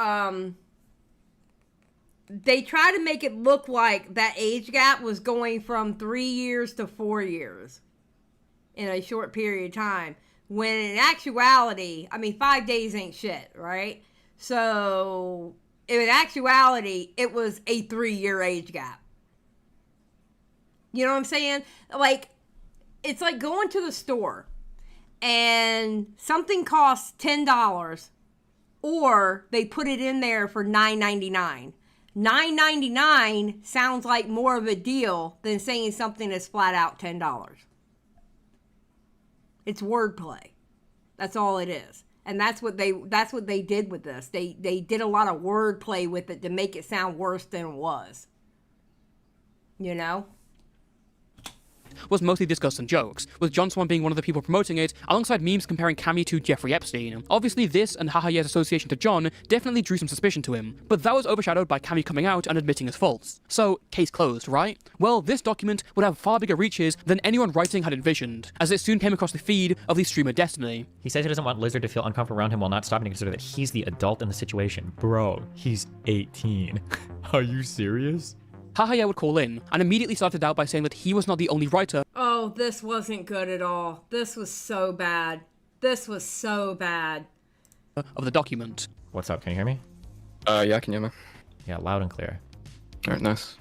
they try to make it look like that age gap was going from 3 years to 4 years in a short period of time. When in actuality, I mean, 5 days ain't shit, right? So in actuality, it was a 3-year age gap. You know what I'm saying? Like, it's like going to the store and something costs $10 or they put it in there for $9.99. $9.99 sounds like more of a deal than saying something that's flat out $10. It's wordplay. That's all it is. And that's what they did with this. They did a lot of wordplay with it to make it sound worse than it was. You know? Was mostly discussed and jokes, with John Swan being one of the people promoting it, alongside memes comparing Cammie to Jeffrey Epstein. Obviously this and Haha Yes' association to John definitely drew some suspicion to him, but that was overshadowed by Cammie coming out and admitting his faults. So, case closed, right? Well, this document would have far bigger reaches than anyone writing had envisioned, as it soon came across the feed of the streamer Destiny. He says he doesn't want Lizard to feel uncomfortable around him while not stopping to consider that he's the adult in the situation. Bro, he's 18. Are you serious? Haha Yes would call in, and immediately started out by saying that he was not the only writer. Oh, this wasn't good at all. This was so bad. This was so bad. Of the document. What's up? Can you hear me? Yeah, I can hear me. Yeah, loud and clear. Alright, nice.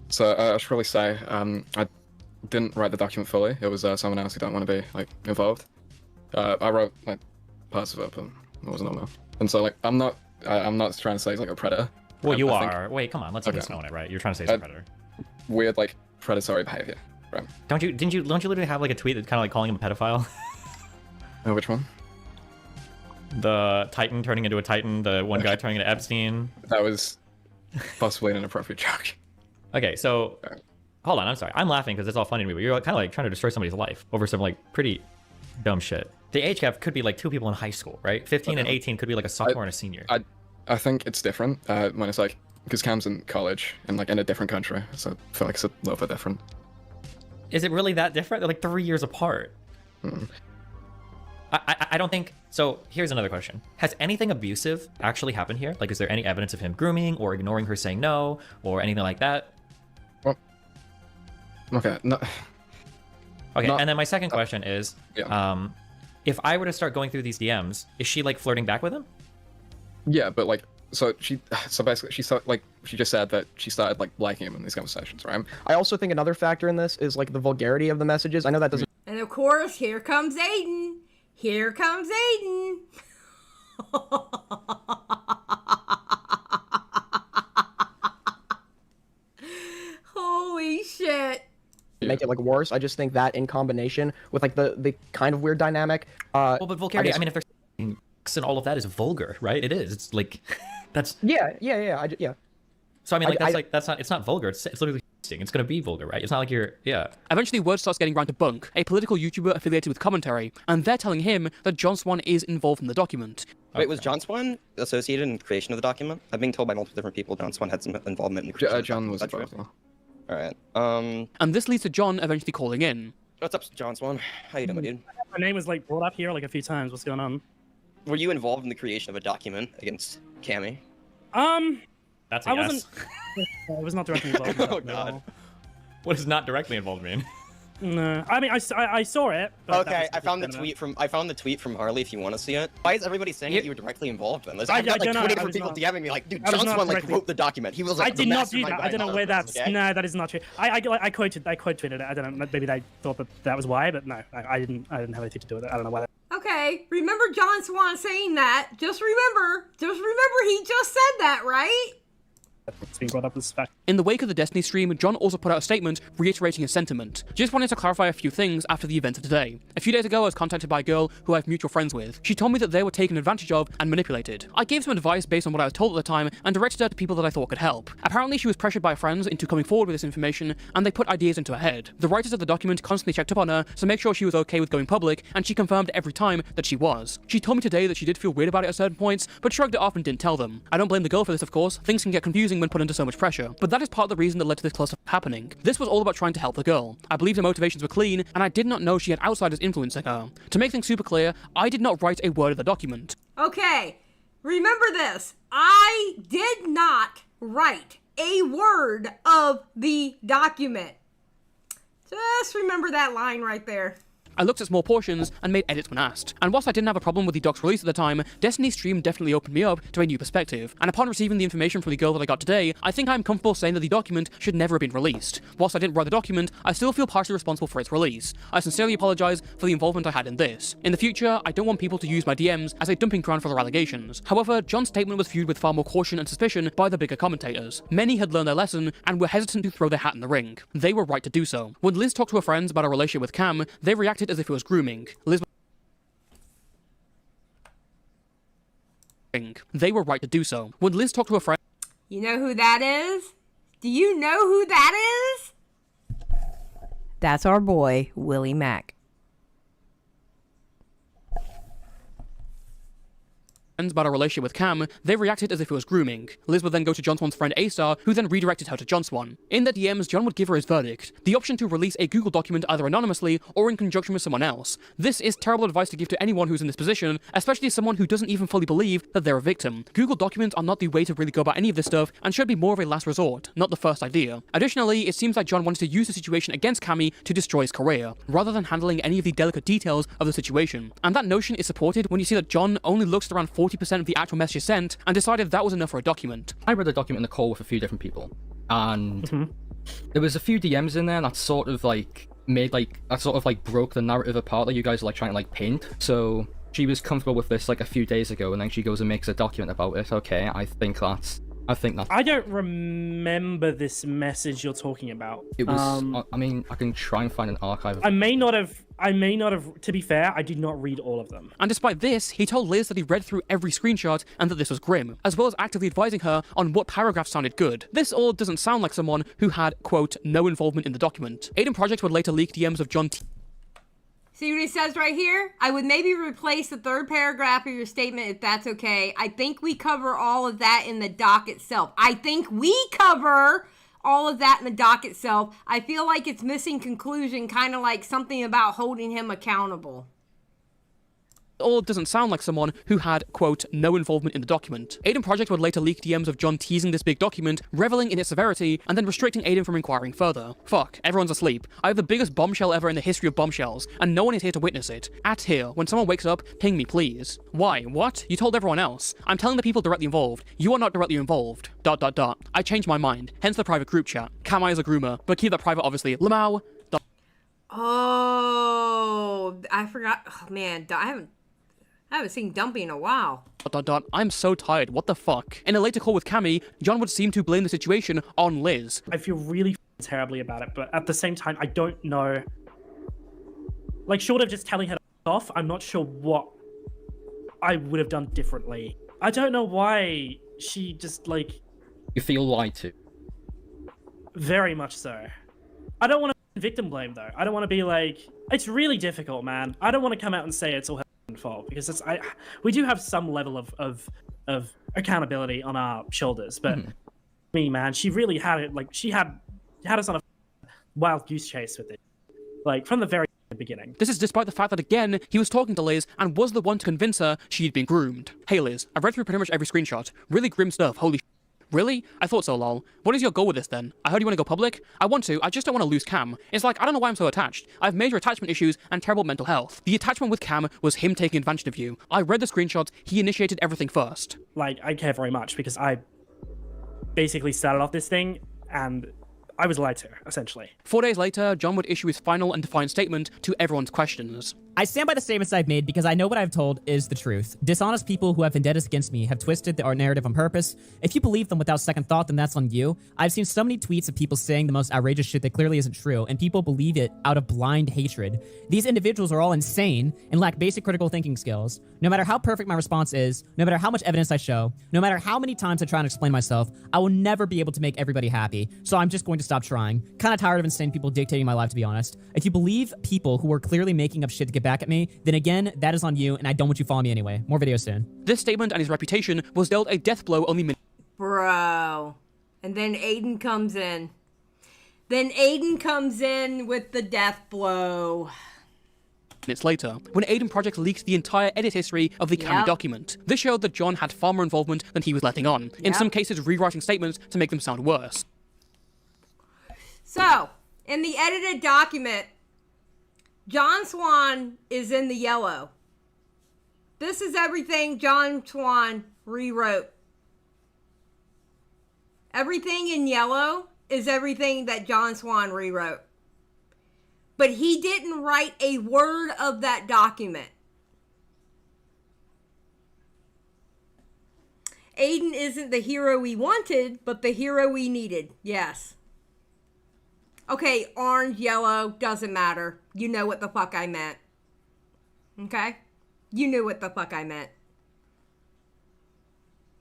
So, I should probably say, I didn't write the document fully. It was someone else who didn't want to be, like, involved. I wrote, like, parts of it, but it wasn't enough. And so, like, I'm not trying to say he's, like, a predator. Well, you are. Wait, come on. Let's own it, right? You're trying to say he's a predator. Weird, like, predatory behavior, right? Don't you literally have, like, a tweet that's kind of like calling him a pedophile? Oh, which one? The Titan turning into a Titan, the one guy turning into Epstein. That was possibly an inappropriate joke. Okay, so hold on, I'm sorry. I'm laughing because it's all funny to me, but you're kind of like trying to destroy somebody's life over some like pretty dumb shit. The age gap could be like 2 people in high school, right? 15 and 18 could be like a sophomore and a senior. I think it's different when it's like, because Cam's in college and like in a different country, so I feel like it's a little bit different. Is it really that different? They're like 3 years apart. I don't think so. Here's another question: has anything abusive actually happened here? Like, is there any evidence of him grooming or ignoring her saying no or anything like that? Well, okay, no. Okay, and then my second question is, if I were to start going through these DMs, is she like flirting back with him? Yeah, but like, so basically she just said that she started like liking him in these conversations, right? I also think another factor in this is like the vulgarity of the messages. I know that doesn't. And of course, here comes Aiden. Here comes Aiden. Holy shit. make it like worse. I just think that in combination with like the kind of weird dynamic. Well, but vulgarity. I mean, if they're saying sex and all of that is vulgar, right? It is. It's like that's. Yeah. So I mean, like that's not. It's not vulgar. It's literally. It's going to be vulgar, right? It's not like you're, yeah. Eventually, word starts getting around to Bunk, a political YouTuber affiliated with Commentary, and they're telling him that John Swan is involved in the document. Wait, was John Swan associated in the creation of the document? I'm being told by multiple different people John Swan had some involvement in the creation. John was involved. All right. And this leads to John eventually calling in. What's up, John Swan? How you doing, my dude? My name was like brought up here like a few times. What's going on? Were you involved in the creation of a document against Cammy? That's a I yes. wasn't. I was not directly involved. In that, Oh God. What does not directly involved mean? No, I mean I saw it. But Okay, I found the tweet from Harley. If you want to see it, why is everybody saying that you were directly involved in this? I've got like 20 different people DMing me like, dude, John Swan like wrote the document. He was like, I did not do that. I don't know where that's. Okay? No, that is not true. I quote tweeted it. I don't know. Maybe they thought that was why, but no, I didn't have anything to do with it. I don't know why. Okay, remember John Swan saying that. Just remember he just said that, right? It's being brought up as fact. In the wake of the Destiny stream, John also put out a statement reiterating his sentiment. Just wanted to clarify a few things after the event of today. A few days ago, I was contacted by a girl who I have mutual friends with. She told me that they were taken advantage of and manipulated. I gave some advice based on what I was told at the time and directed her to people that I thought could help. Apparently, she was pressured by friends into coming forward with this information, and they put ideas into her head. The writers of the document constantly checked up on her to make sure she was okay with going public, and she confirmed every time that she was. She told me today that she did feel weird about it at certain points, but shrugged it off and didn't tell them. I don't blame the girl for this, of course. Things can get confusing when put under so much pressure. But that is part of the reason that led to this cluster happening. This was all about trying to help the girl. I believed her motivations were clean, and I did not know she had outsiders influencing her. To make things super clear, I did not write a word of the document. Okay, remember this. I did not write a word of the document. Just remember that line right there. I looked at small portions and made edits when asked. And whilst I didn't have a problem with the doc's release at the time, Destiny's stream definitely opened me up to a new perspective. And upon receiving the information from the girl that I got today, I think I'm comfortable saying that the document should never have been released. Whilst I didn't write the document, I still feel partially responsible for its release. I sincerely apologise for the involvement I had in this. In the future, I don't want people to use my DMs as a dumping ground for their allegations. However, John's statement was viewed with far more caution and suspicion by the bigger commentators. Many had learned their lesson and were hesitant to throw their hat in the ring. They were right to do so. When Liz talked to her friends about her relationship with Cam, they reacted as if it was grooming. They were right to do so. When Liz talked to her friend... You know who that is? Do you know who that is? That's our boy, Willie Mack. About her relationship with Cam, they reacted as if it was grooming. Liz would then go to John Swan's friend A-Star, who then redirected her to John Swan. In their DMs, John would give her his verdict, the option to release a Google document either anonymously or in conjunction with someone else. This is terrible advice to give to anyone who's in this position, especially someone who doesn't even fully believe that they're a victim. Google documents are not the way to really go about any of this stuff, and should be more of a last resort, not the first idea. Additionally, it seems like John wanted to use the situation against Cammy to destroy his career, rather than handling any of the delicate details of the situation. And that notion is supported when you see that John only looks at around 40% of the actual messages sent, and decided that was enough for a document. I read the document in the call with a few different people, and there was a few DMs in there that sort of like broke the narrative apart that you guys are like trying to like paint. So she was comfortable with this like a few days ago, and then she goes and makes a document about it. Okay, I think that's. I don't remember this message you're talking about. It was. I mean, I can try and find an archive. I may not have. To be fair, I did not read all of them. And despite this, he told Liz that he read through every screenshot and that this was grim, as well as actively advising her on what paragraphs sounded good. This all doesn't sound like someone who had, quote, no involvement in the document. Aiden Project would later leak DMs of John T. See what he says right here? I would maybe replace the third paragraph of your statement if that's okay. I think we cover all of that in the doc itself. I feel like it's missing conclusion, kind of like something about holding him accountable. All doesn't sound like someone who had, quote, no involvement in the document. Aiden Project would later leak DMs of John teasing this big document, reveling in its severity, and then restricting Aiden from inquiring further. Fuck, everyone's asleep. I have the biggest bombshell ever in the history of bombshells, and no one is here to witness it. At here, when someone wakes up, ping me please. Why? What? You told everyone else. I'm telling the people directly involved. You are not directly involved. ... I changed my mind, hence the private group chat. Cammy is a groomer, but keep that private obviously. Lamau. Oh, I forgot. Oh man, I haven't seen Dumpy in a while. ... I'm so tired, what the fuck? In a later call with Cammy, John would seem to blame the situation on Liz. I feel really terribly about it, but at the same time, I don't know. Like, short of just telling her to off, I'm not sure what I would have done differently. I don't know why she just, like... You feel lied to. Very much so. I don't want to victim blame, though. I don't want to be like... It's really difficult, man. I don't want to come out and say it's all her fault, because we do have some level of accountability on our shoulders, but me, man, she really had it, like, she had us on a wild goose chase with it. Like, from the very beginning. This is despite the fact that, again, he was talking to Liz and was the one to convince her she'd been groomed. Hey Liz, I've read through pretty much every screenshot. Really grim stuff, holy sh**. Really? I thought so, lol. What is your goal with this then? I heard you want to go public? I want to, I just don't want to lose Cam. It's like, I don't know why I'm so attached. I have major attachment issues and terrible mental health. The attachment with Cam was him taking advantage of you. I read the screenshots, he initiated everything first. Like, I care very much because I basically started off this thing and I was lied to, essentially. 4 days later, John would issue his final and defiant statement to everyone's questions. I stand by the statements I've made because I know what I've told is the truth. Dishonest people who have vendettas against me have twisted the narrative on purpose. If you believe them without second thought, then that's on you. I've seen so many tweets of people saying the most outrageous shit that clearly isn't true, and people believe it out of blind hatred. These individuals are all insane and lack basic critical thinking skills. No matter how perfect my response is, no matter how much evidence I show, no matter how many times I try and explain myself, I will never be able to make everybody happy, so I'm just going to stop trying. Kind of tired of insane people dictating my life, to be honest. If you believe people who are clearly making up shit to get back at me, then again, that is on you, and I don't want you following me anyway. More videos soon. This statement and his reputation was dealt a death blow only minutes. Bro. And then Aiden comes in. Then Aiden comes in with the death blow. Minutes later, when Aiden Project leaked the entire edit history of the Cammy document. This showed that John had far more involvement than he was letting on, in some cases rewriting statements to make them sound worse. So, in the edited document, John Swan is in the yellow. This is everything John Swan rewrote. Everything in yellow is everything that John Swan rewrote. But he didn't write a word of that document. Aiden isn't the hero we wanted, but the hero we needed. Yes. Okay, orange, yellow, doesn't matter. You know what the fuck I meant. Okay? You knew what the fuck I meant.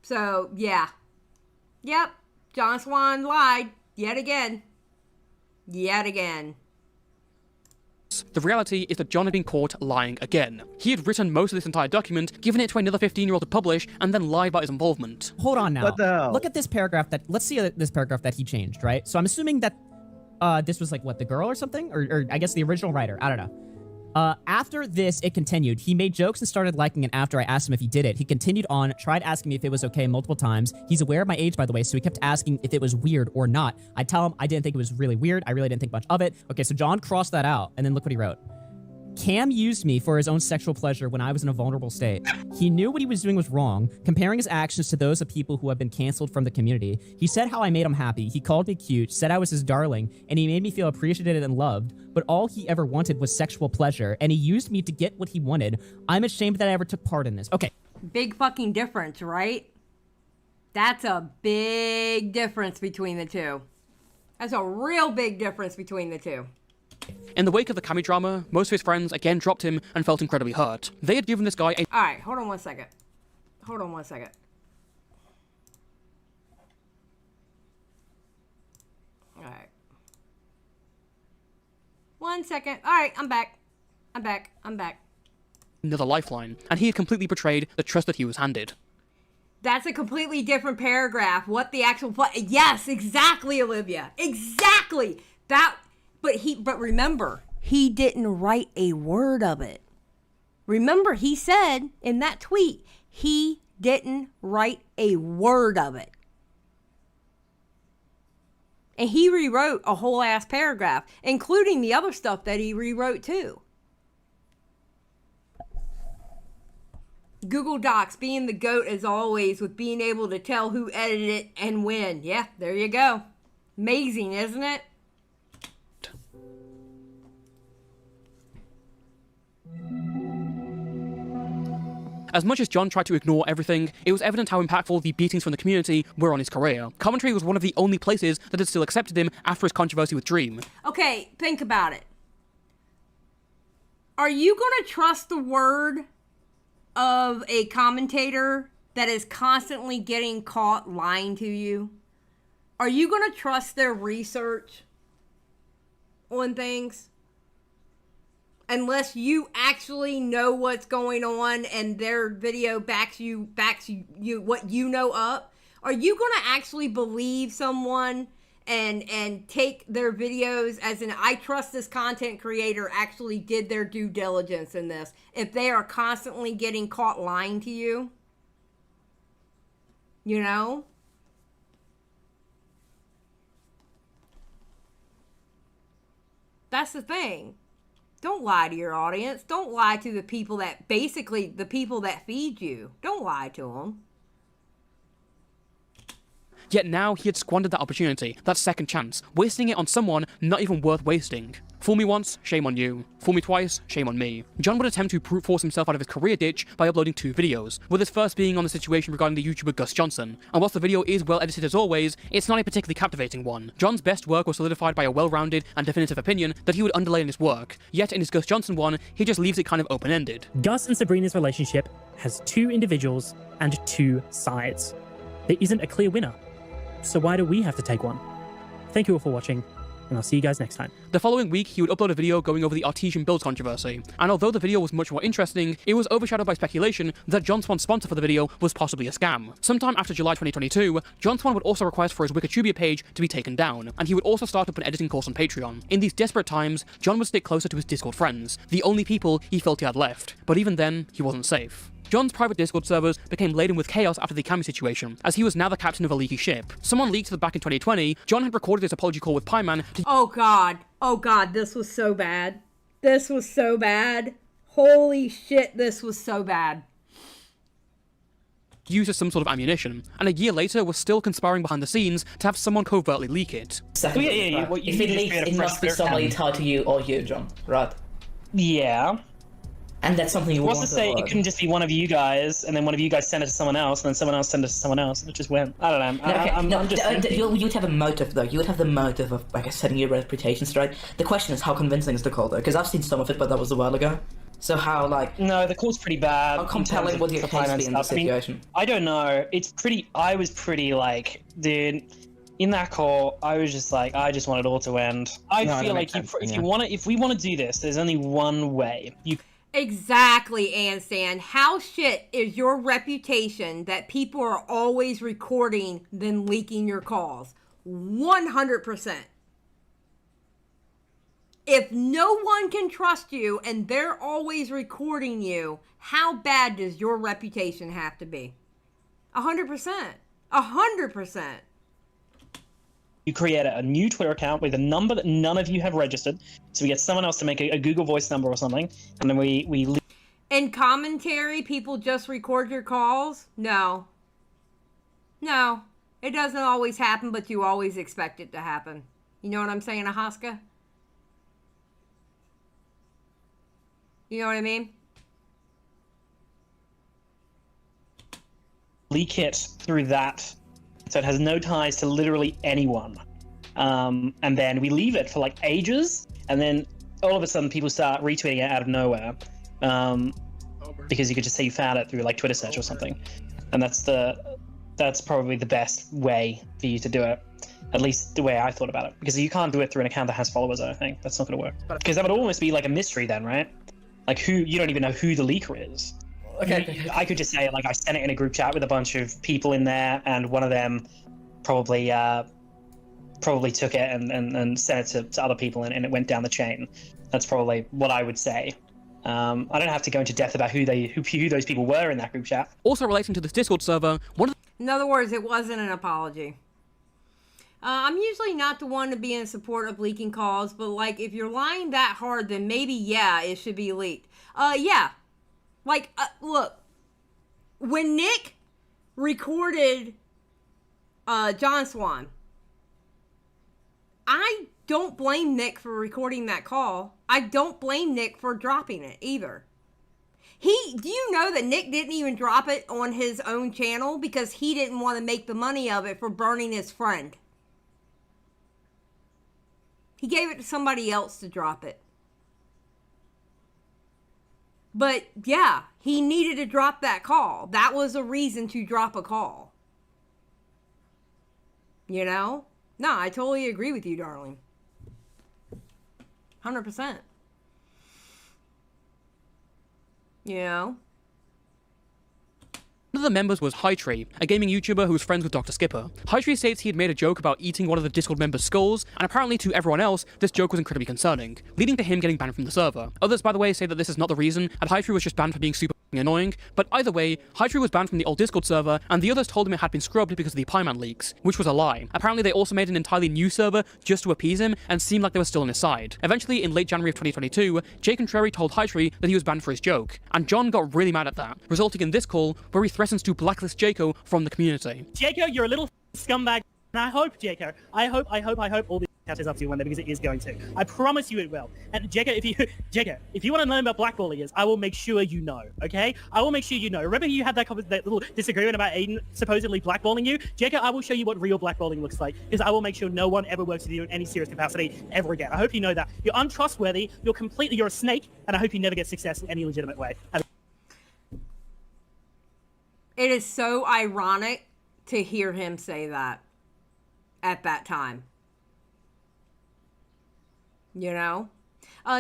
So, yeah. Yep, John Swan lied. Yet again. Yet again. The reality is that John had been caught lying again. He had written most of this entire document, given it to another 15-year-old to publish, and then lied about his involvement. Hold on now. What the hell? Look at this paragraph that, let's see this paragraph that he changed, right? So I'm assuming that this was like, what, the girl or something? Or I guess the original writer, I don't know. After this, it continued. He made jokes and started liking it after I asked him if he did it. He continued on, tried asking me if it was okay multiple times. He's aware of my age, by the way, so he kept asking if it was weird or not. I tell him I didn't think it was really weird. I really didn't think much of it. Okay, so John crossed that out, and then look what he wrote. Cam used me for his own sexual pleasure when I was in a vulnerable state. He knew what he was doing was wrong, comparing his actions to those of people who have been canceled from the community. He said how I made him happy, he called me cute, said I was his darling, and he made me feel appreciated and loved, but all he ever wanted was sexual pleasure, and he used me to get what he wanted. I'm ashamed that I ever took part in this. Okay. Big fucking difference, right? That's a big difference between the two. That's a real big difference between the two. In the wake of the Cammy drama, most of his friends again dropped him and felt incredibly hurt. They had given this guy a— Alright, hold on one second. Hold on one second. Alright. 1 second. Alright, I'm back. I'm back. another lifeline, and he had completely betrayed the trust that he was handed. That's a completely different paragraph. What the actual yes, exactly, Olivia. Exactly. But remember, he didn't write a word of it. Remember, he said in that tweet, he didn't write a word of it. And he rewrote a whole ass paragraph, including the other stuff that he rewrote too. Google Docs being the GOAT as always, with being able to tell who edited it and when. Yeah, there you go. Amazing, isn't it? As much as John tried to ignore everything, it was evident how impactful the beatings from the community were on his career. Commentary was one of the only places that had still accepted him after his controversy with Dream. Okay, think about it. Are you going to trust the word of a commentator that is constantly getting caught lying to you? Are you going to trust their research on things? Unless you actually know what's going on and their video backs you what you know up? Are you going to actually believe someone and take their videos as an I trust this content creator actually did their due diligence in this if they are constantly getting caught lying to you? You know? That's the thing. Don't lie to your audience. Don't lie to the people that feed you. Don't lie to them. Yet now he had squandered that opportunity, that second chance, wasting it on someone not even worth wasting. Fool me once, shame on you. Fool me twice, shame on me. John would attempt to brute force himself out of his career ditch by uploading 2 videos, with his first being on the situation regarding the YouTuber Gus Johnson. And whilst the video is well edited as always, it's not a particularly captivating one. John's best work was solidified by a well-rounded and definitive opinion that he would underlay in his work, yet in his Gus Johnson one, he just leaves it kind of open-ended. Gus and Sabrina's relationship has 2 individuals and 2 sides. There isn't a clear winner. So why do we have to take one? Thank you all for watching, and I'll see you guys next time. The following week, he would upload a video going over the Artesian builds controversy, and although the video was much more interesting, it was overshadowed by speculation that John Swan's sponsor for the video was possibly a scam. Sometime after July 2022, John Swan would also request for his Wikitubia page to be taken down, and he would also start up an editing course on Patreon. In these desperate times, John would stick closer to his Discord friends, the only people he felt he had left, but even then, he wasn't safe. John's private Discord servers became laden with chaos after the Cammy situation, as he was now the captain of a leaky ship. Someone leaked that back in 2020, John had recorded his apology call with Pieman to— Oh god, this was so bad. This was so bad. Holy shit, this was so bad. Used as some sort of ammunition, and a year later was still conspiring behind the scenes to have someone covertly leak it. If it leaks, it must be somebody tied to you or you, John, right? Yeah. And that's something you want to say avoid. It couldn't just be one of you guys, and then one of you guys send it to someone else, and then someone else send it to someone else, and it just went. I don't know. You'd have a motive, though. You would have the motive of, like, setting your reputation straight. The question is, how convincing is the call, though? Because I've seen some of it, but that was a while ago. So how, like... No, the call's pretty bad. How compelling would your case be in this situation? I don't know. I was pretty, like, dude... In that call, I was just like, I just want it all to end. I feel like if we want to do this, there's only one way. Exactly, Anstan. How shit is your reputation that people are always recording than leaking your calls? 100%. If no one can trust you and they're always recording you, how bad does your reputation have to be? 100%. 100%. You create a new Twitter account with a number that none of you have registered, so we get someone else to make a Google Voice number or something, and then we In commentary, people just record your calls? No. No. It doesn't always happen, but you always expect it to happen. You know what I'm saying, Ahaska? You know what I mean? leak it through that. So it has no ties to literally anyone. And then we leave it for like ages, and then all of a sudden people start retweeting it out of nowhere. Because you could just say you found it through like Twitter search or something. And that's probably the best way for you to do it. At least the way I thought about it. Because you can't do it through an account that has followers, I don't think. That's not going to work. Because that would almost be like a mystery then, right? Like you don't even know who the leaker is. Okay. I could just say, like, I sent it in a group chat with a bunch of people in there, and one of them probably took it and sent it to other people, and it went down the chain. That's probably what I would say. I don't have to go into depth about who those people were in that group chat. Also relating to this Discord server, in other words, it wasn't an apology. I'm usually not the one to be in support of leaking calls, but like if you're lying that hard, then maybe yeah, it should be leaked. Yeah. Like, look, when Nick recorded John Swan, I don't blame Nick for recording that call. I don't blame Nick for dropping it either. Do you know that Nick didn't even drop it on his own channel because he didn't want to make the money of it for burning his friend? He gave it to somebody else to drop it. But yeah, he needed to drop that call. That was a reason to drop a call. You know? No, I totally agree with you, darling. 100%. You know? One of the members was Hytree, a gaming YouTuber who was friends with Dr. Skipper. Hytree states he had made a joke about eating one of the Discord members' skulls, and apparently to everyone else, this joke was incredibly concerning, leading to him getting banned from the server. Others, by the way, say that this is not the reason, and Hytree was just banned for being super annoying, but either way, Hytree was banned from the old Discord server, and the others told him it had been scrubbed because of the Pieman leaks, which was a lie. Apparently they also made an entirely new server just to appease him, and seemed like they were still on his side. Eventually, in late January of 2022, Jay Contrary told Hytree that he was banned for his joke, and John got really mad at that, resulting in this call where he threatens to blacklist Jaco from the community. Jaco, you're a little scumbag, and I hope, Jaco, I hope all this catches up to you one day, because it is going to. I promise you it will. And Jaco, if you want to learn about blackballing is, I will make sure you know, okay? I will make sure you know. Remember you had that little disagreement about Aiden supposedly blackballing you? Jaco, I will show you what real blackballing looks like, because I will make sure no one ever works with you in any serious capacity ever again. I hope you know that. You're untrustworthy, you're a snake, and I hope you never get success in any legitimate way. It is so ironic to hear him say that at that time. You know?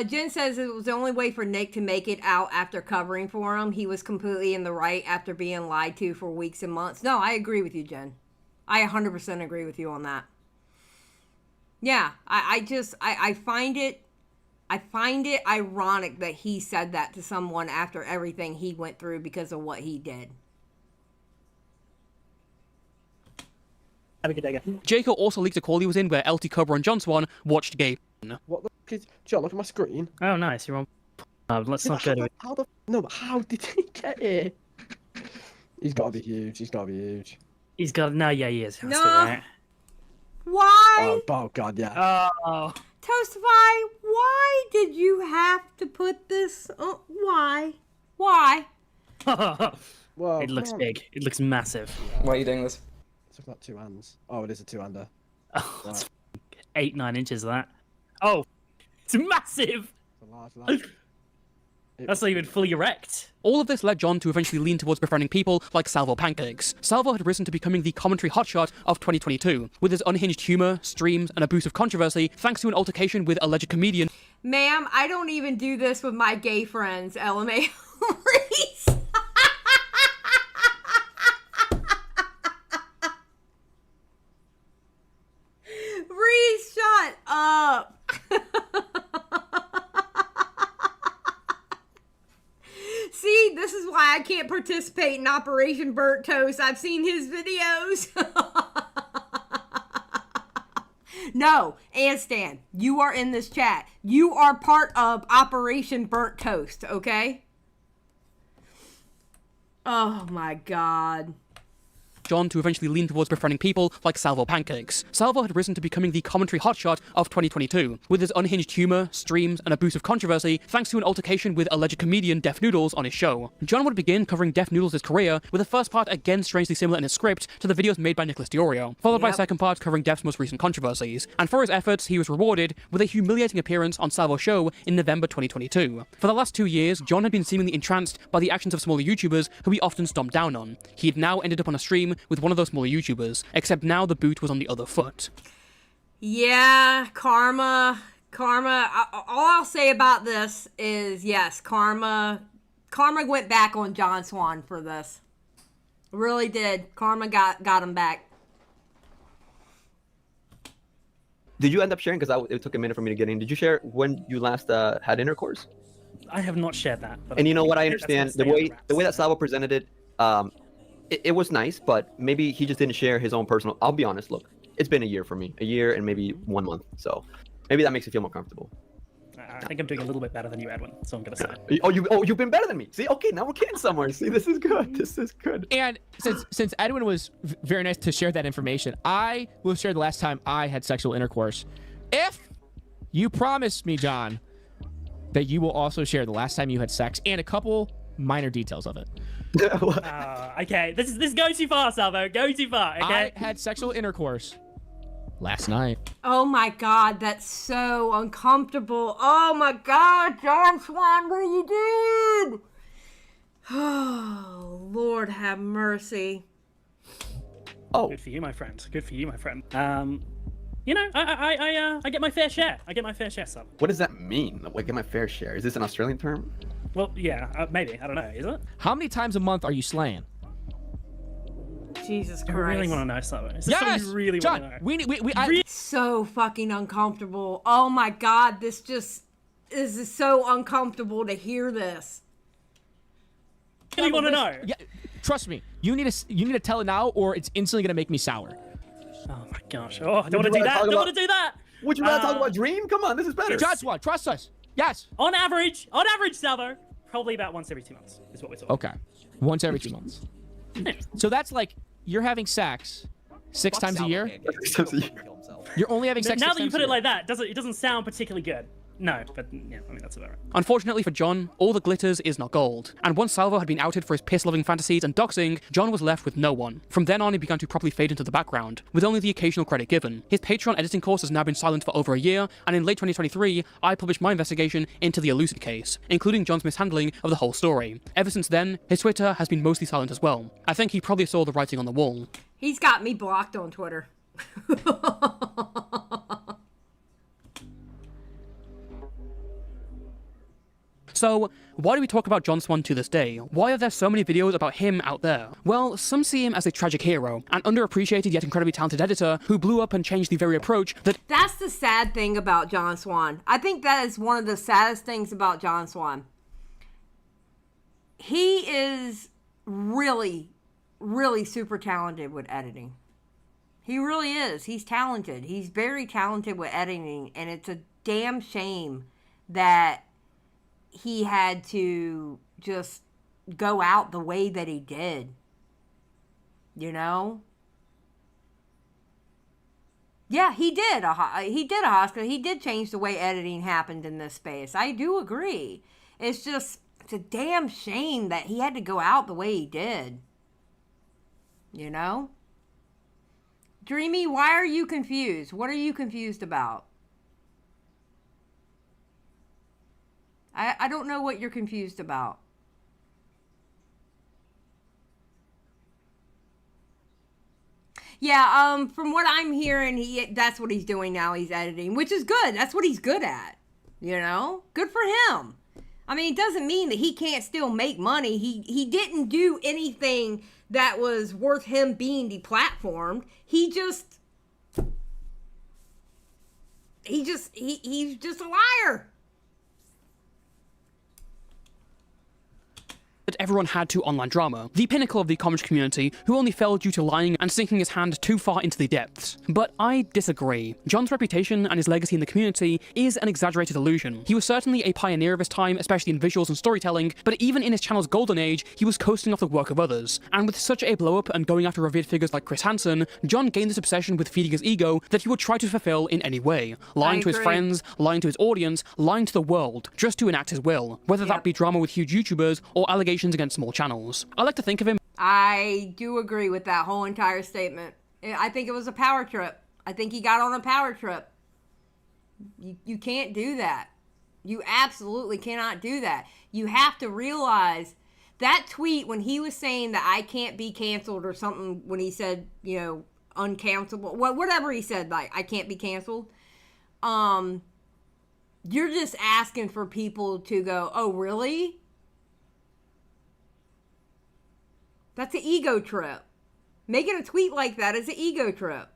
Jen says it was the only way for Nick to make it out after covering for him. He was completely in the right after being lied to for weeks and months. No, I agree with you, Jen. I 100% agree with you on that. Yeah, I find it ironic that he said that to someone after everything he went through because of what he did. Have a good day, guys. Jaco also leaked a call he was in where LT Cobra and John Swan watched Gabe. What the fuck is... John, look at my screen. Oh, nice. You're on... let's not go to it. No, but how did he get here? He's got to be huge. He's got to be huge. He's got... No, yeah, he is. No. Right? Why? Oh, God, yeah. Oh. Toastify, why did you have to put this... why? Why? Whoa, it looks big. It looks massive. Why are you doing this? It's about 2 hands. Oh, it is a 2-hander. Oh, that's 8-9 inches of that. Oh, it's massive. It's a large lad. That's not even fully erect. All of this led John to eventually lean towards befriending people like Salvo Pancakes. Salvo had risen to becoming the commentary hotshot of 2022, with his unhinged humor, streams, and a boost of controversy thanks to an altercation with alleged comedian. Ma'am, I don't even do this with my gay friends, LMA. Reese. Reese, shut up. See, this is why I can't participate in Operation Burnt Toast. I've seen his videos. No, and Stan, you are in this chat. You are part of Operation Burnt Toast, okay? Oh my God. John to eventually lean towards befriending people like Salvo Pancakes. Salvo had risen to becoming the commentary hotshot of 2022, with his unhinged humor, streams, and a boost of controversy thanks to an altercation with alleged comedian Def Noodles on his show. John would begin covering Def Noodles' career, with the first part again strangely similar in his script to the videos made by Nicholas Diorio, followed by a second part covering Def's most recent controversies, and for his efforts he was rewarded with a humiliating appearance on Salvo's show in November 2022. For the last 2 years, John had been seemingly entranced by the actions of smaller YouTubers who he often stomped down on. He had now ended up on a stream with one of those smaller YouTubers, except now the boot was on the other foot. Yeah, karma. All I'll say about this is, yes, karma went back on John Swan for this. Really did. Karma got him back. Did you end up sharing? Because it took a minute for me to get in. Did you share when you last had intercourse? I have not shared that. And you know what? I understand the way that Salvo presented it. It was nice, but maybe he just didn't share his own personal. I'll be honest. Look, it's been a year for me, a year and maybe 1 month. So maybe that makes you feel more comfortable. I think I'm doing a little bit better than you, Edwin. So I'm gonna say. You've been better than me. See, okay, now we're getting somewhere. See, this is good. This is good. And since Edwin was very nice to share that information, I will share the last time I had sexual intercourse. If you promise me, John, that you will also share the last time you had sex and a couple minor details of it. Okay, this goes too far, Salvo. Go too far. Okay. I had sexual intercourse last night. Oh my God, that's so uncomfortable. Oh my God, John Swan, what are you doing? Oh, Lord have mercy. Oh, good for you, my friend. Good for you, my friend. You know, I get my fair share. I get my fair share, son. What does that mean? Like, get my fair share? Is this an Australian term? Well, yeah, maybe. I don't know. Is it? How many times a month are you slaying? Jesus Christ. I really want to know something. Yes! You really John, want to know. So fucking uncomfortable. Oh my God, this is so uncomfortable to hear this. You want to know? Yeah, trust me. You need to tell it now, or it's instantly gonna make me sour. Oh my gosh. Oh, I don't want to do that. Don't want to do that. Would you rather talk about Dream? Come on, this is better. John Swan, trust us. Yes. On average, Salvo, probably about once every 2 months is what we're talking. Okay. Once every 2 months. So that's like you're having sex 6 times a year. You're only having sex. Now 6 that you times put a it year. like that, it doesn't sound particularly good. No, but yeah, I mean that's about right. Unfortunately for John, all the glitters is not gold. And once Salvo had been outed for his piss-loving fantasies and doxing, John was left with no one. From then on, he began to properly fade into the background, with only the occasional credit given. His Patreon editing course has now been silent for over a year, and in late 2023, I published my investigation into the Elucid case, including John's mishandling of the whole story. Ever since then, his Twitter has been mostly silent as well. I think he probably saw the writing on the wall. He's got me blocked on Twitter. So, why do we talk about John Swan to this day? Why are there so many videos about him out there? Well, some see him as a tragic hero, an underappreciated yet incredibly talented editor who blew up and changed the very approach that— That's the sad thing about John Swan. I think that is one of the saddest things about John Swan. He is really, really super talented with editing. He really is. He's talented. He's very talented with editing, and it's a damn shame that he had to just go out the way that he did. You know? Yeah, he did a hospital. He did change the way editing happened in this space. I do agree. It's a damn shame that he had to go out the way he did. You know? Dreamy, why are you confused? What are you confused about? I don't know what you're confused about. Yeah, from what I'm hearing, that's what he's doing now. He's editing, which is good. That's what he's good at. You know? Good for him. I mean, it doesn't mean that he can't still make money. He didn't do anything that was worth him being deplatformed. He's just a liar. that everyone had to online drama, the pinnacle of the comedy community, who only fell due to lying and sinking his hand too far into the depths. But I disagree. John's reputation and his legacy in the community is an exaggerated illusion. He was certainly a pioneer of his time, especially in visuals and storytelling, but even in his channel's golden age, he was coasting off the work of others. And with such a blow-up and going after revered figures like Chris Hansen, John gained this obsession with feeding his ego that he would try to fulfill in any way. Lying to his friends, lying to his audience, lying to the world, just to enact his will, whether that be drama with huge YouTubers or allegations against small channels. I like to think of him— I do agree with that whole entire statement. I think it was a power trip. I think he got on a power trip. You can't do that. You absolutely cannot do that. You have to realize that tweet when he was saying that I can't be canceled or something, when he said, you know, uncancelable, whatever he said, like I can't be canceled. You're just asking for people to go, oh, really? That's an ego trip. Making a tweet like that is an ego trip.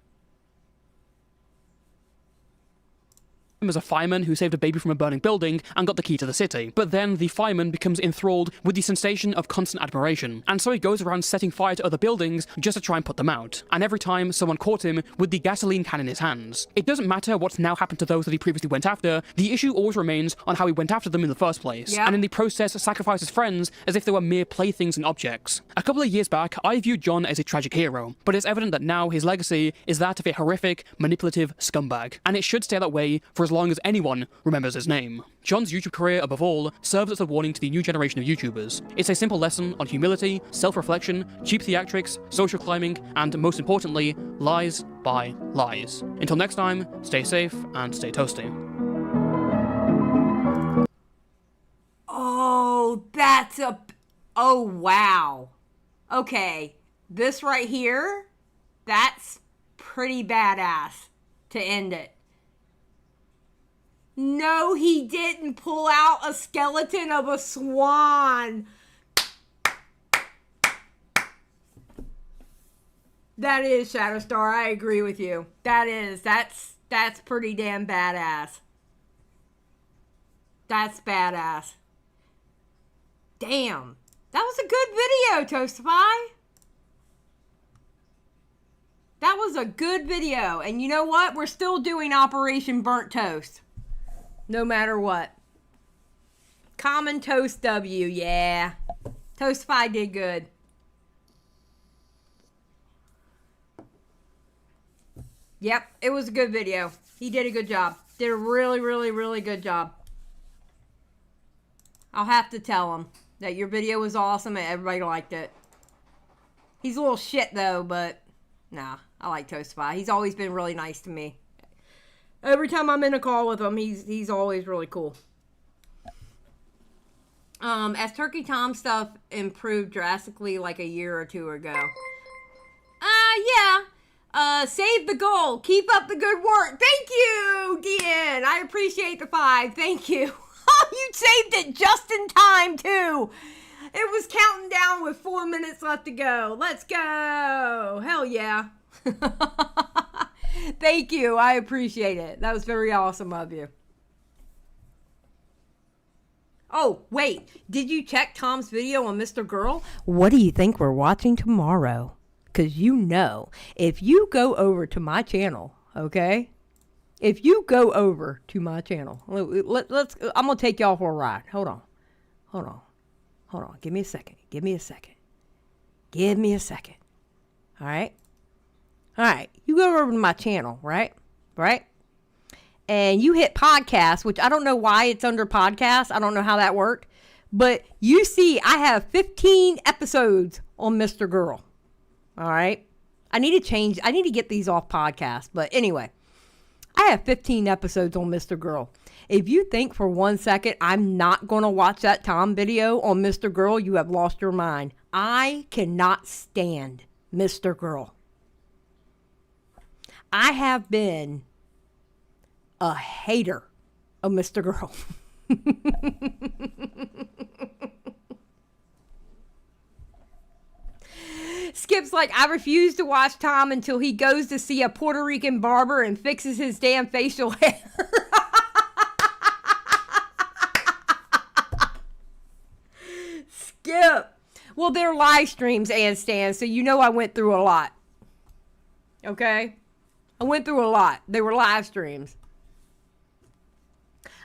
as a fireman who saved a baby from a burning building and got the key to the city. But then the fireman becomes enthralled with the sensation of constant admiration, and so he goes around setting fire to other buildings just to try and put them out. And every time someone caught him with the gasoline can in his hands. It doesn't matter what's now happened to those that he previously went after, the issue always remains on how he went after them in the first place, and in the process sacrificed his friends as if they were mere playthings and objects. A couple of years back, I viewed John as a tragic hero, but it's evident that now his legacy is that of a horrific, manipulative scumbag, and it should stay that way for as long as anyone remembers his name. John's YouTube career, above all, serves as a warning to the new generation of YouTubers. It's a simple lesson on humility, self-reflection, cheap theatrics, social climbing, and most importantly, lies by lies. Until next time, stay safe and stay toasty. Oh, oh, wow. Okay, this right here, that's pretty badass to end it. No, he didn't pull out a skeleton of a swan. That is, Shadow Star, I agree with you. That's pretty damn badass. That's badass. Damn. That was a good video, Toastify. That was a good video. And you know what? We're still doing Operation Burnt Toast. No matter what. Common Toast W, yeah. Toastify did good. Yep, it was a good video. He did a good job. Did a really, really, really good job. I'll have to tell him that your video was awesome and everybody liked it. He's a little shit though, but nah, I like Toastify. He's always been really nice to me. Every time I'm in a call with him, he's always really cool. As Turkey Tom stuff improved drastically like a year or two ago. Yeah. Save the goal. Keep up the good work. Thank you, DN. I appreciate the 5. Thank you. Oh, you saved it just in time, too. It was counting down with 4 minutes left to go. Let's go. Hell yeah. Thank you. I appreciate it. That was very awesome of you. Oh, wait. Did you check Tom's video on Mr. Girl? What do you think we're watching tomorrow? Because you know, if you go over to my channel, okay? If you go over to my channel, I'm going to take y'all for a ride. Hold on. Give me a second. All right. You go over to my channel, right? And you hit podcast, which I don't know why it's under podcast. I don't know how that worked. But you see I have 15 episodes on Mr. Girl. All right. I need to get these off podcast. But anyway, I have 15 episodes on Mr. Girl. If you think for 1 second I'm not going to watch that Tom video on Mr. Girl, you have lost your mind. I cannot stand Mr. Girl. I have been a hater of Mr. Girl. Skip's like, I refuse to watch Tom until he goes to see a Puerto Rican barber and fixes his damn facial hair. Skip. Well, they're live streams, and Stan, so you know I went through a lot. Okay? I went through a lot. They were live streams.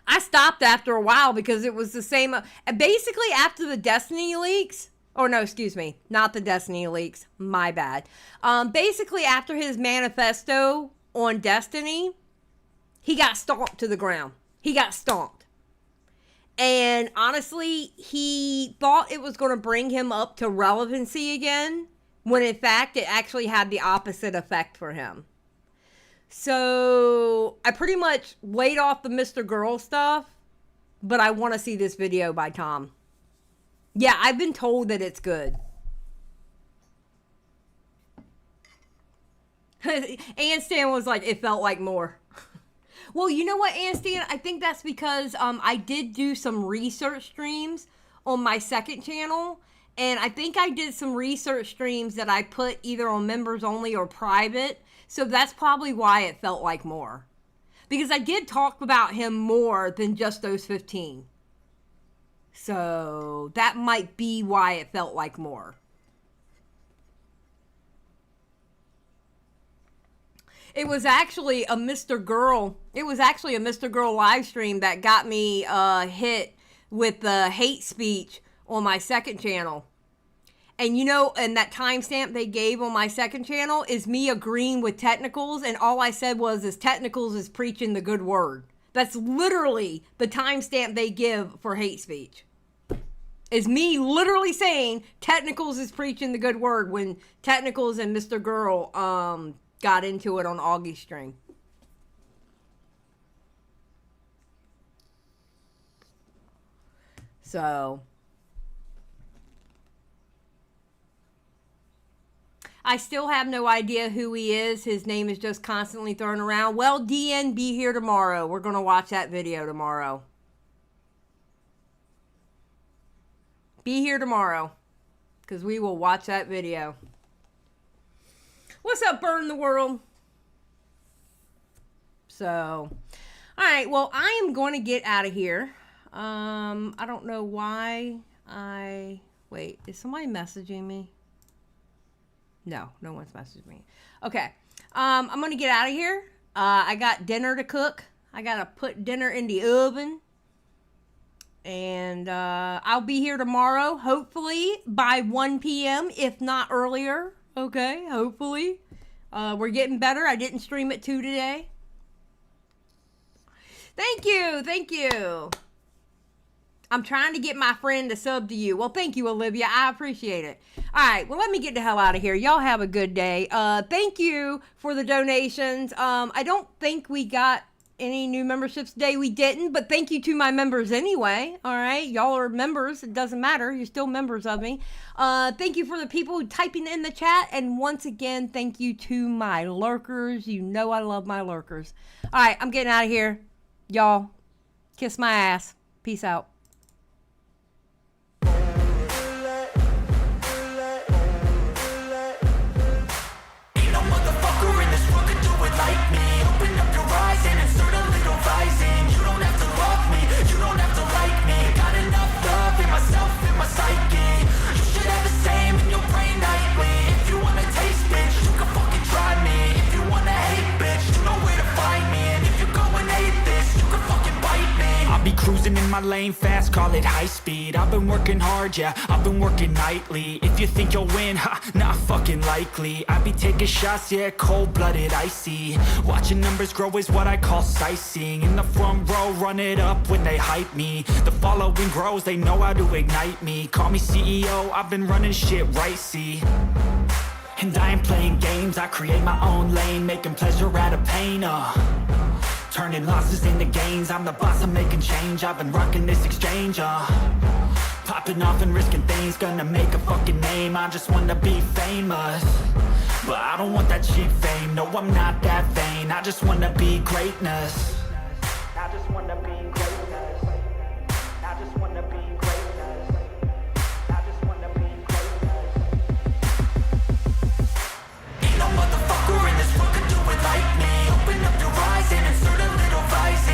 I stopped after a while because it was the same. Basically, after the Destiny leaks. Oh, no, excuse me. Not the Destiny leaks. My bad. Basically, after his manifesto on Destiny, he got stomped to the ground. He got stomped. And honestly, he thought it was going to bring him up to relevancy again, when in fact, it actually had the opposite effect for him. So, I pretty much laid off the Mr. Girl stuff, but I want to see this video by Tom. Yeah, I've been told that it's good. And Stan was like, it felt like more. Well, you know what, Stan? I think that's because I did do some research streams on my second channel. And I think I did some research streams that I put either on members only or private. So that's probably why it felt like more. Because I did talk about him more than just those 15. So that might be why it felt like more. It was actually a Mr. Girl. It was actually a Mr. Girl live stream that got me hit with the hate speech on my second channel. And you know, and that timestamp they gave on my second channel is me agreeing with Technicals, and all I said was, Technicals is preaching the good word. That's literally the timestamp they give for hate speech. Is me literally saying Technicals is preaching the good word when Technicals and Mr. Girl got into it on Augie's stream. So I still have no idea who he is. His name is just constantly thrown around. Well, DN, be here tomorrow. We're going to watch that video tomorrow. Be here tomorrow, because we will watch that video. What's up, Burn the World? So, all right. Well, I am going to get out of here. I don't know why wait, is somebody messaging me? No one's messaging me. Okay. I'm going to get out of here. I got dinner to cook. I got to put dinner in the oven. And I'll be here tomorrow, hopefully by 1 p.m., if not earlier. Okay, hopefully. We're getting better. I didn't stream at 2 today. Thank you. I'm trying to get my friend to sub to you. Well, thank you, Olivia. I appreciate it. All right, well, let me get the hell out of here. Y'all have a good day. Thank you for the donations. I don't think we got any new memberships today. We didn't, but thank you to my members anyway. All right, y'all are members. It doesn't matter. You're still members of me. Thank you for the people typing in the chat. And once again, thank you to my lurkers. You know I love my lurkers. All right, I'm getting out of here. Y'all, kiss my ass. Peace out. Cruising in my lane fast, call it high speed. I've been working hard, yeah, I've been working nightly. If you think you'll win, ha, not fucking likely. I be taking shots, yeah, cold-blooded, icy. Watching numbers grow is what I call sightseeing. In the front row, run it up when they hype me. The following grows, they know how to ignite me. Call me CEO, I've been running shit right, see. And I ain't playing games, I create my own lane, making pleasure out of pain, turning losses into gains. I'm the boss, I'm making change. I've been rocking this exchange, popping off and risking things. Gonna make a fucking name. I just wanna be famous, but I don't want that cheap fame. No, I'm not that vain. I just wanna be greatness. I just wanna be